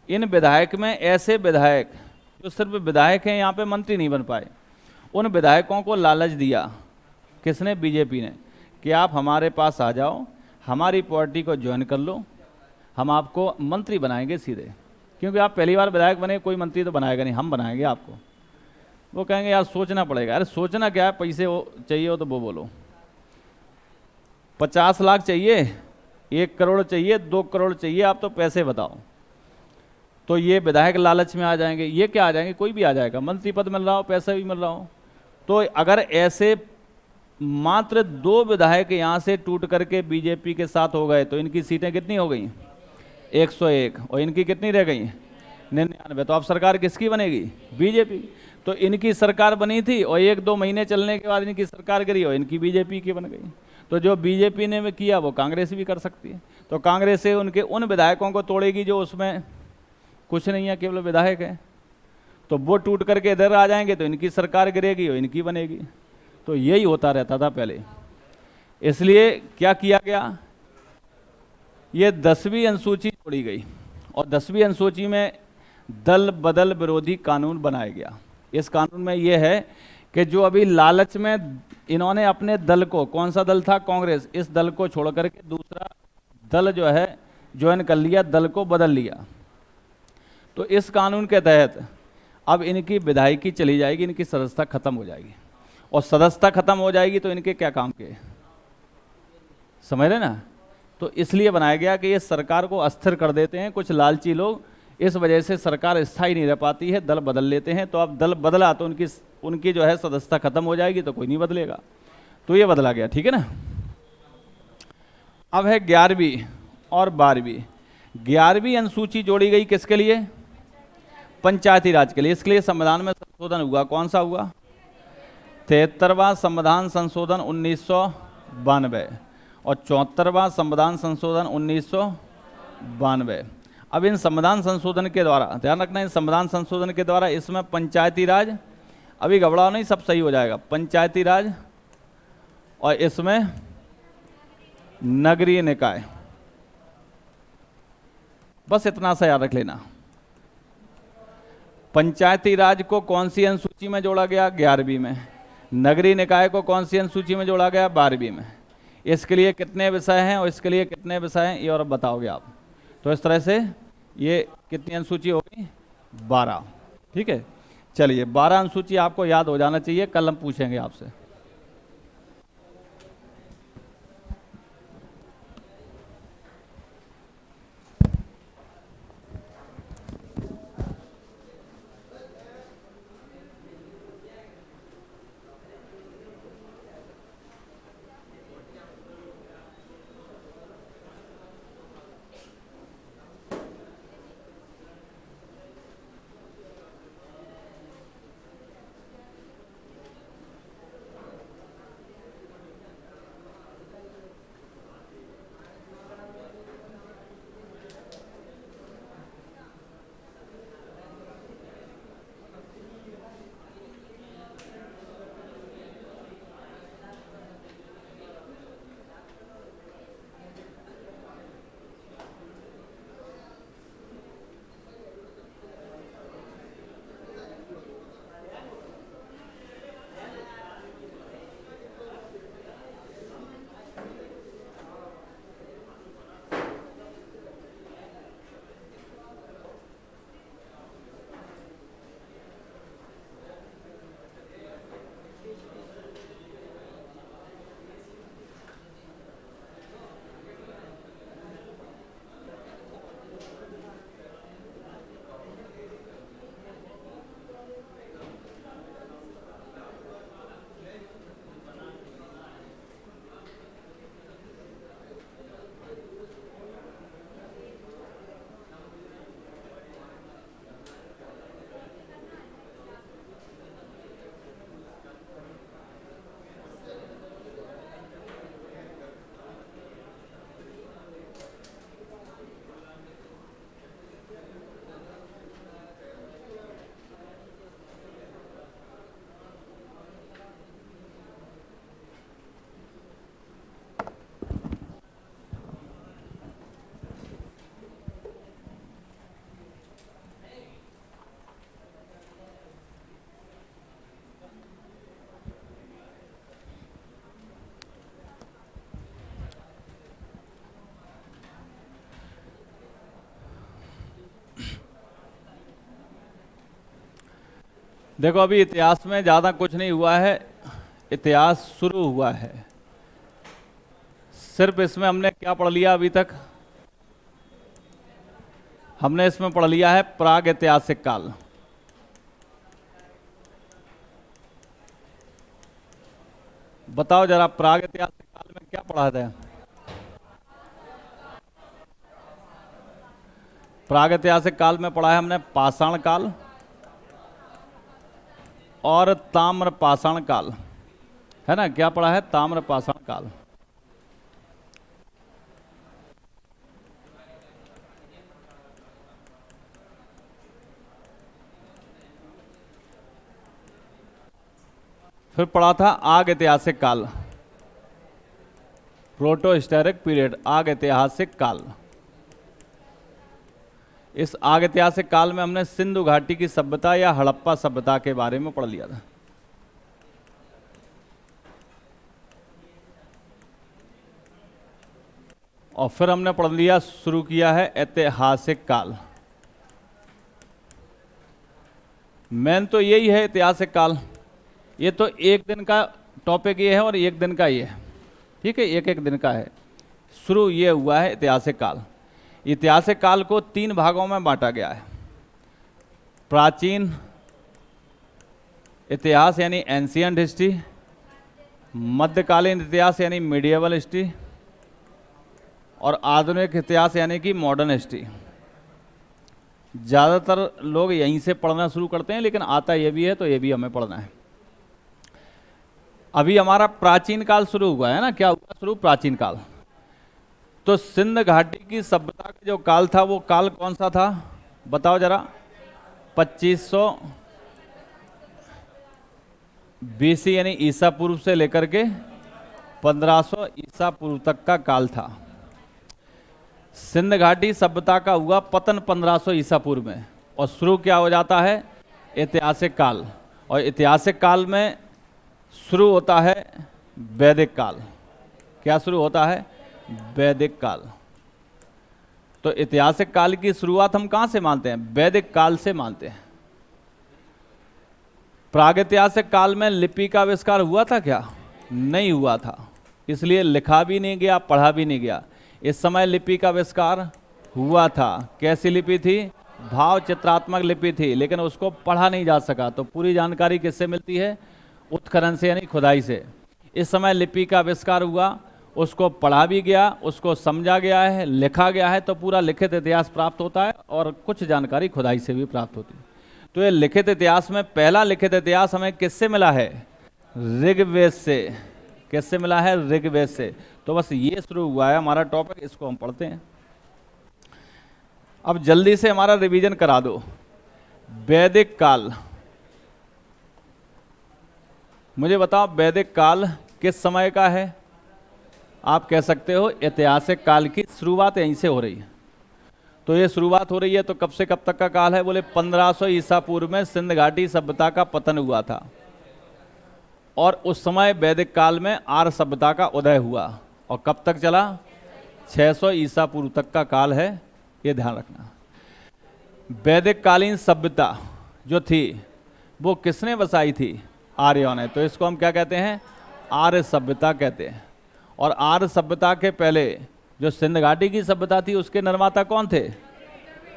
इन विधायक में ऐसे विधायक जो सिर्फ विधायक हैं, यहां पे मंत्री नहीं बन पाए, उन विधायकों को लालच दिया। किसने? बीजेपी ने, कि आप हमारे पास आ जाओ, हमारी पार्टी को ज्वाइन कर लो, हम आपको मंत्री बनाएंगे सीधे। क्योंकि आप पहली बार विधायक बने, कोई मंत्री तो बनाएगा नहीं, हम बनाएंगे आपको। वो कहेंगे यार सोचना पड़ेगा। अरे सोचना क्या है, पैसे चाहिए हो तो वो बोलो। 50 लाख चाहिए, 1 करोड़ चाहिए, 2 करोड़ चाहिए, आप तो पैसे बताओ। तो ये विधायक लालच में आ जाएंगे। ये क्या आ जाएंगे? कोई भी आ जाएगा, मंत्री पद मिल रहा हो, पैसा भी मिल रहा हो। तो अगर ऐसे मात्र 2 विधायक यहाँ से टूट करके बीजेपी के साथ हो गए, तो इनकी सीटें कितनी हो गई? 101। और इनकी कितनी रह गई? 99। तो अब सरकार किसकी बनेगी? बीजेपी। तो इनकी सरकार बनी थी और 1-2 महीने चलने के बाद इनकी सरकार गिरी और इनकी बीजेपी की बन गई। तो जो बीजेपी ने किया वो कांग्रेस भी कर सकती है। तो कांग्रेस से उनके उन विधायकों को तोड़ेगी जो उसमें कुछ नहीं है, केवल विधायक है। तो वो टूट करके इधर आ जाएंगे तो इनकी सरकार गिरेगी और इनकी बनेगी। तो यही होता रहता था पहले। इसलिए क्या किया गया? ये 10वीं अनुसूची जोड़ी गई और 10वीं अनुसूची में दल बदल विरोधी कानून बनाया गया। इस कानून में यह है कि जो अभी लालच में इन्होंने अपने दल को, कौन सा दल था? कांग्रेस, इस दल को छोड़ करके दूसरा दल जो है ज्वाइन कर लिया, दल को बदल लिया। तो इस कानून के तहत अब इनकी विधायकी चली जाएगी, इनकी सदस्यता खत्म हो जाएगी, और सदस्यता खत्म हो जाएगी तो इनके क्या काम के, समझ रहे ना। तो इसलिए बनाया गया कि ये सरकार को अस्थिर कर देते हैं कुछ लालची लोग, इस वजह से सरकार स्थायी नहीं रह पाती है, दल बदल लेते हैं। तो अब दल बदला तो उनकी उनकी जो है सदस्यता खत्म हो जाएगी, तो कोई नहीं बदलेगा, तो ये बदला गया, ठीक है ना। अब है 11वीं और 12वीं। 11वीं अनुसूची जोड़ी गई किसके लिए, पंचायती राज के लिए। इसके लिए संविधान में संशोधन हुआ, कौन सा हुआ, 73वां संविधान संशोधन 1992 और 74वां संविधान संशोधन 1992। अब इन संविधान संशोधन के द्वारा, ध्यान रखना, इन संविधान संशोधन के द्वारा इसमें पंचायती राज, अभी घबराओ नहीं, सब सही हो जाएगा, पंचायती राज, और इसमें नगरीय निकाय, बस इतना सा याद रख लेना। पंचायती राज को कौन सी अनुसूची में जोड़ा गया, 11वीं में। नगरीय निकाय को कौन सी अनुसूची में जोड़ा गया, 12वीं में। इसके लिए कितने विषय हैं और इसके लिए कितने विषय हैं, ये और बताओगे आप। तो इस तरह से ये कितनी अनुसूची होगी, 12, ठीक है। चलिए 12 अनुसूची आपको याद हो जाना चाहिए, कल हम पूछेंगे आपसे। देखो अभी इतिहास में ज़्यादा कुछ नहीं हुआ है, इतिहास शुरू हुआ है। सिर्फ इसमें हमने क्या पढ़ लिया अभी तक, हमने इसमें पढ़ लिया है प्राग ऐतिहासिक काल। बताओ जरा, प्राग ऐतिहासिक काल में क्या पढ़ा था। प्राग ऐतिहासिक काल में पढ़ा है हमने पाषाण काल और ताम्र पाषाण काल, है ना। क्या पढ़ा है, ताम्र पाषाण काल। फिर पढ़ा था आग ऐतिहासिक काल, प्रोटो हिस्टोरिक पीरियड, आग ऐतिहासिक काल। इस आग ऐतिहासिक काल में हमने सिंधु घाटी की सभ्यता या हड़प्पा सभ्यता के बारे में पढ़ लिया था। और फिर हमने पढ़ लिया, शुरू किया है ऐतिहासिक काल। मेन तो यही है ऐतिहासिक काल। ये तो एक दिन का टॉपिक ये है और एक दिन का ये है, ठीक है, एक एक दिन का है। शुरू ये हुआ है ऐतिहासिक काल। ऐतिहासिक काल को 3 भागों में बांटा गया है। प्राचीन इतिहास यानी एंशियंट हिस्ट्री, मध्यकालीन इतिहास यानी मिडिएवल हिस्ट्री, और आधुनिक इतिहास यानी कि मॉडर्न हिस्ट्री। ज़्यादातर लोग यहीं से पढ़ना शुरू करते हैं, लेकिन आता ये भी है तो ये भी हमें पढ़ना है। अभी हमारा प्राचीन काल शुरू हुआ है ना, क्या हुआ शुरू? प्राचीन काल। तो सिंध घाटी की सभ्यता का जो काल था वो काल कौन सा था बताओ जरा? 2500 BC यानी ईसा पूर्व से लेकर के 1500 ईसा पूर्व तक का काल था। सिंध घाटी सभ्यता का हुआ पतन 1500 ईसा पूर्व में, और शुरू क्या हो जाता है? ऐतिहासिक काल। और ऐतिहासिक काल में शुरू होता है वैदिक काल। क्या शुरू होता है? वैदिक काल। तो ऐतिहासिक काल की शुरुआत हम कहाँ से मानते हैं? वैदिक काल से मानते हैं। प्रागैतिहासिक काल में लिपि का आविष्कार हुआ था क्या? नहीं हुआ था, इसलिए लिखा भी नहीं गया, पढ़ा भी नहीं गया। इस समय लिपि का आविष्कार हुआ था। कैसी लिपि थी? भाव चित्रात्मक लिपि थी, लेकिन उसको पढ़ा नहीं जा सका। तो पूरी जानकारी किससे मिलती है? उत्खनन से यानी खुदाई से। इस समय लिपि का आविष्कार हुआ, उसको पढ़ा भी गया, उसको समझा गया है, लिखा गया है, तो पूरा लिखित इतिहास प्राप्त होता है, और कुछ जानकारी खुदाई से भी प्राप्त होती है। तो ये लिखित इतिहास में पहला लिखित इतिहास हमें किससे मिला है? ऋग्वेद से। किससे मिला है? ऋग्वेद से। तो बस ये शुरू हुआ है हमारा टॉपिक, इसको हम पढ़ते हैं। अब जल्दी से हमारा रिवीजन करा दो। वैदिक काल, मुझे बताओ वैदिक काल किस समय का है? आप कह सकते हो ऐतिहासिक काल की शुरुआत यहीं से हो रही है। तो ये शुरुआत हो रही है तो कब से कब तक का काल है? बोले 1500 ईसा पूर्व में सिंध घाटी सभ्यता का पतन हुआ था, और उस समय वैदिक काल में आर्य सभ्यता का उदय हुआ। और कब तक चला? 600 ईसा पूर्व तक का काल है, ये ध्यान रखना। वैदिक कालीन सभ्यता जो थी वो किसने बसाई थी? आर्यों ने। तो इसको हम क्या कहते हैं? आर्य सभ्यता कहते हैं। और आर्य सभ्यता के पहले जो सिंध घाटी की सभ्यता थी उसके निर्माता कौन थे?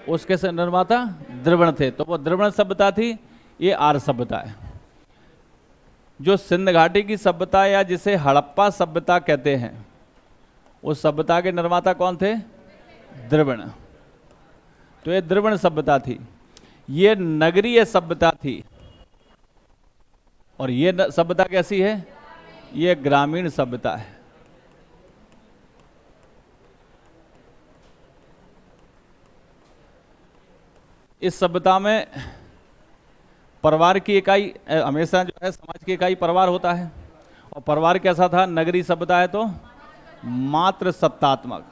उसके से निर्माता द्रविड़ थे। तो वो द्रविड़ सभ्यता थी, ये आर्य सभ्यता है। जो सिंध घाटी की सभ्यता या जिसे हड़प्पा सभ्यता कहते हैं, उस सभ्यता के निर्माता कौन थे? द्रविड़। तो ये द्रविड़ सभ्यता थी, ये नगरीय सभ्यता थी। और ये सभ्यता कैसी है? ये ग्रामीण सभ्यता है। इस सभ्यता में परिवार की इकाई हमेशा जो है समाज की इकाई परिवार होता है। और परिवार कैसा था? नगरीय सभ्यता है तो मात्र सत्तात्मक।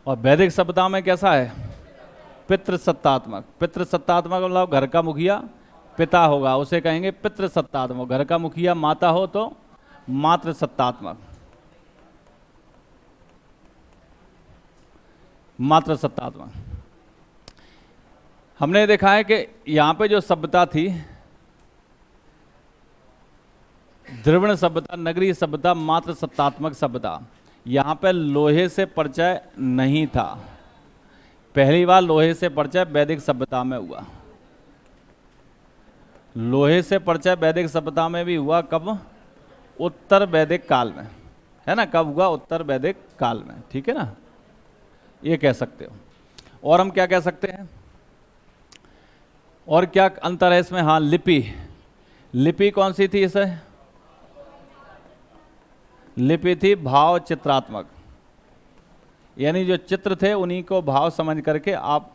और वैदिक सभ्यता में कैसा है? पितृसत्तात्मक। पितृसत्तात्मक मतलब घर का मुखिया पिता होगा, उसे कहेंगे पितृसत्तात्मक। घर का मुखिया माता हो तो मातृसत्तात्मक। मातृसत्तात्मक। हमने देखा है कि यहाँ पे जो सभ्यता थी, द्रविड़ सभ्यता, नगरीय सभ्यता, मातृसत्तात्मक सभ्यता, यहाँ पे लोहे से परिचय नहीं था। पहली बार लोहे से परिचय वैदिक सभ्यता में हुआ। लोहे से परिचय वैदिक सभ्यता में भी हुआ कब? उत्तर वैदिक काल में, है ना? कब हुआ? उत्तर वैदिक काल में, ठीक है ना? ये कह सकते हो। और हम क्या कह सकते हैं? और क्या अंतर है इसमें? हाँ, लिपि। लिपि कौन सी थी इसे? लिपि थी भाव चित्रात्मक, यानी जो चित्र थे उन्हीं को भाव समझ करके आप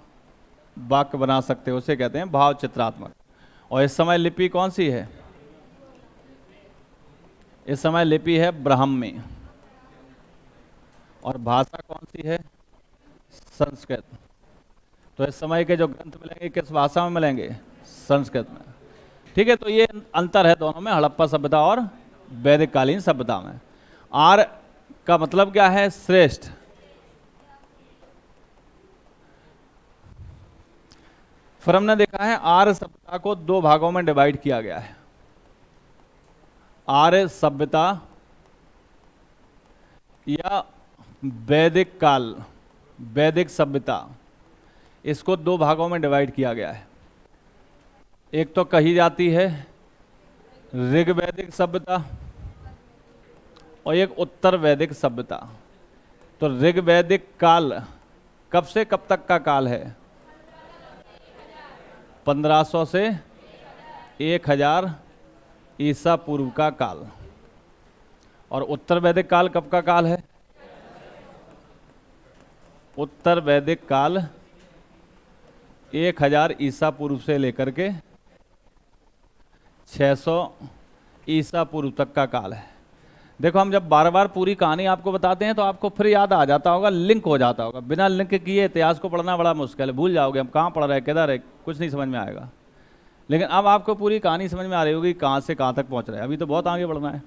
वाक्य बना सकते हो, उसे कहते हैं भाव चित्रात्मक। और इस समय लिपि कौन सी है? इस समय लिपि है ब्राह्मी। और भाषा कौन सी है? संस्कृत। तो इस समय के जो ग्रंथ मिलेंगे किस भाषा में मिलेंगे? संस्कृत में, ठीक है? तो ये अंतर है दोनों में, हड़प्पा सभ्यता और वैदिक कालीन सभ्यता में। आर्य का मतलब क्या है? श्रेष्ठ। फिर हमने देखा है आर्य सभ्यता को दो भागों में डिवाइड किया गया है। आर्य सभ्यता या वैदिक काल, वैदिक सभ्यता, इसको दो भागों में डिवाइड किया गया है। एक तो कही जाती है ऋग्वैदिक सभ्यता और एक उत्तर वैदिक सभ्यता। तो ऋग्वैदिक काल कब से कब तक का काल है? 1500 से 1000 ईसा पूर्व का काल। और उत्तर वैदिक काल कब का काल है? उत्तर वैदिक काल 1000 ईसा पूर्व से लेकर के 600 ईसा पूर्व तक का काल है। देखो, हम जब बार बार पूरी कहानी आपको बताते हैं तो आपको फिर याद आ जाता होगा, लिंक हो जाता होगा। बिना लिंक किए इतिहास को पढ़ना बड़ा मुश्किल है, भूल जाओगे हम कहाँ पढ़ रहे हैं, किधर है, कुछ नहीं समझ में आएगा। लेकिन अब आपको पूरी कहानी समझ में आ रही होगी कहाँ से कहाँ तक पहुँच रहे हैं। अभी तो बहुत आगे बढ़ना है।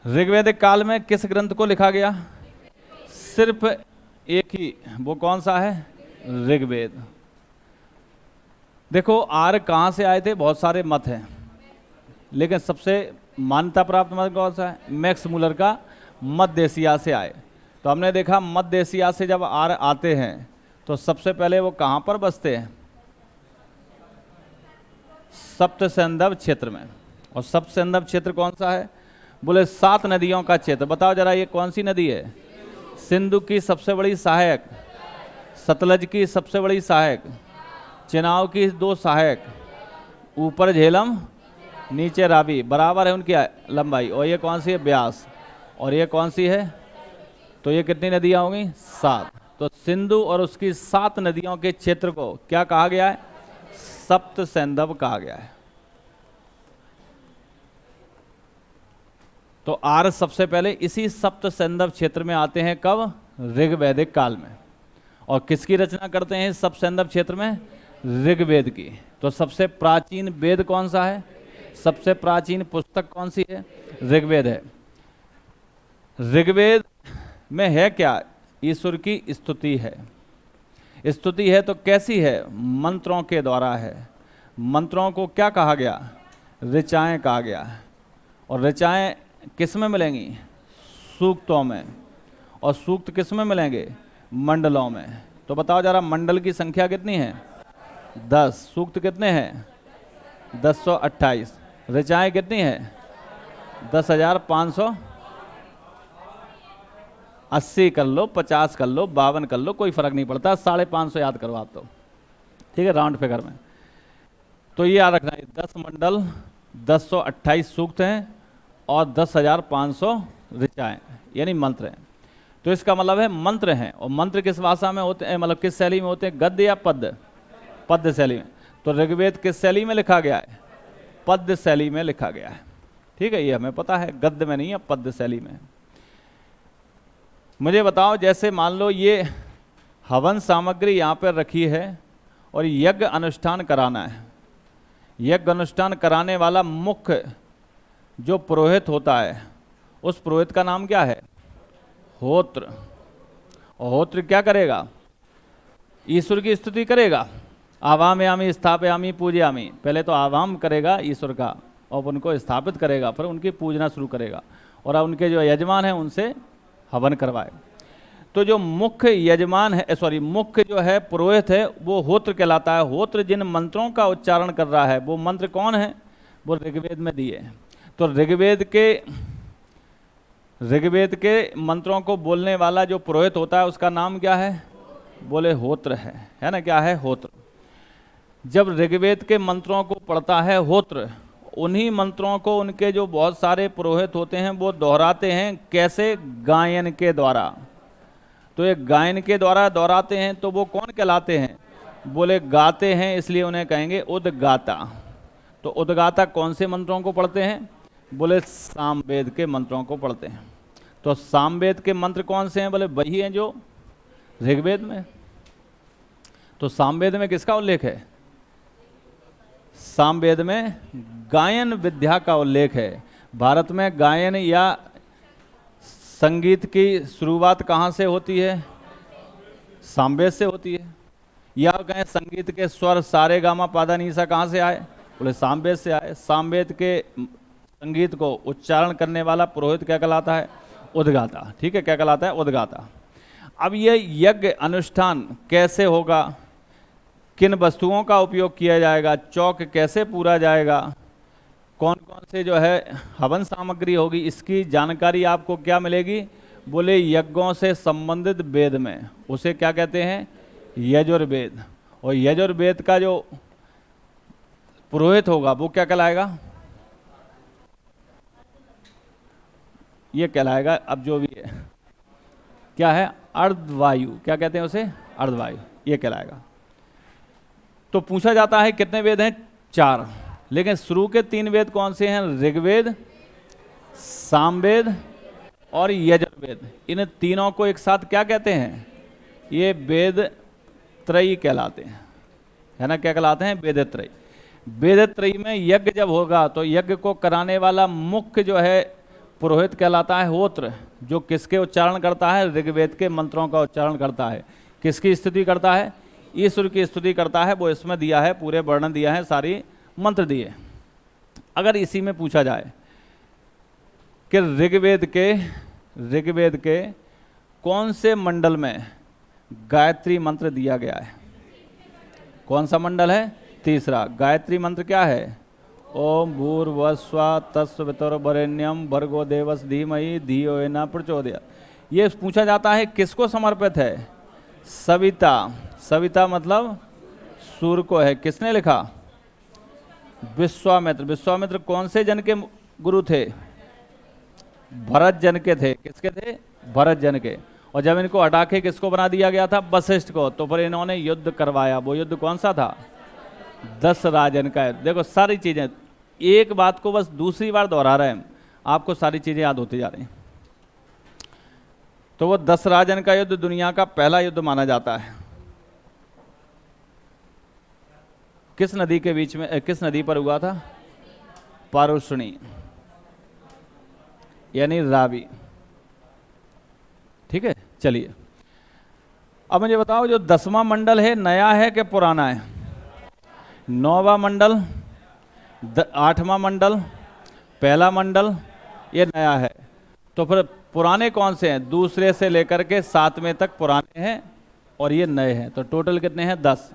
ऋग्वैदिक काल में किस ग्रंथ को लिखा गया? सिर्फ एक ही, वो कौन सा है? ऋग्वेद। देखो, आर्य कहाँ से आए थे? बहुत सारे मत हैं, लेकिन सबसे मान्यता प्राप्त मत कौन सा है? मैक्स मूलर का मध्य एशिया से आए। तो हमने देखा मध्य एशिया से जब आर्य आते हैं तो सबसे पहले वो कहाँ पर बसते हैं? सप्त सैंधव क्षेत्र में। और सप्त सैंधव क्षेत्र कौन सा है? बोले 7 नदियों का क्षेत्र। बताओ जरा, ये कौन सी नदी है? सिंधु की सबसे बड़ी सहायक, सतलज की सबसे बड़ी सहायक, चेनाब की 2 सहायक, ऊपर झेलम नीचे रावी, बराबर है उनकी लंबाई। और ये कौन सी है? ब्यास। और ये कौन सी है? तो ये कितनी नदियां होंगी? 7। तो सिंधु और उसकी 7 नदियों के क्षेत्र को क्या कहा गया है? सप्त सैंधव कहा गया है। तो आर्य सबसे पहले इसी सप्त सैंधव क्षेत्र में आते हैं। कब? ऋग्वैदिक काल में। और किसकी रचना करते हैं इस सप्त सैंधव क्षेत्र में? ऋग्वेद की। तो सबसे प्राचीन वेद कौन सा है? सबसे प्राचीन पुस्तक कौन सी है? ऋग्वेद है। ऋग्वेद में है क्या? ईश्वर की स्तुति है। स्तुति है तो कैसी है? मंत्रों के द्वारा है। मंत्रों को क्या कहा गया? ऋचाएं कहा गया। और ऋचाएं किस में मिलेंगी? सूक्तों में। और सूक्त किस में मिलेंगे? मंडलों में। तो बताओ जरा, मंडल की संख्या कितनी है? 10। सूक्त कितने हैं? 1028। ऋचाएं कितनी है? 10,580 कर लो, 50 कर लो, 52 कर लो, कोई फर्क नहीं पड़ता। 550 याद करो आप तो, ठीक है, राउंड फिगर में। तो ये याद रखना है, 10 मंडल, 1028 सूक्त हैं और 10,500 ऋचाएं यानी मंत्र हैं। तो इसका मतलब है मंत्र हैं। और मंत्र किस भाषा में होते हैं, मतलब किस शैली में होते हैं? गद्य या पद्य? पद्य शैली में। तो ऋग्वेद किस शैली में लिखा गया है? पद्य शैली में लिखा गया है। ठीक है, ये हमें पता है, गद्य में नहीं है, पद्य शैली में। मुझे बताओ, जैसे मान लो ये हवन सामग्री यहाँ पर रखी है और यज्ञ अनुष्ठान कराना है। यज्ञ अनुष्ठान कराने वाला मुख्य जो पुरोहित होता है, उस पुरोहित का नाम क्या है? होत्र। और होत्र क्या करेगा? ईश्वर की स्तुति करेगा। आवामयामि स्थापयामि पूजयामि। पहले तो आवाम करेगा ईश्वर का और उनको स्थापित करेगा, फिर उनकी पूजना शुरू करेगा और उनके जो यजमान हैं उनसे हवन करवाए। तो जो मुख्य यजमान है, मुख्य जो है पुरोहित है, वो होत्र कहलाता है। होत्र जिन मंत्रों का उच्चारण कर रहा है, वो मंत्र कौन है? वो ऋग्वेद में दिए हैं। तो ऋग्वेद के मंत्रों को बोलने वाला जो पुरोहित होता है उसका नाम क्या है? बोले होत्र है ना? क्या है? होत्र। जब ऋग्वेद के मंत्रों को पढ़ता है होत्र, उन्हीं मंत्रों को उनके जो बहुत सारे पुरोहित होते हैं वो दोहराते हैं। कैसे? गायन के द्वारा। तो ये गायन के द्वारा दोहराते हैं, तो वो कौन कहलाते हैं? बोले गाते हैं, इसलिए उन्हें कहेंगे उद्गाता। तो उद्गाता कौन से मंत्रों को पढ़ते हैं? बोले सामवेद के मंत्रों को पढ़ते हैं। तो सामवेद के मंत्र कौन से हैं? बोले वही हैं जो ऋग्वेद में। तो सामवेद में किसका उल्लेख है? सामवेद में गायन विद्या का उल्लेख है। भारत में गायन या संगीत की शुरुआत कहाँ से होती है? सामवेद से होती है। या कहें संगीत के स्वर सारे गामा पादा नीसा कहाँ से आए? बोले सामवेद से आए। सामवेद के संगीत को उच्चारण करने वाला पुरोहित क्या कहलाता है? उद्गाता। ठीक है, क्या कहलाता है? उद्गाता। अब ये यज्ञ अनुष्ठान कैसे होगा, किन वस्तुओं का उपयोग किया जाएगा, चौक कैसे पूरा जाएगा, कौन कौन से जो है हवन सामग्री होगी, इसकी जानकारी आपको क्या मिलेगी? बोले यज्ञों से संबंधित वेद में, उसे क्या कहते हैं? यजुर्वेद। और यजुर्वेद का जो पुरोहित होगा वो क्या कहलाएगा? ये कहलाएगा, अब जो भी है क्या है? अर्धवायु। क्या कहते हैं उसे? अर्धवायु, ये कहलाएगा। तो पूछा जाता है कितने वेद हैं? 4। लेकिन शुरू के 3 वेद कौन से हैं? ऋग्वेद, सामवेद और यजुर्वेद। इन तीनों को एक साथ क्या कहते हैं? ये वेद त्रयी कहलाते हैं, है ना? क्या कहलाते हैं? वेद त्रयी। वेद त्रयी में यज्ञ जब होगा तो यज्ञ को कराने वाला मुख्य जो है पुरोहित कहलाता है होत्र, जो किसके उच्चारण करता है? ऋग्वेद के मंत्रों का उच्चारण करता है। किसकी स्तुति करता है? ईश्वर की स्तुति करता है। वो इसमें दिया है, पूरे वर्णन दिया है, सारी मंत्र दिए। अगर इसी में पूछा जाए कि ऋग्वेद के कौन से मंडल में गायत्री मंत्र दिया गया है? कौन सा मंडल है? तीसरा। गायत्री मंत्र क्या है? ओम भूर्भुवस्सुवः तत्सवितुर्वरेण्यं भर्गो देवस्य धीमहि धियो यो नः प्रचोदयात्। ये पूछा जाता है किसको समर्पित है? सविता। सविता मतलब सूर्य को है। किसने लिखा? विश्वामित्र। विश्वामित्र कौन से जन के गुरु थे? भरत जन के थे। किसके थे? भरत जन के। और जब इनको हटा के किसको बना दिया गया था? वशिष्ठ को। तो फिर इन्होंने युद्ध करवाया। वो युद्ध कौन सा था? 10 राजन का है। देखो सारी चीजें, एक बात को बस दूसरी बार दोहरा रहे हैं, आपको सारी चीजें याद होती जा रही हैं। तो वो 10 राजन का युद्ध दुनिया का पहला युद्ध माना जाता है। किस नदी के बीच में, किस नदी पर हुआ था? पारुष्णी, यानी रावी। ठीक है, चलिए अब मुझे बताओ, जो 10वां मंडल है नया है कि पुराना है? 9वां मंडल, 8वां मंडल, पहला मंडल, ये नया है। तो फिर पुराने कौन से हैं? दूसरे से लेकर के 7वें तक पुराने हैं और ये नए हैं। तो टोटल कितने हैं? 10।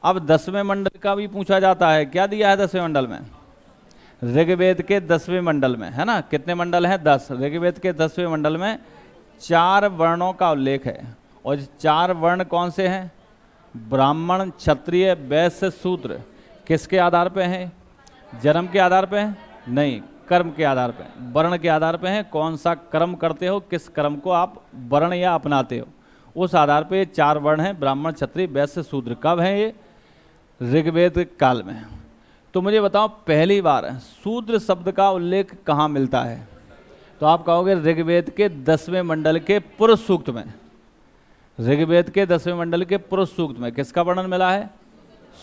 अब 10वें मंडल का भी पूछा जाता है। क्या दिया है 10वें मंडल में? ऋग्वेद के 10वें मंडल में, है ना? कितने मंडल हैं? 10। ऋग्वेद के 10वें मंडल में 4 वर्णों का उल्लेख है। और 4 वर्ण कौन से हैं? ब्राह्मण, क्षत्रिय, वैश्य, शूद्र। किसके आधार पे हैं? जन्म के आधार पे हैं? नहीं, कर्म के आधार पे। वर्ण के आधार पे हैं। कौन सा कर्म करते हो, किस कर्म को आप वर्ण या अपनाते हो, उस आधार पे 4 वर्ण हैं, ब्राह्मण, क्षत्रिय, वैश्य, शूद्र। कब हैं ये? ऋग्वेद काल में। तो मुझे बताओ, पहली बार शूद्र शब्द का उल्लेख कहाँ मिलता है? तो आप कहोगे ऋग्वेद के 10वें मंडल के पुरुष सूक्त में। ऋग्वेद के 10वें मंडल के पुरुष सूक्त में किसका वर्णन मिला है?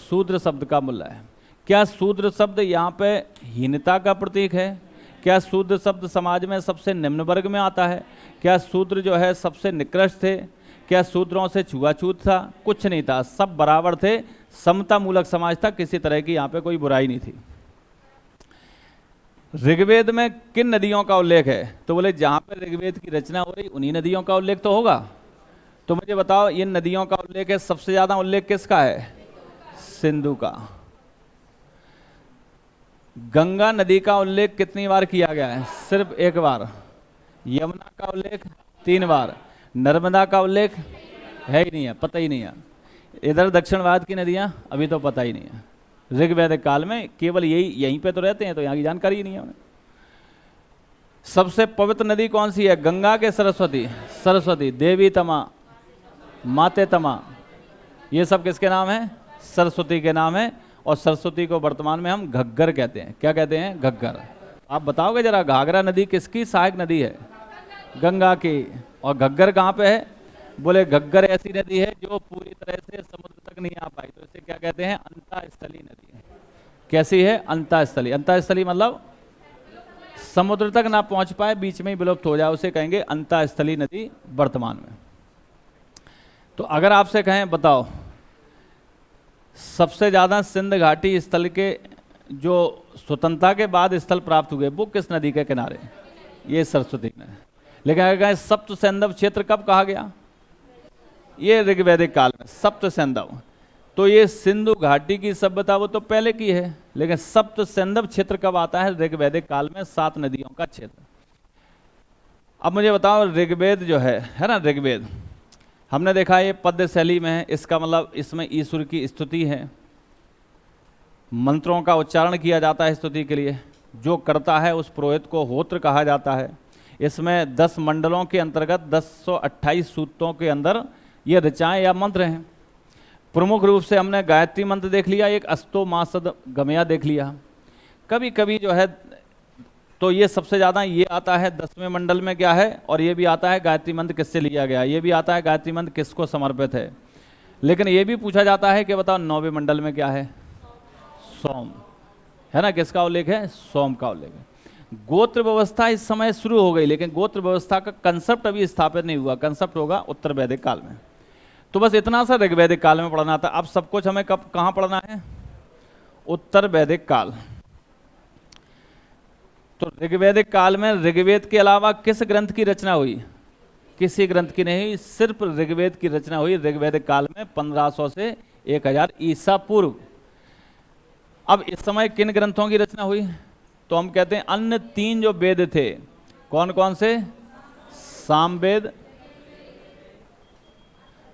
शूद्र शब्द का मिला है। क्या शूद्र शब्द यहाँ पे हीनता का प्रतीक है? क्या शूद्र शब्द समाज में सबसे निम्न वर्ग में आता है? क्या शूद्र जो है सबसे निकृष्ट थे? क्या शूद्रों से छुआछूत था? कुछ नहीं था, सब बराबर थे, समता मूलक समाज था, किसी तरह की यहाँ पे कोई बुराई नहीं थी। ऋग्वेद में किन नदियों का उल्लेख है? तो बोले जहाँ पे ऋग्वेद की रचना हो रही उन्हीं नदियों का उल्लेख तो होगा। तो मुझे बताओ, इन नदियों का उल्लेख है, सबसे ज्यादा उल्लेख किसका है? सिंधु का। गंगा नदी का उल्लेख कितनी बार किया गया है? सिर्फ 1 बार। यमुना का उल्लेख 3 बार। नर्मदा का उल्लेख है ही नहीं है, पता ही नहीं है। इधर दक्षिण भारत की नदियां अभी तो पता ही नहीं है। ऋग्वेद काल में केवल यहीं पे तो रहते हैं, तो यहाँ की जानकारी ही नहीं है उन्हें। सबसे पवित्र नदी कौन सी है? गंगा के सरस्वती? सरस्वती। देवी तमा, माते तमा, ये सब किसके नाम है? सरस्वती के नाम है। और सरस्वती को वर्तमान में हम घग्गर कहते हैं। क्या कहते हैं? घग्गर। आप बताओगे जरा, घाघरा नदी किसकी सहायक नदी है? गंगा की। और घग्गर कहाँ पे है? बोले घग्गर ऐसी नदी है जो पूरी तरह से समुद्र तक नहीं आ पाई, तो इसे क्या कहते हैं? अंतःस्थली नदी है। कैसी है? अंतःस्थली। अंतःस्थली मतलब समुद्र तक ना पहुंच पाए, बीच में ही विलुप्त हो जाए, उसे कहेंगे अंतःस्थली नदी वर्तमान में। तो अगर आपसे कहें बताओ सबसे ज़्यादा सिंध घाटी स्थल के जो स्वतंत्रता के बाद स्थल प्राप्त हुए वो किस नदी के किनारे? ये सरस्वती में। लेकिन अगर कहें सप्त सैंधव क्षेत्र कब कहा गया? ये ऋग्वैदिक काल में सप्त सैंधव। तो ये सिंधु घाटी की सभ्यता वो तो पहले की है, लेकिन सप्त सैंधव क्षेत्र कब आता है? ऋग्वैदिक काल में, 7 नदियों का क्षेत्र। अब मुझे बताओ, ऋग्वेद जो है ना, ऋग्वेद हमने देखा ये पद्य शैली में है। इसका मतलब इसमें ईश्वर की स्तुति है, मंत्रों का उच्चारण किया जाता है स्तुति के लिए। जो करता है उस पुरोहित को होत्र कहा जाता है। इसमें 10 मंडलों के अंतर्गत 1028 सूक्तों के अंदर ये ऋचाएं या मंत्र हैं। प्रमुख रूप से हमने गायत्री मंत्र देख लिया, एक अस्तो मासद गमया देख लिया। कभी कभी जो है तो ये सबसे ज़्यादा ये आता है 10वें मंडल में क्या है, और ये भी आता है गायत्री मंत्र किससे लिया गया, ये भी आता है गायत्री मंत्र किसको समर्पित है। लेकिन ये भी पूछा जाता है कि बताओ 9वें मंडल में क्या है? सोम, है ना, किसका उल्लेख है? सोम का उल्लेख है। गोत्र व्यवस्था इस समय शुरू हो गई, लेकिन गोत्र व्यवस्था का कंसेप्ट अभी स्थापित नहीं हुआ। कंसेप्ट होगा उत्तर वैदिक काल में। तो बस इतना सा ऋग्वैदिक काल में पढ़ना था। अब सब कुछ हमें कब कहाँ पढ़ना है? उत्तर वैदिक काल। तो ऋग्वैदिक काल में ऋग्वेद के अलावा किस ग्रंथ की रचना हुई? किसी ग्रंथ की नहीं हुई, सिर्फ ऋग्वेद की रचना हुई ऋग्वैदिक काल में 1500 से 1000 ईसा पूर्व। अब इस समय किन ग्रंथों की रचना हुई? तो हम कहते हैं अन्य 3 जो वेद थे, कौन कौन से? सामवेद,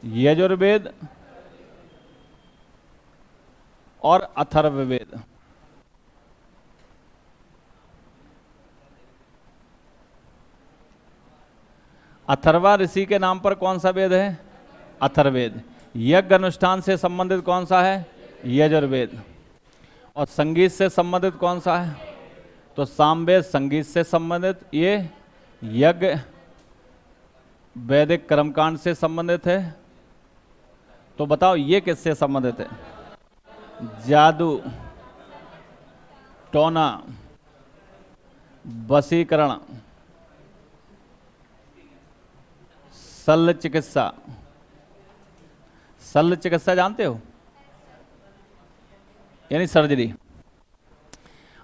यजुर्वेद और अथर्ववेद। अथर्वा ऋषि के नाम पर कौन सा वेद है? अथर्ववेद। यज्ञ अनुष्ठान से संबंधित कौन सा है? यजुर्वेद। और संगीत से संबंधित कौन सा है? तो सामवेद संगीत से संबंधित। ये यज्ञ वैदिक कर्मकांड से संबंधित है। तो बताओ ये किससे संबंधित है? जादू, टोना, वशीकरण, शल्य चिकित्सा। शल्य चिकित्सा जानते हो? यानी सर्जरी।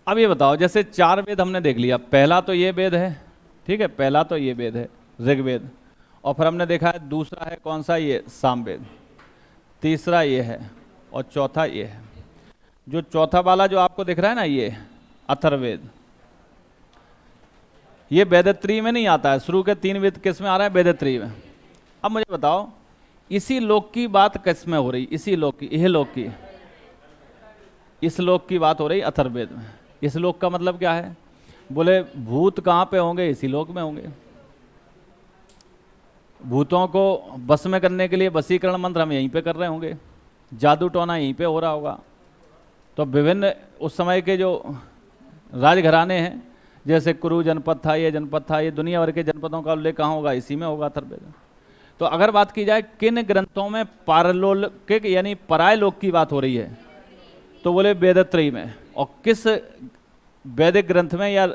अब ये बताओ, जैसे 4 वेद हमने देख लिया। पहला तो ये वेद है, ठीक है, पहला तो ये वेद है ऋग्वेद। और फिर हमने देखा है दूसरा है कौन सा? ये सामवेद। तीसरा ये है और चौथा ये है। जो चौथा वाला जो आपको दिख रहा है ना, ये अथर्ववेद, ये वेदत्रयी में नहीं आता है। शुरू के 3 वेद किस में आ रहा है? वेदत्रयी में। अब मुझे बताओ, इसी लोक की बात किस में हो रही? इसी लोक की, यह लोक की, इस लोक की बात हो रही अथर्ववेद में। इस लोक का मतलब क्या है? बोले भूत कहाँ पे होंगे? इसी लोक में होंगे। भूतों को बस में करने के लिए वशीकरण मंत्र हम यहीं पे कर रहे होंगे, जादू टोना यहीं पे हो रहा होगा। तो विभिन्न उस समय के जो राजघराने हैं, जैसे कुरु जनपद था, ये जनपद था, ये दुनिया भर के जनपदों का उल्लेख कहाँ होगा? इसी में होगा, अथर्ववेद। तो अगर बात की जाए किन ग्रंथों में पारलौकिक यानी पराय लोक की बात हो रही है, तो बोले वेदत्रयी में। और किस वैदिक ग्रंथ में या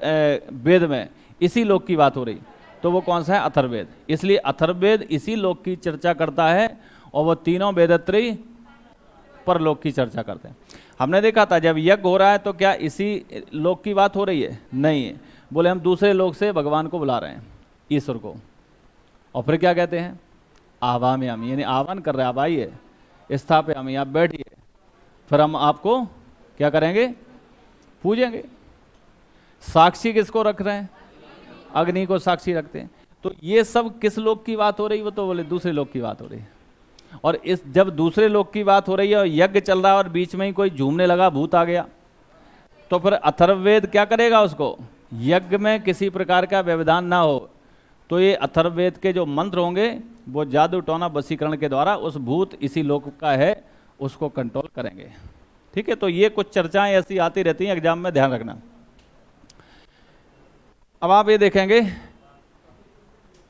वेद में इसी लोक की बात हो रही, तो वो कौन सा है? अथर्ववेद। इसलिए अथर्ववेद इसी लोक की चर्चा करता है, और वो तीनों वेदत्रयी परलोक की चर्चा करते हैं। हमने देखा था जब यज्ञ हो रहा है तो क्या इसी लोक की बात हो रही है? नहीं है। बोले हम दूसरे लोक से भगवान को बुला रहे हैं, ईश्वर को। और फिर क्या कहते हैं? आवामयामि, यानी आह्वान कर रहे हैं, आप आइए, स्थापयामि, आप बैठिए, फिर हम आपको क्या करेंगे? पूजेंगे। साक्षी किसको रख रहे हैं? अग्नि को साक्षी रखते हैं। तो ये सब किस लोक की बात हो रही है? वो तो बोले दूसरे लोक की बात हो रही है। और इस जब दूसरे लोक की बात हो रही है और यज्ञ चल रहा है और बीच में ही कोई झूमने लगा, भूत आ गया, तो फिर अथर्ववेद क्या करेगा? उसको यज्ञ में किसी प्रकार का व्यवधान ना हो, तो ये अथर्ववेद के जो मंत्र होंगे वो जादू टोना वशीकरण के द्वारा उस भूत इसी लोक का है उसको कंट्रोल करेंगे। ठीक है, तो ये कुछ चर्चाएं ऐसी आती रहती हैं, एग्जाम में ध्यान रखना। अब आप ये देखेंगे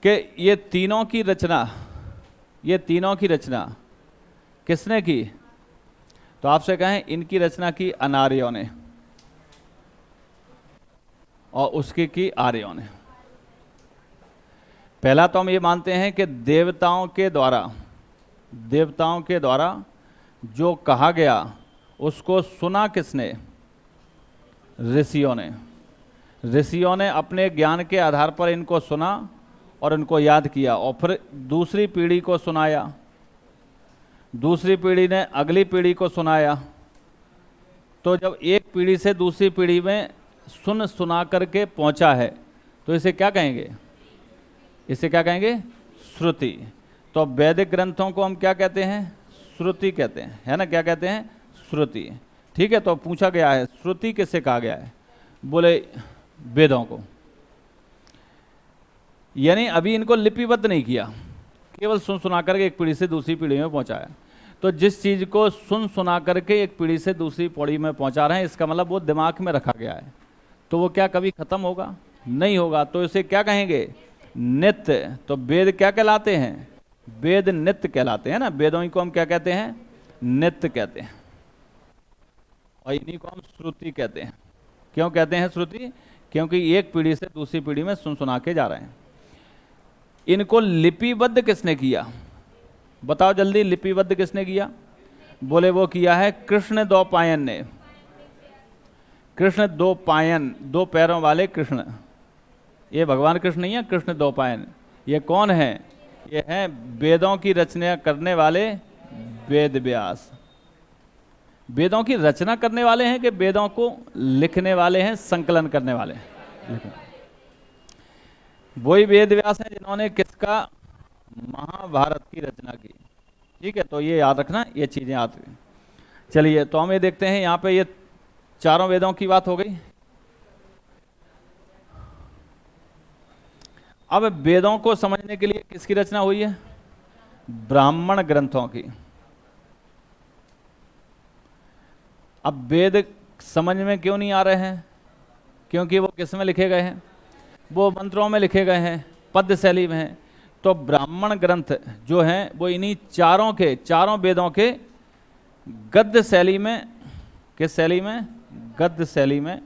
कि ये तीनों की रचना किसने की? तो आपसे कहें इनकी रचना की अनार्यों ने और उसकी की आर्यों ने। पहला तो हम ये मानते हैं कि देवताओं के द्वारा जो कहा गया उसको सुना किसने? ऋषियों ने। ऋषियों ने अपने ज्ञान के आधार पर इनको सुना और इनको याद किया और फिर दूसरी पीढ़ी को सुनाया, दूसरी पीढ़ी ने अगली पीढ़ी को सुनाया। तो जब एक पीढ़ी से दूसरी पीढ़ी में सुना करके पहुंचा है तो इसे क्या कहेंगे? इसे क्या कहेंगे? श्रुति। तो वैदिक ग्रंथों को हम क्या कहते हैं? श्रुति कहते हैं, है ना? क्या कहते हैं? श्रुति। ठीक है, तो पूछा गया है श्रुति किसे कहा गया है? बोले वेदों को। यानी अभी इनको लिपिबद्ध नहीं किया, केवल सुना करके एक पीढ़ी से दूसरी पीढ़ी में पहुंचाया। तो जिस चीज को सुना करके एक पीढ़ी से दूसरी पीढ़ी में पहुंचा रहे हैं, इसका मतलब वो दिमाग में रखा गया है, तो वो क्या कभी खत्म होगा? नहीं होगा। तो इसे क्या कहेंगे? नित्य। तो वेद क्या कहलाते हैं? वेद नित्य कहलाते हैं ना। वेदों को हम क्या कहते हैं? नित्य कहते हैं। और इन्हीं को हम श्रुति कहते हैं। क्यों कहते हैं श्रुति? क्योंकि एक पीढ़ी से दूसरी पीढ़ी में सुना के जा रहे हैं। इनको लिपिबद्ध किसने किया? बताओ जल्दी, लिपिबद्ध किसने किया? बोले वो किया है कृष्ण द्वैपायन ने। कृष्ण द्वैपायन, दो पैरों वाले कृष्ण, ये भगवान कृष्ण नहीं है, कृष्ण द्वैपायन। ये कौन है? ये हैं वेदों की रचना करने वाले वेद व्यास। वेदों की रचना करने वाले हैं कि वेदों को लिखने वाले हैं, संकलन करने वाले हैं? वही वेद व्यास हैं जिन्होंने किसका? महाभारत की रचना की। ठीक है, तो ये याद रखना, ये चीजें याद रखना। चलिए, तो हम ये देखते हैं यहाँ पे ये चारों वेदों की बात हो गई। अब वेदों को समझने के लिए किसकी रचना हुई है? ब्राह्मण ग्रंथों की। अब वेद समझ में क्यों नहीं आ रहे हैं? क्योंकि वो किस में लिखे गए हैं? वो मंत्रों में लिखे गए हैं, पद्य शैली में हैं। तो ब्राह्मण ग्रंथ जो हैं वो इन्हीं चारों वेदों के गद्य शैली में, किस शैली में? गद्य शैली में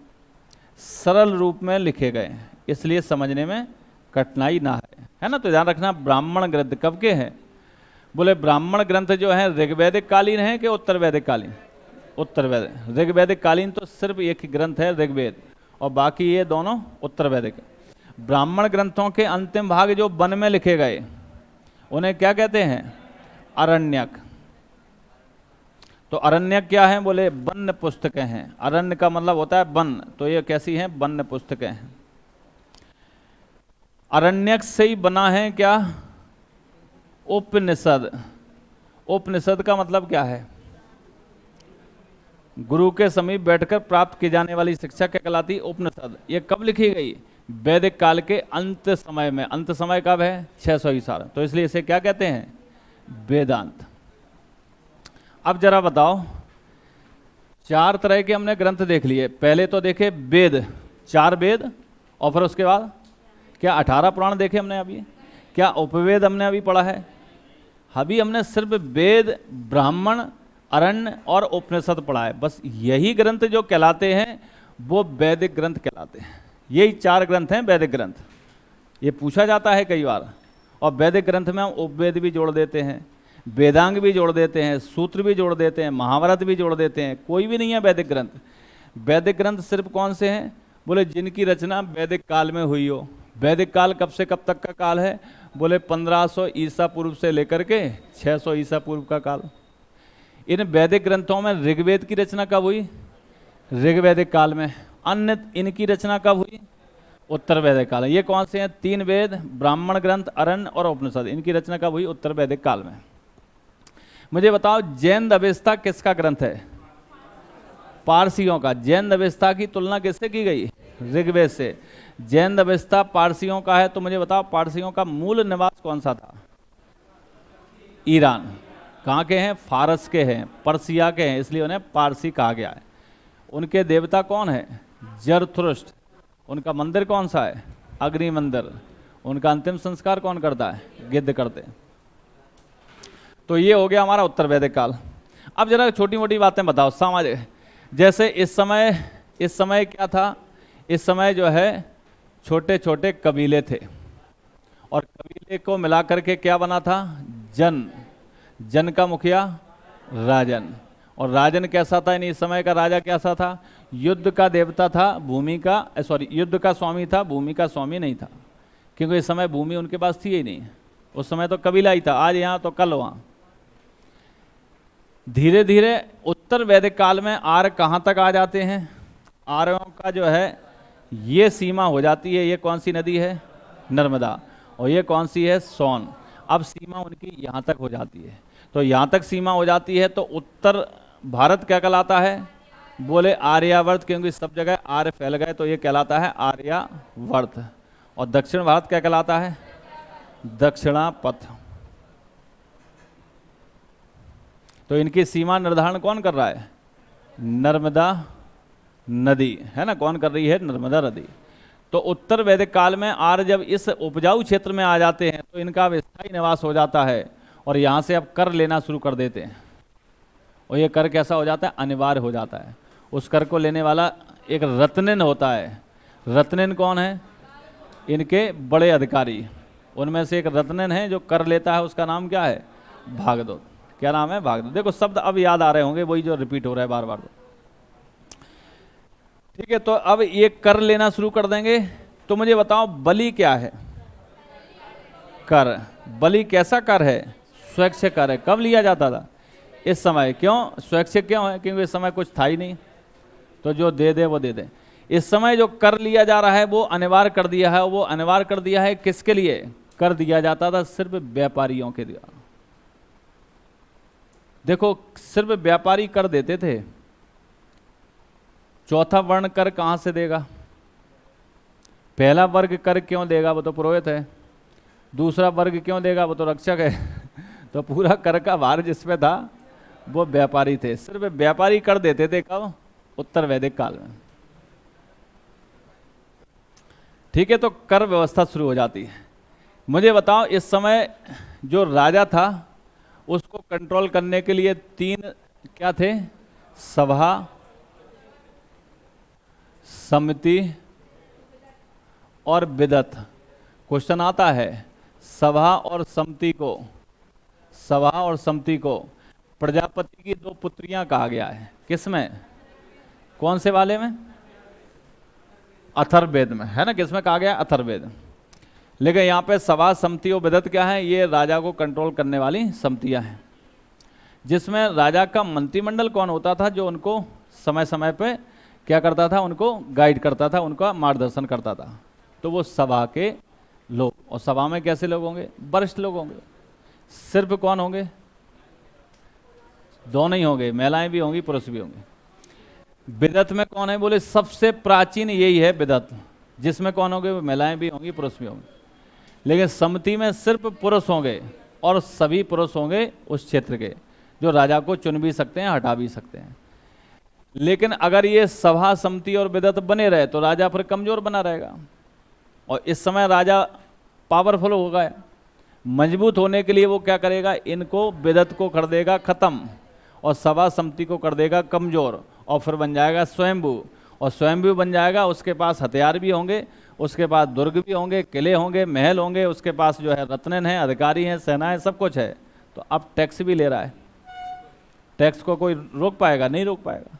सरल रूप में लिखे गए हैं, इसलिए समझने में कठिनाई ना है ना? तो ध्यान रखना, ब्राह्मण ग्रंथ कब के हैं? बोले ब्राह्मण ग्रंथ जो है ऋग्वैदिक कालीन है कि उत्तर वैदिक कालीन? उत्तर वैदिक। ऋग्वैदिक कालीन तो सिर्फ एक ही ग्रंथ है ऋग्वेद, और बाकी ये दोनों उत्तर वैदिक। ब्राह्मण ग्रंथों के अंतिम भाग जो वन में लिखे गए उन्हें क्या कहते हैं? अरण्यक। तो अरण्यक क्या है? बोले वन्य पुस्तकें हैं। अरण्य का मतलब होता है वन, तो ये कैसी हैं? वन्य पुस्तकें हैं। अरण्यक से ही बना है क्या? उपनिषद। उपनिषद का मतलब क्या है? गुरु के समीप बैठकर प्राप्त की जाने वाली शिक्षा क्या कहलाती? उपनिषद। ये कब लिखी गई? वैदिक काल के अंत समय में। अंत समय कब है? 600 ईसा। तो इसलिए इसे क्या कहते हैं? वेदांत। अब जरा बताओ, चार तरह के हमने ग्रंथ देख लिए। पहले तो देखे वेद, 4 वेद, और फिर उसके बाद क्या 18 पुराण देखे हमने अभी? क्या उपवेद हमने अभी पढ़ा है? अभी हमने सिर्फ वेद, ब्राह्मण, अरण्य और उपनिषद पढ़ा है। बस यही ग्रंथ जो कहलाते हैं वो वैदिक ग्रंथ कहलाते हैं। यही 4 ग्रंथ हैं वैदिक ग्रंथ। ये पूछा जाता है कई बार। और वैदिक ग्रंथ में हम उपवेद भी जोड़ देते हैं, वेदांग भी जोड़ देते हैं, सूत्र भी जोड़ देते हैं, महाभारत भी जोड़ देते हैं। कोई भी नहीं है वैदिक ग्रंथ। वैदिक ग्रंथ सिर्फ कौन से हैं? बोले जिनकी रचना वैदिक काल में हुई हो। वैदिक काल कब से कब तक का काल है? बोले 1500 ईसा पूर्व से लेकर के 600 ईसा पूर्व का काल। इन वैदिक ग्रंथों में ऋग्वेद की रचना कब हुई? ऋग्वैदिक काल में। अन्य इनकी रचना कब हुई? उत्तर वैदिक काल में। ये कौन से हैं? 3 वेद, ब्राह्मण ग्रंथ, अरण्य और उपनिषद। इनकी रचना कब हुई? उत्तर वैदिक काल में। मुझे बताओ, जैन अवेस्ता किसका ग्रंथ है? पारसियों का। जैन अवेस्ता की तुलना किससे की गई? ऋग्वेद से। जैन अवेस्ता पारसियों का है, तो मुझे बताओ पारसियों का मूल निवास कौन सा था? ईरान। कहाँ के हैं? फारस के हैं, पर्सिया के हैं, इसलिए उन्हें पारसी कहा गया है। उनके देवता कौन है? जरथुस्त्र। उनका मंदिर कौन सा है? अग्नि मंदिर। उनका अंतिम संस्कार कौन करता है? गिद्ध करते। तो ये हो गया हमारा उत्तर वैदिक काल। अब जरा छोटी मोटी बातें बताओ सामाजिक। जैसे इस समय क्या था? इस समय जो है छोटे छोटे कबीले थे, और कबीले को मिलाकर के क्या बना था? जन। जन का मुखिया राजन। और राजन कैसा था, इस समय का राजा कैसा था? युद्ध का देवता था, भूमि का सॉरी युद्ध का स्वामी था, भूमि का स्वामी नहीं था, क्योंकि इस समय भूमि उनके पास थी ही नहीं। उस समय तो कबीला ही था, आज यहाँ तो कल वहाँ। धीरे धीरे उत्तर वैदिक काल में आर्य कहाँ तक आ जाते हैं? आर्यों का जो है ये सीमा हो जाती है, ये कौन सी नदी है? नर्मदा। और ये कौन सी है? सोन। अब सीमा उनकी यहाँ तक हो जाती है। तो यहाँ तक सीमा हो जाती है तो उत्तर भारत क्या कहलाता है? बोले आर्यावर्त, क्योंकि सब जगह आर्य फैल गए तो ये कहलाता है आर्यावर्त। और दक्षिण भारत क्या कहलाता है? दक्षिणापथ। तो इनकी सीमा निर्धारण कौन कर रहा है? नर्मदा नदी, है ना? कौन कर रही है? नर्मदा नदी। तो उत्तर वैदिक काल में आर्य जब इस उपजाऊ क्षेत्र में आ जाते हैं तो इनका स्थायी निवास हो जाता है और यहाँ से अब कर लेना शुरू कर देते हैं। और ये कर कैसा हो जाता है? अनिवार्य हो जाता है। उस कर को लेने वाला एक रत्निन होता है। रत्निन कौन है? इनके बड़े अधिकारी। उनमें से एक रत्निन है जो कर लेता है, उसका नाम क्या है? भागदूत। क्या नाम है? भागदूत। देखो शब्द अब याद आ रहे होंगे, वही जो रिपीट हो रहा है बार बार। ठीक है, तो अब ये कर लेना शुरू कर देंगे। तो मुझे बताओ बलि क्या है? कर। बलि कैसा कर है? स्वैच्छिक कर है। कब लिया जाता था? इस समय। क्यों स्वैच्छिक क्यों है? क्योंकि इस समय कुछ था ही नहीं, तो जो दे दे वो दे दे। इस समय जो कर लिया जा रहा है वो अनिवार्य कर दिया है। वो अनिवार्य कर दिया है किसके लिए? कर दिया जाता था सिर्फ व्यापारियों के द्वारा। देखो सिर्फ व्यापारी कर देते थे। चौथा वर्ण कर कहां से देगा? पहला वर्ग कर क्यों देगा? वो तो पुरोहित है। दूसरा वर्ग क्यों देगा? वो तो रक्षक है। तो पूरा कर का भार जिसमें था वो व्यापारी थे। सिर्फ व्यापारी कर देते थे। कब? उत्तर वैदिक काल में। ठीक है, तो कर व्यवस्था शुरू हो जाती है। मुझे बताओ इस समय जो राजा था उसको कंट्रोल करने के लिए तीन क्या थे? सभा, समिति और विदत। क्वेश्चन आता है सभा और समिति को प्रजापति की दो पुत्रियां कहा गया है। किसमें? कौन से वाले में? अथर्ववेद में, है ना? किसमें कहा गया? अथर्ववेद। लेकिन यहाँ पे सभा, समिति और विदत क्या है? ये राजा को कंट्रोल करने वाली समितियां हैं, जिसमें राजा का मंत्रिमंडल कौन होता था? जो उनको समय समय पे क्या करता था? उनको गाइड करता था, उनका मार्गदर्शन करता था। तो वो सभा के लोग। और सभा में कैसे लोग होंगे? वरिष्ठ लोग होंगे। सिर्फ कौन होंगे? दोनों ही होंगे, महिलाएं भी होंगी, पुरुष भी होंगे। विदत में कौन है? बोले सबसे प्राचीन यही है विदत, जिसमें कौन होंगे? महिलाएं भी होंगी, पुरुष भी होंगे। लेकिन समिति में सिर्फ पुरुष होंगे और सभी पुरुष होंगे उस क्षेत्र के, जो राजा को चुन भी सकते हैं, हटा भी सकते हैं। लेकिन अगर ये सभा, समिति और विदत बने रहे तो राजा फिर कमजोर बना रहेगा। और इस समय राजा पावरफुल हो गया, मजबूत होने के लिए वो क्या करेगा? इनको विदत को कर देगा खत्म और सभा समिति को कर देगा कमजोर, और फिर बन जाएगा स्वयंभू। और स्वयंभू बन जाएगा, उसके पास हथियार भी होंगे, उसके पास दुर्ग भी होंगे, किले होंगे, महल होंगे, उसके पास जो है रत्नन है, अधिकारी हैं, सेनाएं, सब कुछ है। तो अब टैक्स भी ले रहा है। टैक्स को कोई रोक पाएगा? नहीं रोक पाएगा,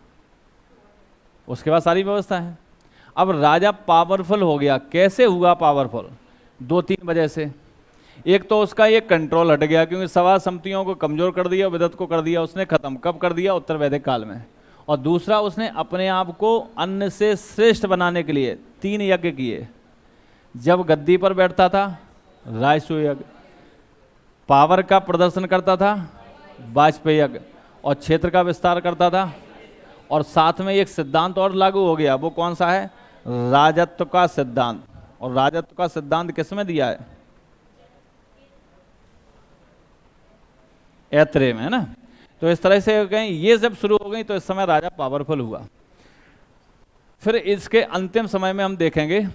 उसके पास सारी व्यवस्था है। अब राजा पावरफुल हो गया। कैसे हुआ पावरफुल? दो तीन वजह से। एक तो उसका ये कंट्रोल हट गया, क्योंकि सभा समितियों को कमजोर कर दिया, विदत को कर दिया उसने खत्म। कब कर दिया? उत्तर वैदिक काल में। और दूसरा, उसने अपने आप को अन्न से श्रेष्ठ बनाने के लिए 3 यज्ञ किए। जब गद्दी पर बैठता था, राजसूय यज्ञ। पावर का प्रदर्शन करता था, वाजपेयी यज्ञ। और क्षेत्र का विस्तार करता था। और साथ में एक सिद्धांत और लागू हो गया। वो कौन सा है? राजत्व का सिद्धांत। और राजत्व का सिद्धांत किसमें दिया है? ऐत्रेय में, है ना? तो इस तरह से कहीं ये जब शुरू हो गई तो इस समय राजा पावरफुल हुआ। फिर इसके अंतिम समय में हम देखेंगे,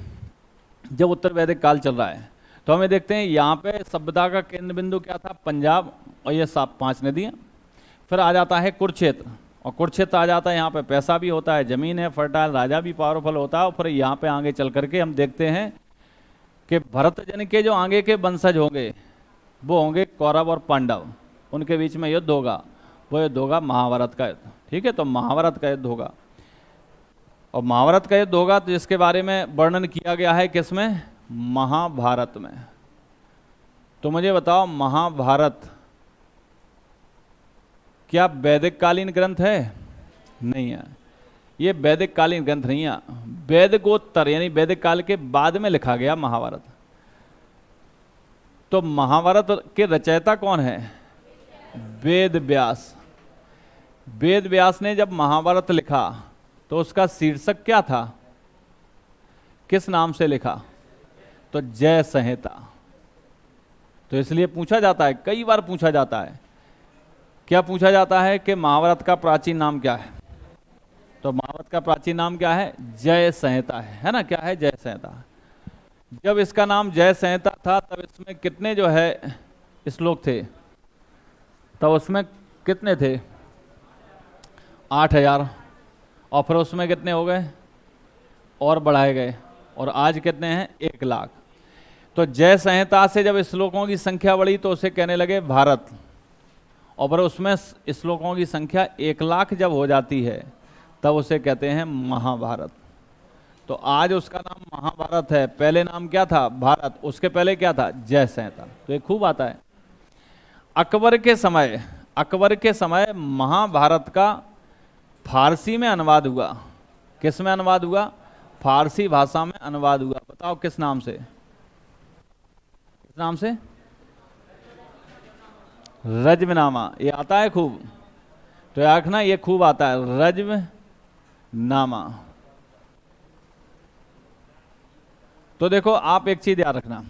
जब उत्तर वैदिक काल चल रहा है तो हमें देखते हैं यहाँ पे सभ्यता का केंद्र बिंदु क्या था? पंजाब और ये 5 नदियाँ। फिर आ जाता है कुरुक्षेत्र, और कुरुक्षेत्र आ जाता है, यहाँ पे पैसा भी होता है, जमीन है फर्टाइल, राजा भी पावरफुल होता है। और फिर यहाँ पे आगे चल करके हम देखते हैं कि भरत जन के जो आगे के वंशज होंगे वो होंगे कौरव और पांडव। उनके बीच में युद्ध होगा वो युद्ध होगा महाभारत का युद्ध। ठीक है, तो महाभारत का युद्ध होगा। और महाभारत का युद्ध होगा तो जिसके बारे में वर्णन किया गया है किसमें? महाभारत में। तो मुझे बताओ, महाभारत क्या वैदिक कालीन ग्रंथ है? नहीं है, ये वैदिक कालीन ग्रंथ नहीं है। वैदिकोत्तर यानी वैदिक काल के बाद में लिखा गया महाभारत। तो महाभारत के रचयिता कौन है? वेद व्यास। वेद व्यास ने जब महाभारत लिखा तो उसका शीर्षक क्या था? किस नाम से लिखा? तो जय संहिता। तो इसलिए पूछा जाता है, कई बार पूछा जाता है, क्या पूछा जाता है कि महाभारत का प्राचीन नाम क्या है? तो महाभारत का प्राचीन नाम क्या है? जय संहिता है ना? क्या है? जय संहिता। जब इसका नाम जय संहिता था तब इसमें कितने जो है श्लोक थे? तब उसमें कितने थे? 8000। और फिर उसमें कितने हो गए? और बढ़ाए गए, और आज कितने हैं? 1,00,000। तो जय संहिता से जब श्लोकों की संख्या बढ़ी तो उसे कहने लगे भारत, और फिर उसमें श्लोकों की संख्या 1,00,000 जब हो जाती है तब उसे कहते हैं महाभारत। तो आज उसका नाम महाभारत है। पहले नाम क्या था? भारत। उसके पहले क्या था? जय संहिता। तो ये खूब आता है। अकबर के समय महाभारत का फारसी में अनुवाद हुआ। किस में अनुवाद हुआ? फारसी भाषा में अनुवाद हुआ। बताओ किस नाम से? किस नाम से? रज्मनामा। ये आता है खूब, तो याद रखना ये खूब आता है, रज्मनामा। तो देखो, आप एक चीज याद रखना,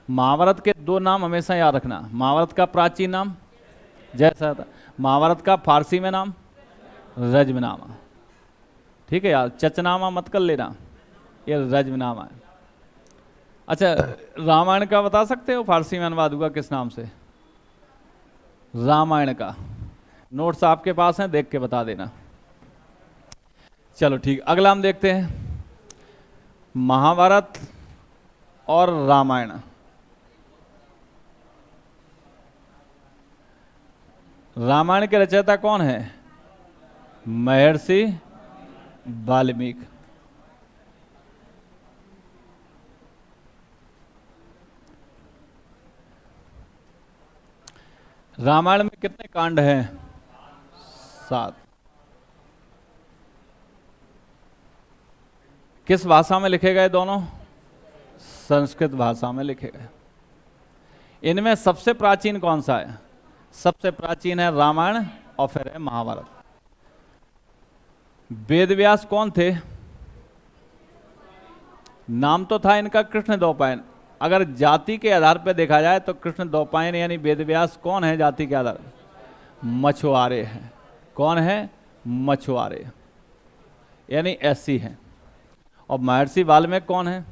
महाभारत के 2 नाम हमेशा याद रखना। महाभारत का प्राचीन नाम जय संहिता, महाभारत का फारसी में नाम रज्मनामा। ठीक है यार, चचनामा मत कर लेना, ये रज्मनामा है। अच्छा, रामायण का बता सकते हो फारसी में अनुवाद हुआ किस नाम से? रामायण का नोट्स आपके पास हैं, देख के बता देना। चलो ठीक, अगला हम देखते हैं महाभारत और रामायण। रामायण के रचयिता कौन है? महर्षि वाल्मीकि। रामायण में कितने कांड हैं? 7। किस भाषा में लिखे गए दोनों? संस्कृत भाषा में लिखे गए। इनमें सबसे प्राचीन कौन सा है? सबसे प्राचीन है रामायण और फिर है महाभारत। वेदव्यास कौन थे? नाम तो था इनका कृष्णद्वैपायन। अगर जाति के आधार पर देखा जाए तो कृष्णद्वैपायन यानी वेदव्यास कौन है जाति के आधार? मछुआरे हैं। कौन है? मछुआरे यानी एससी हैं। और महर्षि वाल्मीकि कौन है?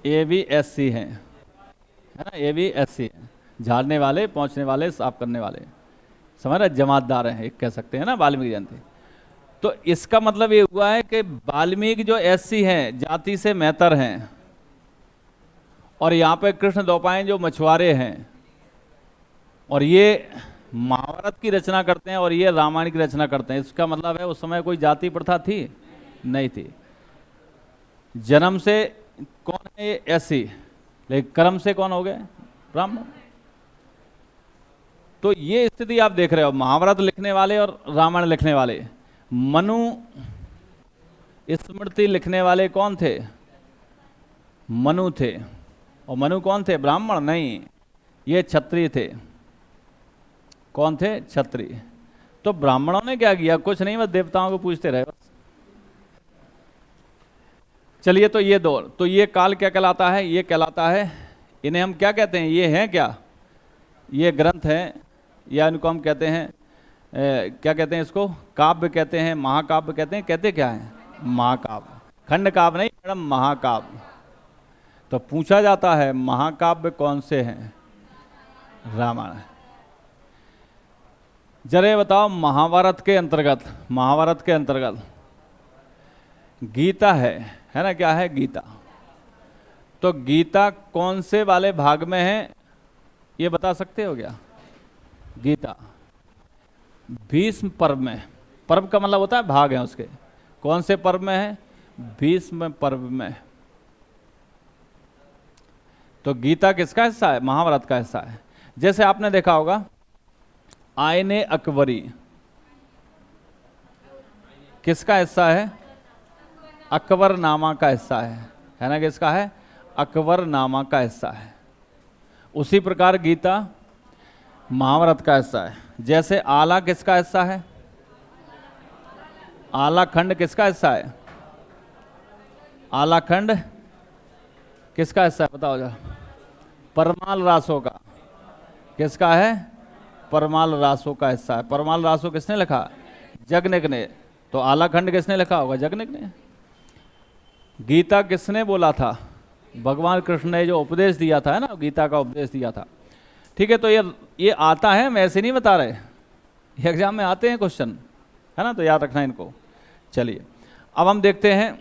ये भी एससी हैं, है ना? ये भी एससी हैं, झाड़ने वाले, पहुंचने वाले, साफ करने वाले, समझ रहे? जमातदार हैं, एक कह सकते हैं ना वाल्मीकि जयंती। तो इसका मतलब ये हुआ है कि वाल्मीकि जो एससी हैं, जाति से मेहतर हैं, और यहाँ पे कृष्णद्वैपायन जो मछुआरे हैं, और ये महाभारत की रचना करते हैं और ये रामायण की रचना करते हैं। इसका मतलब है उस समय कोई जाति प्रथा थी? नहीं थी। जन्म से कौन है ये? एससी, लेकिन कर्म से कौन हो गए? ब्राह्मण। तो ये स्थिति आप देख रहे हो, महाभारत लिखने वाले और रामायण लिखने वाले। मनु स्मृति लिखने वाले कौन थे? मनु थे। और मनु कौन थे? ब्राह्मण नहीं, ये क्षत्रिय थे। कौन थे? क्षत्रिय। तो ब्राह्मणों ने क्या किया? कुछ नहीं, बस देवताओं को पूछते रहे बस। चलिए, तो ये दौर, तो ये काल क्या कहलाता है? ये कहलाता है, इन्हें हम क्या कहते हैं? ये हैं क्या? ये ग्रंथ हैं, या इनको हम कहते हैं क्या कहते हैं? इसको काव्य कहते हैं, महाकाव्य कहते हैं। कहते क्या है? महाकाव्य। खंड काव्य नहीं मैडम, महाकाव्य। तो पूछा जाता है महाकाव्य कौन से हैं? रामायण। जरा बताओ, महाभारत के अंतर्गत गीता है ना? क्या है? गीता। तो गीता कौन से वाले भाग में है? ये बता सकते हो क्या? गीता भीष्म पर्व में, पर्व का मतलब होता है भाग है उसके, कौन से पर्व में है? भीष्म पर्व में। तो गीता किसका हिस्सा है? महाभारत का हिस्सा है। जैसे आपने देखा होगा आईने अकबरी किसका हिस्सा है? अकबर नामा का हिस्सा है ना? किसका है? अकबर नामा का हिस्सा है। उसी प्रकार गीता महाभारत का हिस्सा है। जैसे आला किसका हिस्सा है? आला खंड किसका हिस्सा है? आला खंड किसका हिस्सा है? बताओ जरा। परमाल रासो का। किसका है? परमाल रासो का हिस्सा है। परमाल रासो किसने लिखा? जगनिक ने। तो आला खंड किसने लिखा होगा? जगनिक ने। गीता किसने बोला था? भगवान कृष्ण ने जो उपदेश दिया था, है ना, गीता का उपदेश दिया था। ठीक है, तो ये आता है, हम ऐसे नहीं बता रहे, ये एग्जाम में आते हैं क्वेश्चन, है ना, तो याद रखना इनको। चलिए अब हम देखते हैं,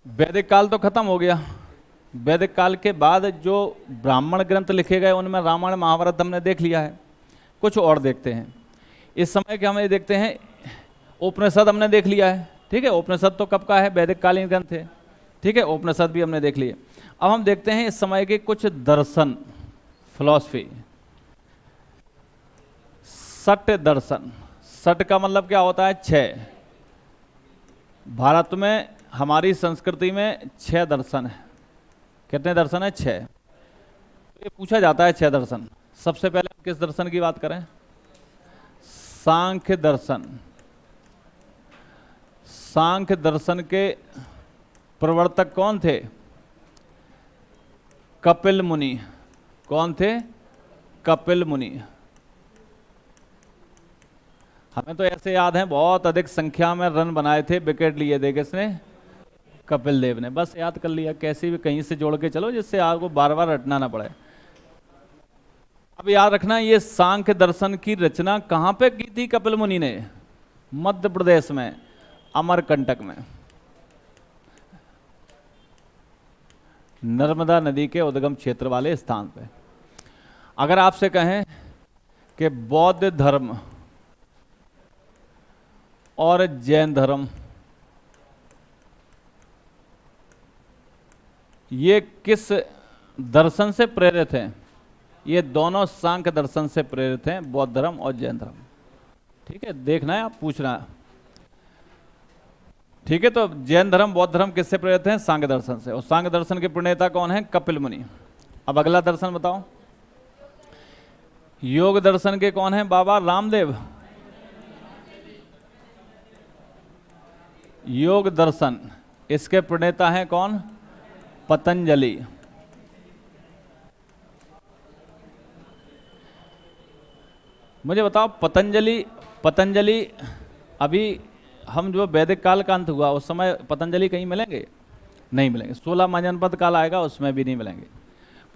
वैदिक काल तो खत्म हो गया। वैदिक काल के बाद जो ब्राह्मण ग्रंथ लिखे गए उनमें रामायण महाभारत हमने देख लिया है। कुछ और देखते हैं इस समय के, हमें देखते हैं उपनिषद हमने देख लिया है। ठीक है, उपनिषद तो कब का है? वैदिक कालीन ग्रंथ है। ठीक है, उपनिषद भी हमने देख लिए। अब हम देखते हैं इस समय के कुछ दर्शन, फिलॉसफी। सट दर्शन, सट का मतलब क्या होता है? 6। भारत में, हमारी संस्कृति में 6 दर्शन है। कितने दर्शन है? 6। ये पूछा जाता है 6 दर्शन। सबसे पहले हम किस दर्शन की बात करें? सांख्य दर्शन। सांख्य दर्शन के प्रवर्तक कौन थे? कपिल मुनि। कौन थे? कपिल मुनि। हमें तो ऐसे याद है, बहुत अधिक संख्या में रन बनाए थे, विकेट लिए थे किसने? कपिल देव ने। बस याद कर लिया, कैसे भी कहीं से जोड़ के चलो जिससे आपको बार बार रटना ना पड़े। अब याद रखना, ये सांख्य दर्शन की रचना कहां पे की थी कपिल मुनि ने? मध्य प्रदेश में, अमरकंटक में, नर्मदा नदी के उद्गम क्षेत्र वाले स्थान पे। अगर आपसे कहें कि बौद्ध धर्म और जैन धर्म ये किस दर्शन से प्रेरित हैं? ये दोनों सांख्य दर्शन से प्रेरित हैं, बौद्ध धर्म और जैन धर्म। ठीक है, देखना है, आप पूछना है। ठीक है, तो जैन धर्म बौद्ध धर्म किससे प्रेरित हैं? सांख्य दर्शन से। और सांख्य दर्शन के प्रणेता कौन है? कपिल मुनि। अब अगला दर्शन बताओ। योग दर्शन के कौन है? बाबा रामदेव। योग दर्शन, इसके प्रणेता हैं कौन? पतंजलि। मुझे बताओ, पतंजलि अभी हम जो वैदिक काल का अंत हुआ उस समय पतंजलि कहीं मिलेंगे? नहीं मिलेंगे। 16 महाजनपद काल आएगा, उसमें भी नहीं मिलेंगे।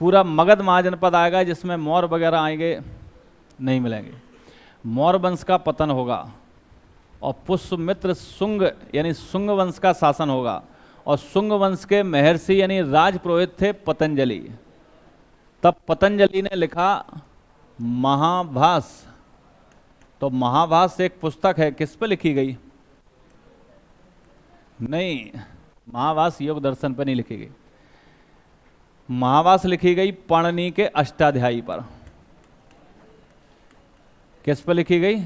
पूरा मगध महाजनपद आएगा जिसमें मौर्य वगैरह आएंगे, नहीं मिलेंगे। मौर्य वंश का पतन होगा और पुष्यमित्र शुंग यानी शुंग वंश का शासन होगा। और शुंग वंश के महर्षि यानी राजपुरोहित थे पतंजलि। तब पतंजलि ने लिखा महाभास। तो महाभास एक पुस्तक है, किस पे लिखी गई? नहीं, महाभास योग दर्शन पर नहीं लिखी गई। महाभास लिखी गई पाणिनि के अष्टाध्यायी पर। किस पर लिखी गई?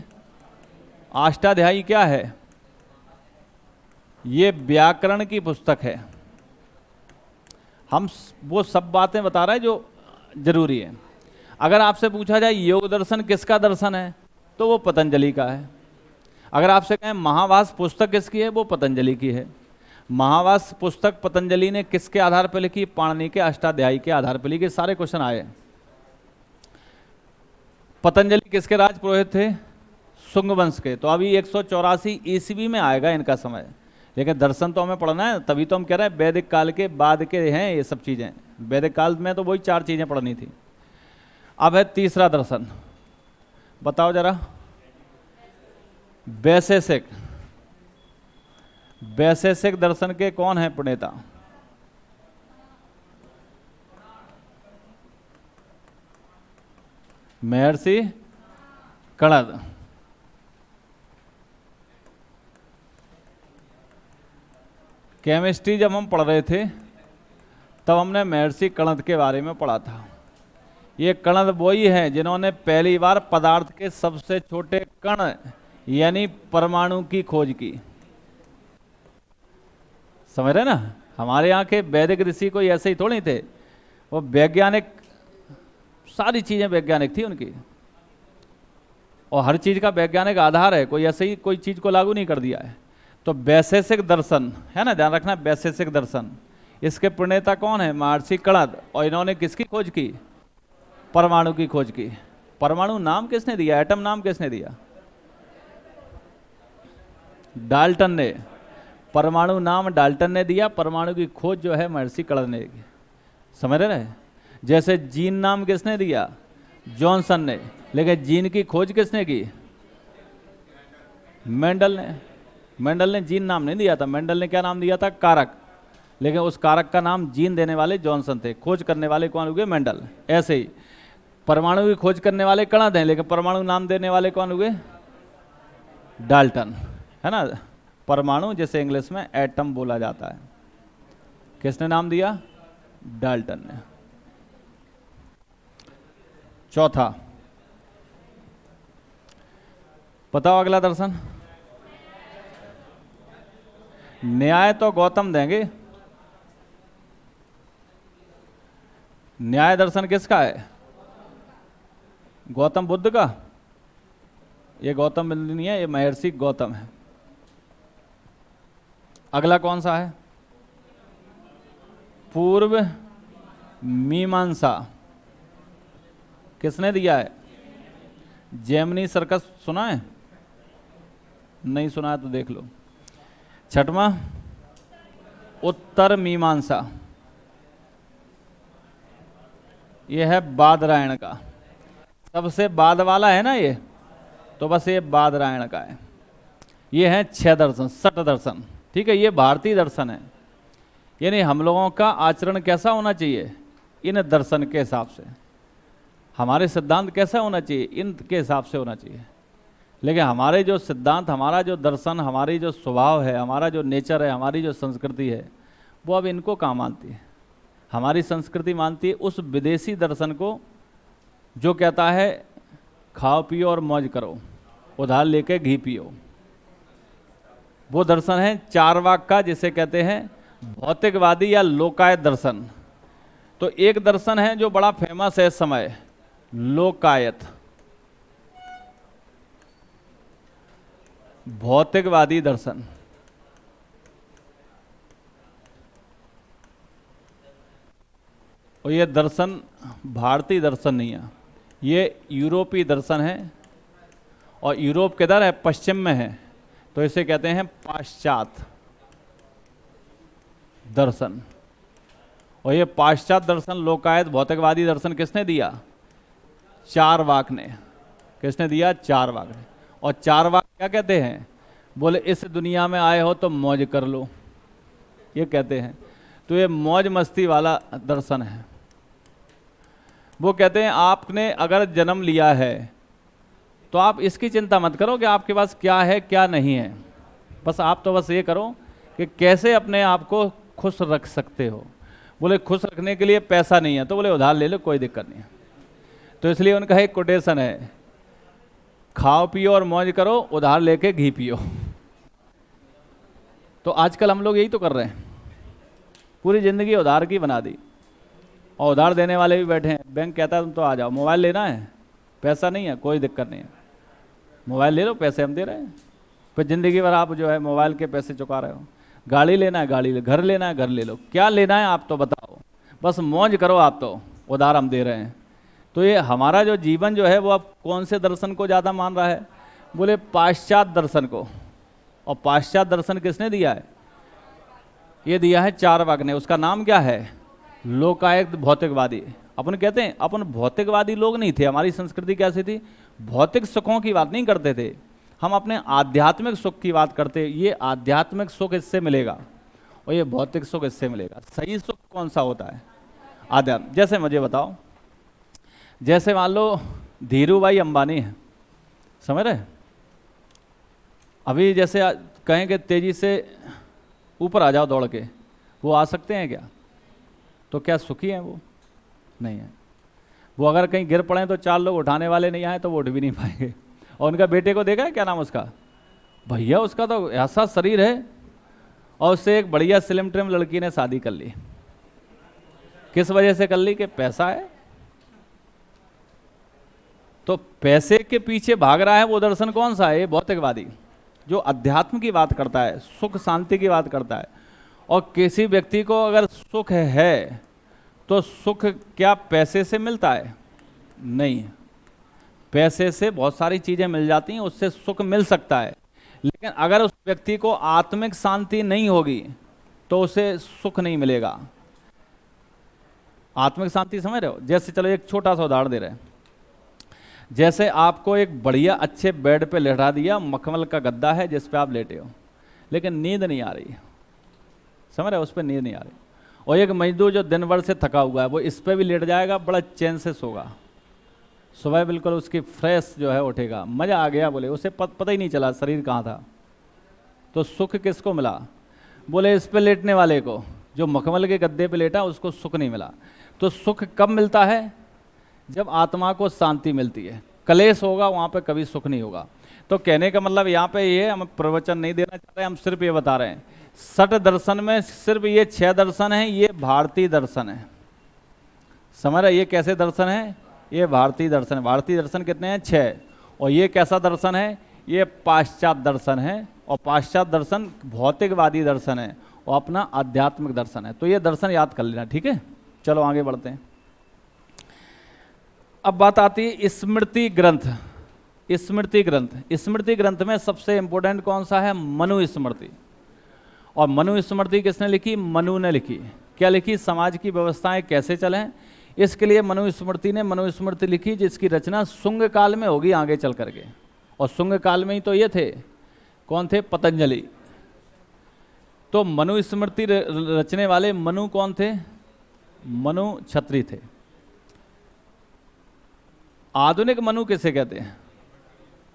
अष्टाध्यायी क्या है? ये व्याकरण की पुस्तक है। हम वो सब बातें बता रहे हैं जो जरूरी है। अगर आपसे पूछा जाए योग दर्शन किसका दर्शन है, तो वो पतंजलि का है। अगर आपसे कहें महाभास पुस्तक किसकी है, वो पतंजलि की है। महाभास पुस्तक पतंजलि ने किसके आधार पर लिखी? पाणिनि के अष्टाध्यायी के आधार पर लिखी। सारे क्वेश्चन आए। पतंजलि किसके राजपुरोहित थे? शुंग वंश के। तो अभी 184 ईस्वी में आएगा इनका समय। लेकिन दर्शन तो हमें पढ़ना है, तभी तो हम कह रहे हैं वैदिक काल के बाद के हैं ये सब चीजें। वैदिक काल में तो वही 4 चीजें पढ़नी थी। अब है तीसरा दर्शन, बताओ जरा। वैशेषिक। वैशेषिक दर्शन के कौन है प्रणेता? महर्षि कणद। केमिस्ट्री जब हम पढ़ रहे थे तब हमने महर्षि कणद के बारे में पढ़ा था। ये कणद वही हैं जिन्होंने पहली बार पदार्थ के सबसे छोटे कण यानी परमाणु की खोज की। समझ रहे ना? हमारे यहाँ के वैदिक ऋषि कोई ऐसे ही थोड़ी थे, वो वैज्ञानिक, सारी चीजें वैज्ञानिक थी उनकी, और हर चीज का वैज्ञानिक आधार है, कोई ऐसे ही कोई चीज को लागू नहीं कर दिया है। तो वैशेषिक दर्शन है ना, ध्यान रखना, वैशेषिक दर्शन, इसके प्रणेता कौन है? महर्षि कणद। और इन्होंने किसकी खोज की? परमाणु की खोज की। परमाणु नाम किसने दिया? एटम नाम किसने दिया? डाल्टन ने। परमाणु नाम डाल्टन ने दिया, परमाणु की खोज जो है महर्षि कणद ने की। समझ रहे? जैसे जीन नाम किसने दिया? जॉनसन ने। लेकिन जीन की खोज किसने की? मेंडल ने। मेंडल ने जीन नाम नहीं दिया था, मेंडल ने क्या नाम दिया था? कारक। लेकिन उस कारक का नाम जीन देने वाले जॉनसन थे, खोज करने वाले कौन हुए? मेंडल। ऐसे ही परमाणु की खोज करने वाले कणद हैं, लेकिन परमाणु नाम देने वाले कौन हुए? डाल्टन, है ना। परमाणु जैसे इंग्लिश में एटम बोला जाता है, किसने नाम दिया? डाल्टन ने। चौथा, बताओ अगला दर्शन। न्याय तो गौतम देंगे। न्याय दर्शन किसका है? गौतम बुद्ध का। ये गौतम बुद्ध नहीं है, ये महर्षि गौतम है। अगला कौन सा है? पूर्व मीमांसा किसने दिया है? जेमिनी सर्कस सुना है? नहीं सुना है तो देख लो। छठवां, उत्तर मीमांसा, यह है बादरायण का। सबसे बाद वाला है ना ये, तो बस ये बादरायण का है। ये है 6 दर्शन, 6 दर्शन, ठीक है। ये भारतीय दर्शन है, यानी हम लोगों का आचरण कैसा होना चाहिए? इन दर्शन के हिसाब से। हमारे सिद्धांत कैसा होना चाहिए? इनके हिसाब से होना चाहिए। लेकिन हमारे जो सिद्धांत, हमारा जो दर्शन, हमारी जो स्वभाव है, हमारा जो नेचर है, हमारी जो संस्कृति है, वो अब इनको कहाँ मानती है? हमारी संस्कृति मानती है उस विदेशी दर्शन को जो कहता है खाओ पियो और मौज करो, उधार लेके घी पियो। वो दर्शन है चारवाक का, जिसे कहते हैं भौतिकवादी या लोकायत दर्शन। तो एक दर्शन है जो बड़ा फेमस है इस समय, लोकायत, भौतिकवादी दर्शन। और ये दर्शन भारतीय दर्शन नहीं है, ये यूरोपीय दर्शन है। और यूरोप किधर है? पश्चिम में है, तो इसे कहते हैं पाश्चात्य दर्शन। और ये पाश्चात्य दर्शन, लोकायत, भौतिकवादी दर्शन किसने दिया? चारवाक ने। किसने दिया? चारवाक ने। और चारवाक क्या कहते हैं? बोले इस दुनिया में आए हो तो मौज कर लो, ये कहते हैं। तो ये मौज मस्ती वाला दर्शन है। वो कहते हैं आपने अगर जन्म लिया है तो आप इसकी चिंता मत करो कि आपके पास क्या है क्या नहीं है, बस आप तो बस ये करो कि कैसे अपने आप को खुश रख सकते हो। बोले खुश रखने के लिए पैसा नहीं है, तो बोले उधार ले लो, कोई दिक्कत नहीं है। तो इसलिए उनका एक कोटेशन है, खाओ पियो और मौज करो, उधार लेके घी पियो। तो आजकल हम लोग यही तो कर रहे हैं, पूरी ज़िंदगी उधार की बना दी। और उधार देने वाले भी बैठे हैं, बैंक कहता है तुम तो आ जाओ, मोबाइल लेना है, पैसा नहीं है, कोई दिक्कत नहीं है, मोबाइल ले लो, पैसे हम दे रहे हैं। फिर ज़िंदगी भर आप जो है मोबाइल के पैसे चुका रहे हो। गाड़ी लेना है गाड़ी ले, घर लेना है घर ले लो, क्या लेना है आप तो बताओ, बस मौज करो, आप तो उधार हम दे रहे हैं। तो ये हमारा जो जीवन जो है वो अब कौन से दर्शन को ज़्यादा मान रहा है? बोले पाश्चात्य दर्शन को। और पाश्चात्य दर्शन किसने दिया है? ये दिया है चारवाक ने। उसका नाम क्या है? लोकायत भौतिकवादी। अपन कहते हैं अपन भौतिकवादी लोग नहीं थे। हमारी संस्कृति कैसी थी? भौतिक सुखों की बात नहीं करते थे, हम अपने आध्यात्मिक सुख की बात करते। ये आध्यात्मिक सुख इससे मिलेगा और ये भौतिक सुख इससे मिलेगा। सही सुख कौन सा होता है? आध्यात्म। जैसे मुझे बताओ, जैसे मान लो धीरू भाई अंबानी है, समझ रहे? अभी जैसे कहें कि तेजी से ऊपर आ जाओ दौड़ के, वो आ सकते हैं क्या? तो क्या सुखी हैं वो? नहीं है। वो अगर कहीं गिर पड़े तो 4 लोग उठाने वाले नहीं आए तो वो उठ भी नहीं पाएंगे। और उनका बेटे को देखा है, क्या नाम उसका, भैया, उसका तो ऐसा शरीर है, और उससे एक बढ़िया स्लिम ट्रिम लड़की ने शादी कर ली। किस वजह से कर ली? कि पैसा है। तो पैसे के पीछे भाग रहा है वो दर्शन कौन सा है? ये भौतिकवादी, जो अध्यात्म की बात करता है, सुख शांति की बात करता है। और किसी व्यक्ति को अगर सुख है तो सुख क्या पैसे से मिलता है? नहीं। पैसे से बहुत सारी चीजें मिल जाती हैं, उससे सुख मिल सकता है, लेकिन अगर उस व्यक्ति को आत्मिक शांति नहीं होगी तो उसे सुख नहीं मिलेगा। आत्मिक शांति समझ रहे हो? जैसे चलो एक छोटा सा उदाहरण दे रहे हैं। जैसे आपको एक बढ़िया अच्छे बेड पे लेटा दिया, मखमल का गद्दा है जिस पे आप लेटे हो, लेकिन नींद नहीं आ रही, समझ रहे हो? उस पर नींद नहीं आ रही। और एक मजदूर जो दिन भर से थका हुआ है, वो इस पे भी लेट जाएगा, बड़ा चैन से सोगा, सुबह बिल्कुल उसकी फ्रेश जो है उठेगा, मजा आ गया, बोले उसे पता ही नहीं चला शरीर कहाँ था। तो सुख किसको मिला? बोले इस पे लेटने वाले को, जो मखमल के गद्दे पे लेटा उसको सुख नहीं मिला। तो सुख कब मिलता है? जब आत्मा को शांति मिलती है। कलेश होगा वहाँ पे कभी सुख नहीं होगा। तो कहने का मतलब यहाँ पे ये, हम प्रवचन नहीं देना चाह रहे, हम सिर्फ ये बता रहे हैं, 6 दर्शन में सिर्फ ये 6 दर्शन हैं, ये भारतीय दर्शन है, समझ रहे? ये कैसे दर्शन है? ये भारतीय दर्शन है। भारतीय दर्शन कितने हैं? 6। और ये कैसा दर्शन है? ये पाश्चात्य दर्शन है। और पाश्चात्य दर्शन भौतिकवादी दर्शन है, और अपना आध्यात्मिक दर्शन है। तो ये दर्शन याद कर लेना, ठीक है? चलो आगे बढ़ते हैं। अब बात आती है स्मृति ग्रंथ। स्मृति ग्रंथ, स्मृति ग्रंथ में सबसे इंपॉर्टेंट कौन सा है? मनु स्मृति। और मनु स्मृति किसने लिखी? मनु ने लिखी। क्या लिखी? समाज की व्यवस्थाएं कैसे चलें, इसके लिए मनु स्मृति ने मनु स्मृति लिखी, जिसकी रचना शुंग काल में होगी आगे चल करके। और शुंग काल में ही तो ये थे, कौन थे? पतंजलि। तो मनु स्मृति रचने वाले मनु कौन थे? मनु क्षत्रिय थे। आधुनिक मनु किसे कहते हैं?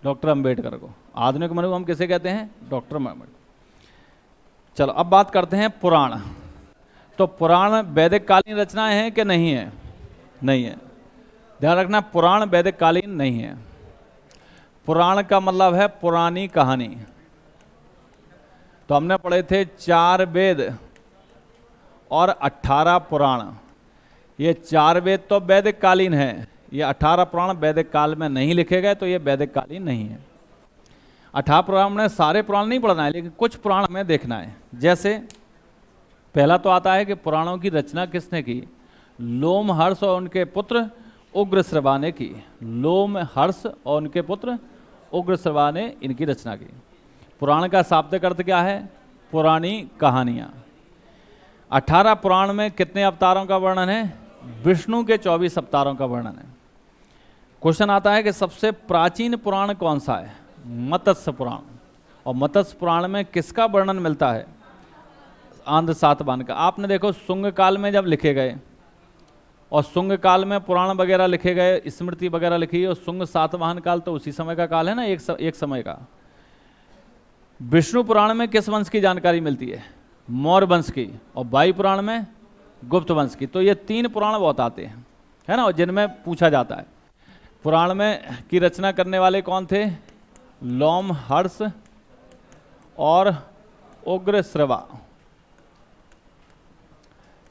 डॉक्टर अंबेडकर को। आधुनिक मनु हम किसे कहते हैं? डॉक्टर अंबेडकर। चलो अब बात करते हैं पुराण। तो पुराण वैदिक कालीन रचनाएं हैं कि नहीं है? नहीं है। ध्यान रखना, पुराण वैदिक कालीन नहीं है। पुराण का मतलब है पुरानी कहानी। तो हमने पढ़े थे 4 वेद और 18 पुराण। ये 4 वेद तो वैदिक कालीन है, ये 18 पुराण वैदिक काल में नहीं लिखे गए, तो ये वैदिक कालीन नहीं है। 18 पुराण में सारे पुराण नहीं पढ़ना है, लेकिन कुछ पुराण हमें देखना है। जैसे पहला तो आता है कि पुराणों की रचना किसने की? लोमहर्ष और उनके पुत्र उग्रश्रवा ने की। लोमहर्ष और उनके पुत्र उग्रश्रवा ने इनकी रचना की। पुराण का शाब्दिक अर्थ क्या है? पुरानी कहानियाँ। 18 पुराण में कितने अवतारों का वर्णन है? विष्णु के 24 अवतारों का वर्णन है। क्वेश्चन आता है कि सबसे प्राचीन पुराण कौन सा है? मत्स्य पुराण। और मत्स्य पुराण में किसका वर्णन मिलता है? आंध्र सातवाहन का। आपने देखो शुंग काल में जब लिखे गए, और शुंग काल में पुराण वगैरह लिखे गए, स्मृति वगैरह लिखी है, और शुंग सातवाहन काल तो उसी समय का काल है ना, एक समय का। विष्णु पुराण में किस वंश की जानकारी मिलती है? मौर्य वंश की। और वायु पुराण में गुप्त वंश की। तो ये 3 पुराण बहुत आते हैं, है ना, और जिनमें पूछा जाता है। पुराण में की रचना करने वाले कौन थे? लोमहर्ष और उग्रश्रवा।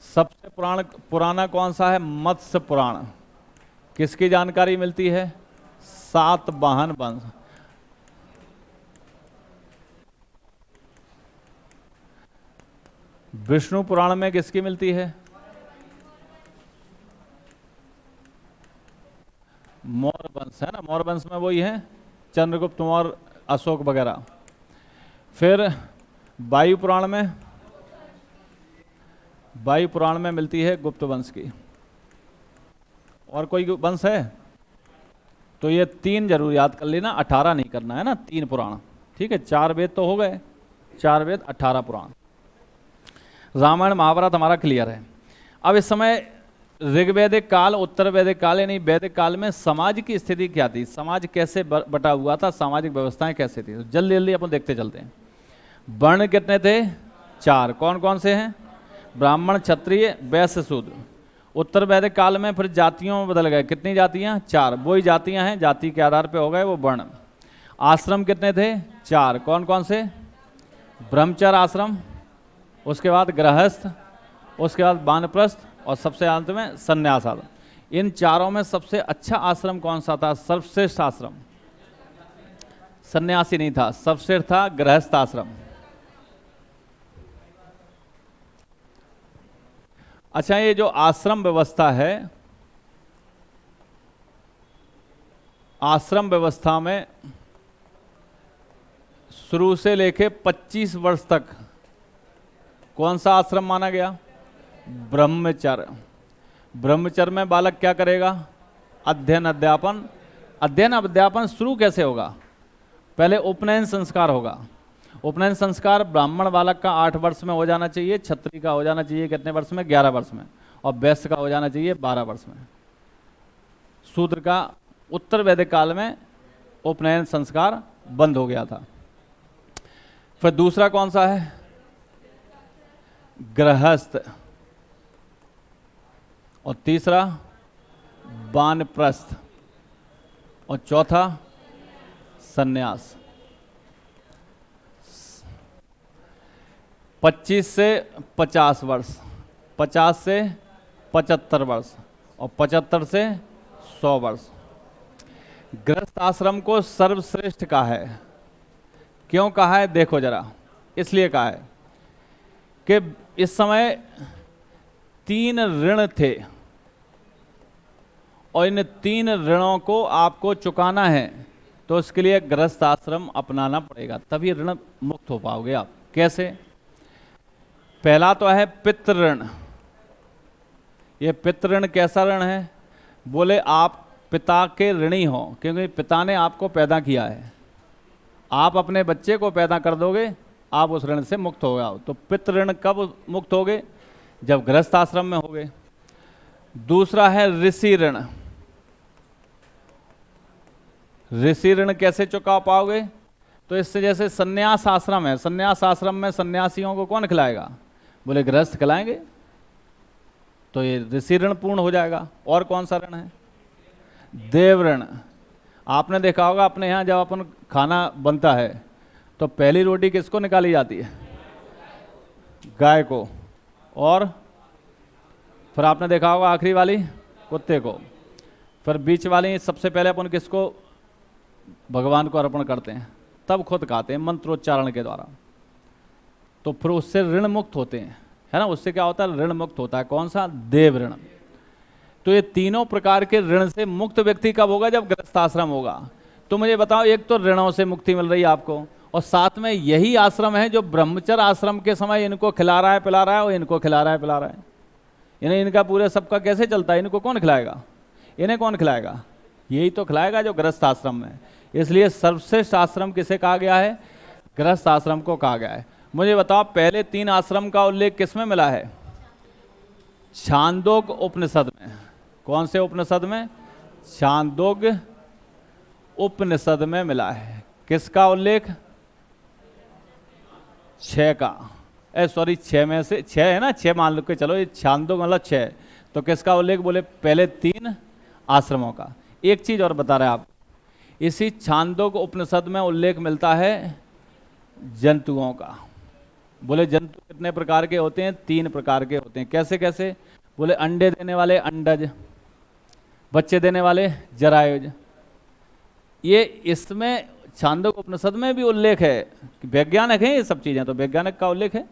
सबसे पुराना कौन सा है? मत्स्य पुराण। किसकी जानकारी मिलती है? सातवाहन वंश। विष्णु पुराण में किसकी मिलती है? मौर्य वंश, है ना। मौर्य वंश में वही है, चंद्रगुप्त मौर्य, अशोक वगैरह। फिर वायु पुराण में मिलती है गुप्त वंश की। और कोई वंश है? तो ये 3 जरूर याद कर लेना, 18 नहीं करना है ना, 3 पुराण, ठीक है। 4 वेद तो हो गए, 4 वेद 18 पुराण। रामायण महाभारत हमारा क्लियर है। अब इस समय ऋग्वैदिक काल, उत्तर वैदिक काल, यानी वैदिक काल में समाज की स्थिति क्या थी, समाज कैसे बटा हुआ था, सामाजिक व्यवस्थाएं कैसे थी, तो जल्दी जल्दी अपन देखते चलते हैं। वर्ण कितने थे? 4। कौन कौन से हैं? ब्राह्मण, क्षत्रिय, वैश्य, शूद्र। उत्तर वैदिक काल में फिर जातियों में बदल गए। कितनी जातियां? 4। वही जातियां हैं, जाति के आधार पे हो गए वो वर्ण। आश्रम कितने थे? 4। कौन कौन से? ब्रह्मचर्य आश्रम, उसके बाद गृहस्थ, उसके बाद वानप्रस्थ, और सबसे अंत में संन्यास आश्रम। इन चारों में सबसे अच्छा आश्रम कौन सा था? सर्वश्रेष्ठ आश्रम सन्यासी नहीं था, सर्वश्रेष्ठ था गृहस्थ आश्रम। अच्छा, ये जो आश्रम व्यवस्था है, आश्रम व्यवस्था में शुरू से लेके 25 वर्ष तक कौन सा आश्रम माना गया? ब्रह्मचर्य। ब्रह्मचर्य में बालक क्या करेगा? अध्ययन अध्यापन। अध्ययन अध्यापन शुरू कैसे होगा? पहले उपनयन संस्कार होगा। उपनयन संस्कार ब्राह्मण बालक का 8 वर्ष में हो जाना चाहिए, क्षत्रिय का हो जाना चाहिए कितने वर्ष में? 11 वर्ष में, और वैश्य का हो जाना चाहिए 12 वर्ष में। शूद्र का उत्तर वैदिक काल में उपनयन संस्कार बंद हो गया था। फिर दूसरा कौन सा है? गृहस्थ। और तीसरा वानप्रस्थ, और चौथा सन्यास। 25 से 50 वर्ष, 50 से 75 वर्ष, और 75 से 100 वर्ष। गृहस्थ आश्रम को सर्वश्रेष्ठ कहा है। क्यों कहा है? देखो जरा, इसलिए कहा है कि इस समय 3 ऋण थे, और इन 3 ऋणों को आपको चुकाना है, तो उसके लिए गृहस्थ आश्रम अपनाना पड़ेगा, तभी ऋण मुक्त हो पाओगे आप। कैसे? पहला तो है पितृ ऋण। ये पितृ ऋण कैसा ऋण है? बोले आप पिता के ऋणी हो, क्योंकि पिता ने आपको पैदा किया है। आप अपने बच्चे को पैदा कर दोगे, आप उस ऋण से मुक्त हो जाओ। तो पितृ ऋण कब मुक्त होगे? जब गृहस्थ आश्रम में होगे। दूसरा है ऋषि ऋण। ऋषि ऋण कैसे चुका पाओगे? तो इससे जैसे सन्यास आश्रम है, सन्यास आश्रम में सन्यासियों को कौन खिलाएगा? बोले गृहस्थ खिलाएंगे, तो ये ऋषि ऋण पूर्ण हो जाएगा। और कौन सा ऋण है? देव ऋण। आपने देखा होगा अपने यहाँ जब अपन खाना बनता है तो पहली रोटी किसको निकाली जाती है? गाय को। और फिर आपने देखा होगा आखिरी वाली कुत्ते को। फिर बीच वाली सबसे पहले अपन किसको? भगवान को अर्पण करते हैं, तब खुद खाते हैं मंत्रोच्चारण के द्वारा। तो फिर उससे ऋण मुक्त होते हैं, है ना। उससे क्या होता है? ऋण मुक्त होता है। कौन सा? देव ऋण। तो ये तीनों प्रकार के ऋण से मुक्त व्यक्ति कब होगा? जब गृहस्थ आश्रम होगा। तो मुझे बताओ, एक तो ऋणों से मुक्ति मिल रही है आपको, और साथ में यही आश्रम है जो ब्रह्मचर्य आश्रम के समय इनको खिला रहा है पिला रहा है, और इनको खिला रहा है पिला रहा है। इन्हें इनका पूरे सबका कैसे चलता है? इनको कौन खिलाएगा? इन्हें कौन खिलाएगा? यही तो खिलाएगा जो गृहस्थ आश्रम में। इसलिए सर्वश्रेष्ठ आश्रम किसे कहा गया है? गृहस्थ आश्रम को कहा गया है। मुझे बताओ, पहले 3 आश्रम का उल्लेख किसमें मिला है? छांदोग्य उपनिषद में। कौन से उपनिषद में? छांदोग्य उपनिषद में मिला है। किसका उल्लेख? 6 का। सॉरी 6 में से 6 है ना, 6 मान लो के चलो, ये छांदोग्य मतलब 6। तो किसका उल्लेख? बोले पहले 3 आश्रमों का। एक चीज और बता रहे आप, इसी छांदोग्य उपनिषद में उल्लेख मिलता है जंतुओं का। बोले जंतु कितने प्रकार के होते हैं? 3 प्रकार के होते हैं। कैसे कैसे? बोले अंडे देने वाले अंडज, बच्चे देने वाले जरायुज। ये इसमें छांदोग्य उपनिषद में भी उल्लेख है। वैज्ञानिक है ये सब चीजें, तो वैज्ञानिक का उल्लेख है।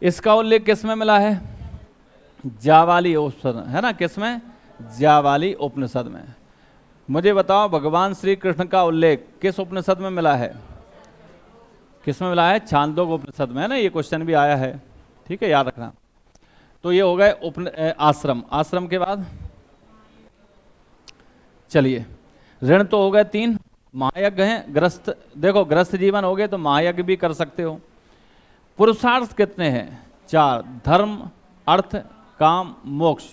इसका उल्लेख किसमें मिला है? जावाली उपनिषद, है ना। किसमें? जावाली उपनिषद में। मुझे बताओ, भगवान श्री कृष्ण का उल्लेख किस उपनिषद में मिला है? किसमें मिला है? छांदोग्य उपनिषद में, है ना। ये क्वेश्चन भी आया है, ठीक है, याद रखना। तो ये हो गए आश्रम। आश्रम के बाद चलिए, ऋण तो हो गए 3, महायज्ञ हैं। ग्रस्त, देखो ग्रस्त जीवन हो गए तो महायज्ञ भी कर सकते हो। पुरुषार्थ कितने हैं? 4, धर्म, अर्थ, काम, मोक्ष,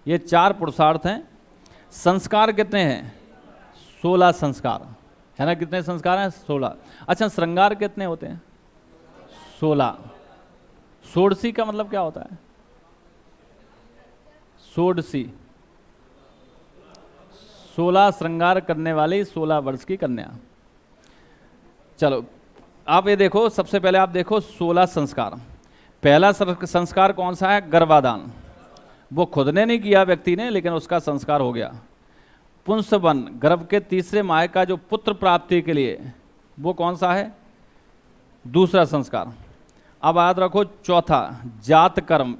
ये 4 पुरुषार्थ हैं। संस्कार कितने हैं? 16 संस्कार है ना। कितने संस्कार हैं? 16। अच्छा, श्रृंगार कितने होते हैं? 16। षोडशी का मतलब क्या होता है? षोडशी 16 श्रृंगार करने वाली 16 वर्ष की कन्या। चलो आप ये देखो, सबसे पहले आप देखो 16 संस्कार। पहला संस्कार कौन सा है? गर्भाधान। वो खुद ने नहीं किया व्यक्ति ने, लेकिन उसका संस्कार हो गया। पुंसवन, गर्भ के तीसरे माह का जो पुत्र प्राप्ति के लिए, वो कौन सा है? दूसरा संस्कार। अब याद रखो चौथा जात कर्म,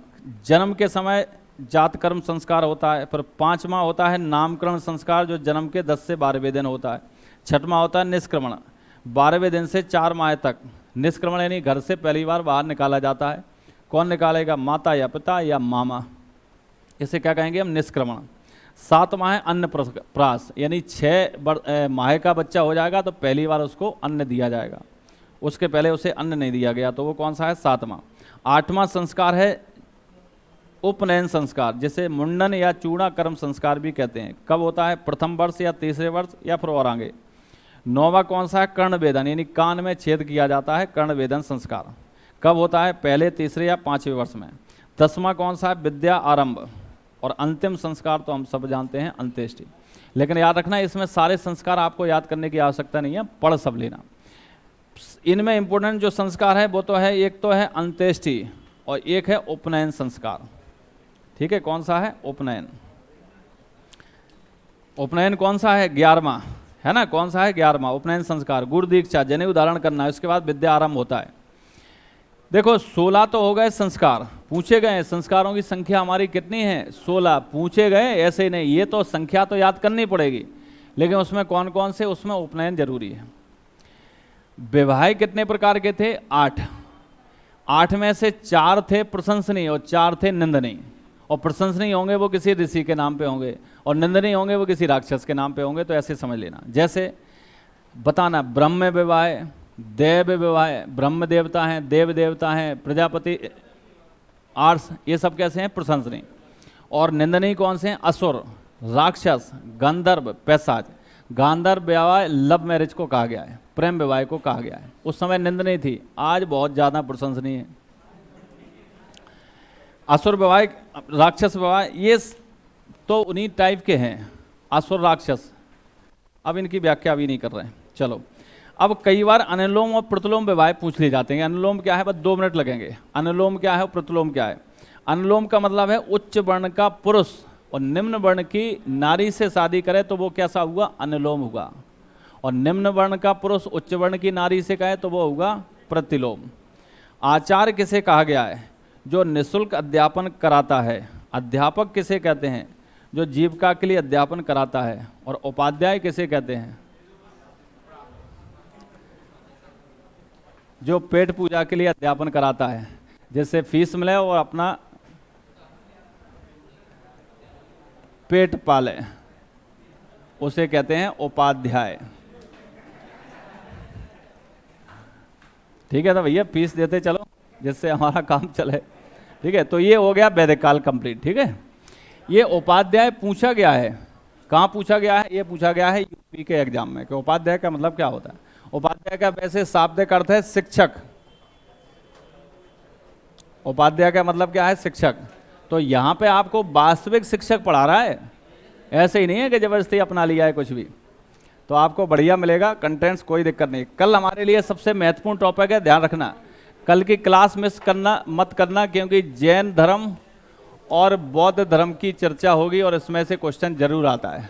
जन्म के समय जात कर्म संस्कार होता है। फिर 5वां होता है नामकरण संस्कार, जो जन्म के 10 से 12वें दिन होता है। 6वां होता है निष्क्रमण, 12वें दिन से 4 माह तक। निष्क्रमण यानी घर से पहली बार बाहर निकाला जाता है। कौन निकालेगा? माता या पिता या मामा। इसे क्या कहेंगे हम? निष्क्रमण। 7वां है अन्नप्राश, यानी 6 माह का बच्चा हो जाएगा तो पहली बार उसको अन्न दिया जाएगा, उसके पहले उसे अन्न नहीं दिया गया, तो वो कौन सा है? 7वां। 8वां संस्कार है उपनयन संस्कार, जिसे मुंडन या चूड़ा कर्म संस्कार भी कहते हैं। कब होता है? प्रथम वर्ष या तीसरे वर्ष या फिर और आगे। 9वां कौन सा है? कर्णवेदन, यानी कान में छेद किया जाता है, कर्णवेदन संस्कार। कब होता है? पहले, तीसरे या 5वें वर्ष में। 10वां कौन सा है? विद्या आरंभ। और अंतिम संस्कार तो हम सब जानते हैं, अंत्येष्टि। लेकिन याद रखना, इसमें सारे संस्कार आपको याद करने की आवश्यकता नहीं है, पढ़ सब लेना। इनमें इंपॉर्टेंट जो संस्कार है वो तो है, एक तो है अंत्येष्टि और एक है उपनयन संस्कार। ठीक है, कौन सा है? उपनयन। उपनयन कौन सा है? 11वां है ना। कौन सा है? 11वां उपनयन संस्कार। गुरु दीक्षा, जनेऊ धारण करना है, उसके बाद विद्या आरंभ होता है। देखो 16 तो हो गए संस्कार, पूछे गए संस्कारों की संख्या हमारी कितनी है? 16 पूछे गए, ऐसे ही नहीं, ये तो संख्या तो याद करनी पड़ेगी, लेकिन उसमें कौन कौन से? उसमें उपनयन जरूरी है। विवाह कितने प्रकार के थे? 8। 8 में से 4 थे प्रशंसनीय और 4 थे निंदनीय। और प्रशंसनीय होंगे वो किसी ऋषि के नाम पे होंगे, और निंदनीय होंगे वो किसी राक्षस के नाम पे होंगे। तो ऐसे समझ लेना, जैसे बताना ब्रह्म विवाह, देव विवाह, ब्रह्म देवता हैं, देव देवता हैं, प्रजापति, आर्स, ये सब कैसे हैं? प्रशंसनीय। और निंदनीय कौन से हैं? असुर, राक्षस, गंधर्व, पैशाच। गांधर्व विवाह लव मैरिज को कहा गया है, प्रेम विवाह को कहा गया है। उस समय निंदनीय थी, आज बहुत ज़्यादा प्रशंसनीय है। असुर विवाह, राक्षस विवाह, ये तो उन्हीं टाइप के हैं, असुर राक्षस। अब इनकी व्याख्या अभी नहीं कर रहे हैं। चलो, अब कई बार अनुलोम और प्रतिलोम विवाह पूछ लिए जाते हैं। अनुलोम क्या है? बस 2 मिनट लगेंगे। अनुलोम क्या है और प्रतिलोम क्या है? अनुलोम का मतलब है उच्च वर्ण का पुरुष और निम्न वर्ण की नारी से शादी करे तो वो कैसा हुआ? अनुलोम हुआ। और निम्न वर्ण का पुरुष उच्च वर्ण की नारी से कहे तो वो होगा प्रतिलोम। आचार्य किसे कहा गया है? जो निःशुल्क अध्यापन कराता है। अध्यापक किसे कहते हैं? जो जीविका के लिए अध्यापन कराता है। और उपाध्याय किसे कहते हैं? जो पेट पूजा के लिए अध्यापन कराता है, जिससे फीस मिले और अपना पेट पाले, उसे कहते हैं उपाध्याय। ठीक है, तो भैया फीस देते चलो जिससे हमारा काम चले। ठीक है, तो ये हो गया वैदिक काल कंप्लीट। ठीक है, ये उपाध्याय पूछा गया है। कहाँ पूछा गया है? ये पूछा गया है यूपी के एग्जाम में कि उपाध्याय का मतलब क्या होता है। उपाध्याय का वैसे शाब्दिक अर्थ है शिक्षक। उपाध्याय का मतलब क्या है? शिक्षक। तो यहाँ पे आपको वास्तविक शिक्षक पढ़ा रहा है, ऐसे ही नहीं है कि जबरदस्ती अपना लिया है कुछ भी। तो आपको बढ़िया मिलेगा कंटेंट्स, कोई दिक्कत नहीं। कल हमारे लिए सबसे महत्वपूर्ण टॉपिक है, ध्यान रखना, कल की क्लास मिस करना मत करना, क्योंकि जैन धर्म और बौद्ध धर्म की चर्चा होगी और इसमें से क्वेश्चन जरूर आता है।